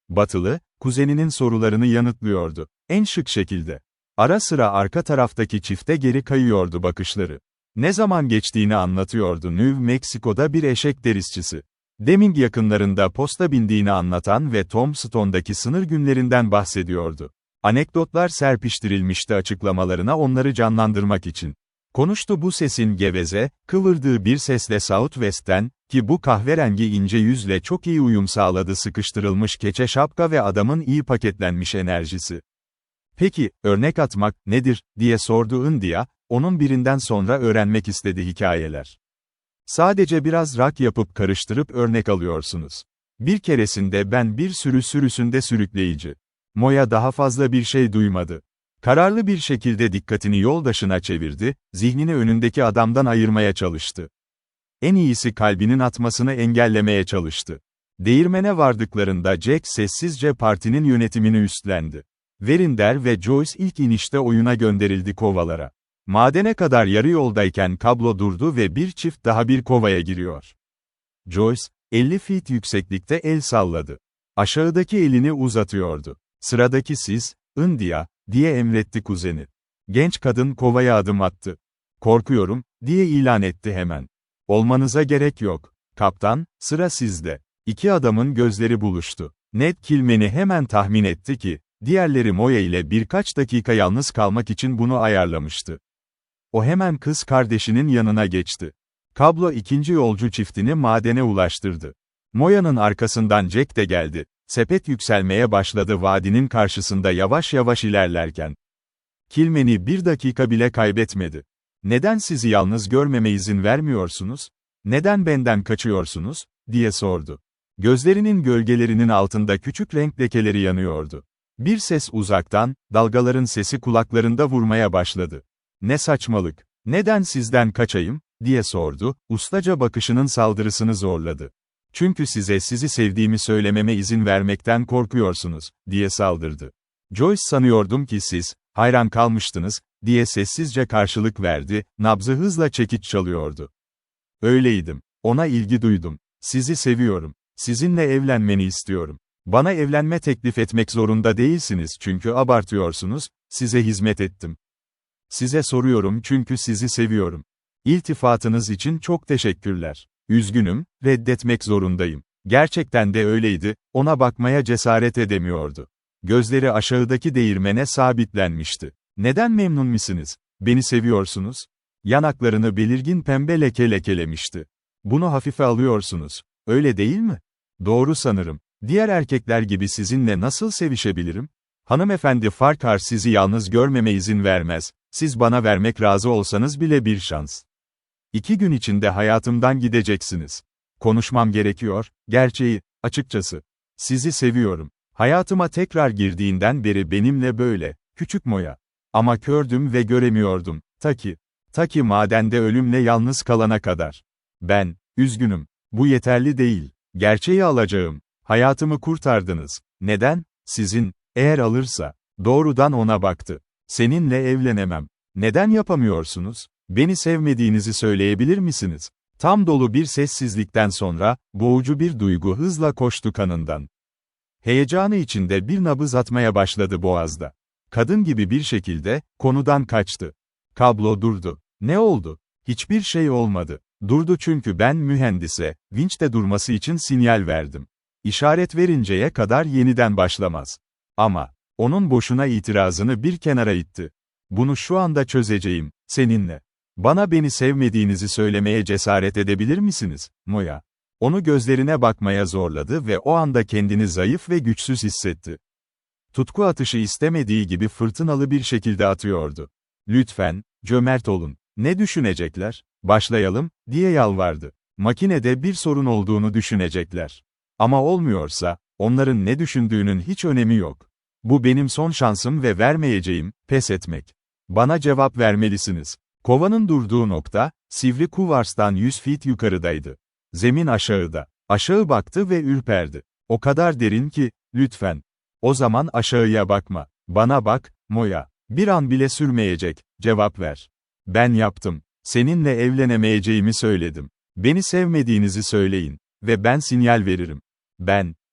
Batılı, kuzeninin sorularını yanıtlıyordu. En şık şekilde. Ara sıra arka taraftaki çifte geri kayıyordu bakışları. Ne zaman geçtiğini anlatıyordu New Mexico'da bir eşek derisçisi. Deming yakınlarında posta bindiğini anlatan ve Tombstone'daki sınır günlerinden bahsediyordu. Anekdotlar serpiştirilmişti açıklamalarına onları canlandırmak için. Konuştu bu sesin geveze, kıvırdığı bir sesle Southwest'ten, ki bu kahverengi ince yüzle çok iyi uyum sağladı sıkıştırılmış keçe şapka ve adamın iyi paketlenmiş enerjisi. Peki, örnek atmak nedir, diye sordu India, onun birinden sonra öğrenmek istedi hikayeler. Sadece biraz rock yapıp karıştırıp örnek alıyorsunuz. Bir keresinde ben bir sürüsünde sürükleyici. Moya daha fazla bir şey duymadı. Kararlı bir şekilde dikkatini yoldaşına çevirdi, zihnini önündeki adamdan ayırmaya çalıştı. En iyisi kalbinin atmasını engellemeye çalıştı. Değirmene vardıklarında Jack sessizce partinin yönetimini üstlendi. Verinder ve Joyce ilk inişte oyuna gönderildi kovalara. Madene kadar yarı yoldayken kablo durdu ve bir çift daha bir kovaya giriyor. Joyce, 50 feet yükseklikte el salladı. Aşağıdaki elini uzatıyordu. Sıradaki siz, India, diye emretti kuzeni. Genç kadın kovaya adım attı. Korkuyorum, diye ilan etti hemen. Olmanıza gerek yok. Kaptan, sıra sizde. İki adamın gözleri buluştu. Ned Kilmeni hemen tahmin etti ki, diğerleri Moya ile birkaç dakika yalnız kalmak için bunu ayarlamıştı. O hemen kız kardeşinin yanına geçti. Kablo ikinci yolcu çiftini madene ulaştırdı. Moya'nın arkasından Jack de geldi. Sepet yükselmeye başladı vadinin karşısında yavaş yavaş ilerlerken. Kilmeni bir dakika bile kaybetmedi. Neden sizi yalnız görmeme izin vermiyorsunuz? Neden benden kaçıyorsunuz? Diye sordu. Gözlerinin gölgelerinin altında küçük renk lekeleri yanıyordu. Bir ses uzaktan, dalgaların sesi kulaklarında vurmaya başladı. Ne saçmalık, neden sizden kaçayım, diye sordu, ustaca bakışının saldırısını zorladı. Çünkü sizi sevdiğimi söylememe izin vermekten korkuyorsunuz, diye saldırdı. Joyce sanıyordum ki siz, hayran kalmıştınız, diye sessizce karşılık verdi, nabzı hızla çekiç çalıyordu. Öyleydim, ona ilgi duydum, sizi seviyorum, sizinle evlenmeni istiyorum. Bana evlenme teklif etmek zorunda değilsiniz çünkü abartıyorsunuz, size hizmet ettim. Size soruyorum çünkü sizi seviyorum. İltifatınız için çok teşekkürler. Üzgünüm, reddetmek zorundayım. Gerçekten de öyleydi, ona bakmaya cesaret edemiyordu. Gözleri aşağıdaki değirmene sabitlenmişti. Neden memnun misiniz? Beni seviyorsunuz? Yanaklarını belirgin pembe leke lekelemişti. Bunu hafife alıyorsunuz, öyle değil mi? Doğru sanırım. Diğer erkekler gibi sizinle nasıl sevişebilirim? Hanımefendi Farquhar sizi yalnız görmeme izin vermez, siz bana vermek razı olsanız bile bir şans. 2 gün içinde hayatımdan gideceksiniz. Konuşmam gerekiyor, gerçeği, açıkçası. Sizi seviyorum. Hayatıma tekrar girdiğinden beri benimle böyle, küçük Moya. Ama kördüm ve göremiyordum, ta ki madende ölümle yalnız kalana kadar. Ben, üzgünüm, bu yeterli değil. Gerçeği alacağım. Hayatımı kurtardınız. Neden? Eğer alırsa, doğrudan ona baktı. Seninle evlenemem. Neden yapamıyorsunuz? Beni sevmediğinizi söyleyebilir misiniz? Tam dolu bir sessizlikten sonra, boğucu bir duygu hızla koştu kanından. Heyecanı içinde bir nabız atmaya başladı boğazda. Kadın gibi bir şekilde, konudan kaçtı. Kablo durdu. Ne oldu? Hiçbir şey olmadı. Durdu çünkü ben mühendise, vinçte durması için sinyal verdim. İşaret verinceye kadar yeniden başlamaz. Ama, onun boşuna itirazını bir kenara itti. Bunu şu anda çözeceğim, seninle. Bana beni sevmediğinizi söylemeye cesaret edebilir misiniz, Moya? Onu gözlerine bakmaya zorladı ve o anda kendini zayıf ve güçsüz hissetti. Tutku atışı istemediği gibi fırtınalı bir şekilde atıyordu. Lütfen, cömert olun. Ne düşünecekler? Başlayalım, diye yalvardı. Makinede bir sorun olduğunu düşünecekler. Ama olmuyorsa, onların ne düşündüğünün hiç önemi yok. Bu benim son şansım ve vermeyeceğim, pes etmek. Bana cevap vermelisiniz. Kovanın durduğu nokta, sivri kuvarstan 100 feet yukarıdaydı. Zemin aşağıda. Aşağı baktı ve ürperdi. O kadar derin ki, lütfen. O zaman aşağıya bakma. Bana bak, Moya. Bir an bile sürmeyecek, cevap ver. Ben yaptım. Seninle evlenemeyeceğimi söyledim. Beni sevmediğinizi söyleyin. Ve ben sinyal veririm.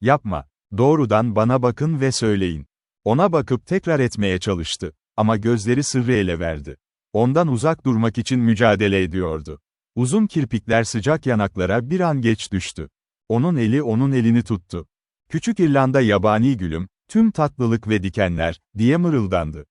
Yapma. Doğrudan bana bakın ve söyleyin. Ona bakıp tekrar etmeye çalıştı. Ama gözleri sırrı ele verdi. Ondan uzak durmak için mücadele ediyordu. Uzun kirpikler sıcak yanaklara bir an geç düştü. Onun eli onun elini tuttu. Küçük İrlanda yabani gülüm, tüm tatlılık ve dikenler, diye mırıldandı.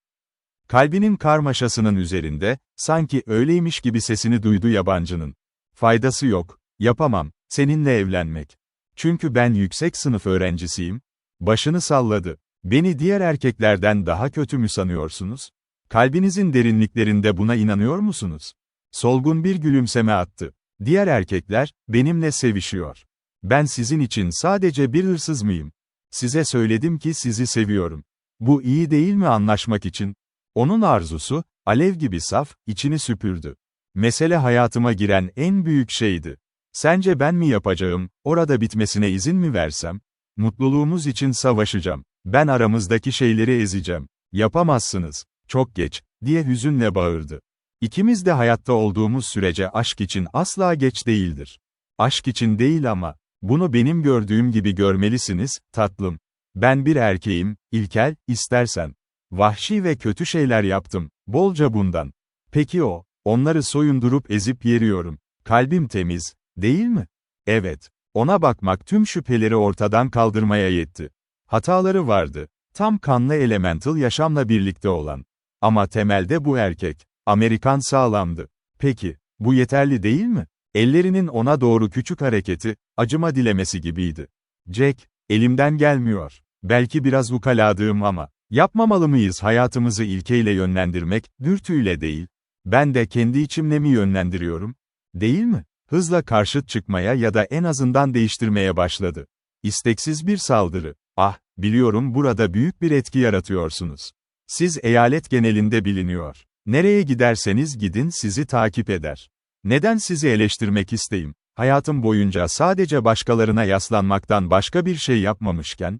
Kalbinin karmaşasının üzerinde, sanki öyleymiş gibi sesini duydu yabancının. Faydası yok, yapamam, seninle evlenmek. Çünkü ben yüksek sınıf öğrencisiyim. Başını salladı. Beni diğer erkeklerden daha kötü mü sanıyorsunuz? Kalbinizin derinliklerinde buna inanıyor musunuz? Solgun bir gülümseme attı. Diğer erkekler, benimle sevişiyor. Ben sizin için sadece bir hırsız mıyım? Size söyledim ki sizi seviyorum. Bu iyi değil mi anlaşmak için? Onun arzusu, alev gibi saf, içini süpürdü. Mesele hayatıma giren en büyük şeydi. Sence ben mi yapacağım, orada bitmesine izin mi versem? Mutluluğumuz için savaşacağım. Ben aramızdaki şeyleri ezeceğim. Yapamazsınız. Çok geç, diye hüzünle bağırdı. İkimiz de hayatta olduğumuz sürece aşk için asla geç değildir. Aşk için değil ama, bunu benim gördüğüm gibi görmelisiniz, tatlım. Ben bir erkeğim, ilkel, istersen. Vahşi ve kötü şeyler yaptım, bolca bundan. Peki onları soyundurup ezip yeriyorum. Kalbim temiz, değil mi? Evet. Ona bakmak tüm şüpheleri ortadan kaldırmaya yetti. Hataları vardı. Tam kanlı elemental yaşamla birlikte olan. Ama temelde bu erkek, Amerikan sağlamdı. Peki, bu yeterli değil mi? Ellerinin ona doğru küçük hareketi, acıma dilemesi gibiydi. Jack, elimden gelmiyor. Belki biraz ukaladığım ama, yapmamalı mıyız hayatımızı ilkeyle yönlendirmek, dürtüyle değil? Ben de kendi içimle mi yönlendiriyorum? Değil mi? Hızla karşıt çıkmaya ya da en azından değiştirmeye başladı. İsteksiz bir saldırı. Ah, biliyorum burada büyük bir etki yaratıyorsunuz. Siz eyalet genelinde biliniyor. Nereye giderseniz gidin sizi takip eder. Neden sizi eleştirmek isteyim? Hayatım boyunca sadece başkalarına yaslanmaktan başka bir şey yapmamışken?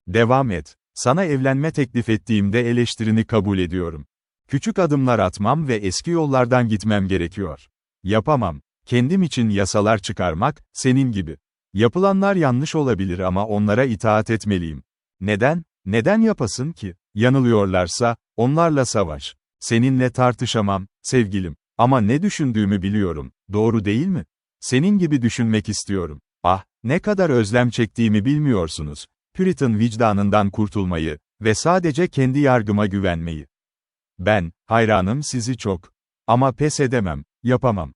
Devam et. Sana evlenme teklif ettiğimde eleştirini kabul ediyorum. Küçük adımlar atmam ve eski yollardan gitmem gerekiyor. Yapamam. Kendim için yasalar çıkarmak, senin gibi. Yapılanlar yanlış olabilir ama onlara itaat etmeliyim. Neden? Neden yapasın ki? Yanılıyorlarsa, onlarla savaş. Seninle tartışamam, sevgilim. Ama ne düşündüğümü biliyorum, doğru değil mi? Senin gibi düşünmek istiyorum. Ah, ne kadar özlem çektiğimi bilmiyorsunuz. Puritan vicdanından kurtulmayı ve sadece kendi yargıma güvenmeyi. Ben, hayranım sizi çok. Ama pes edemem, yapamam.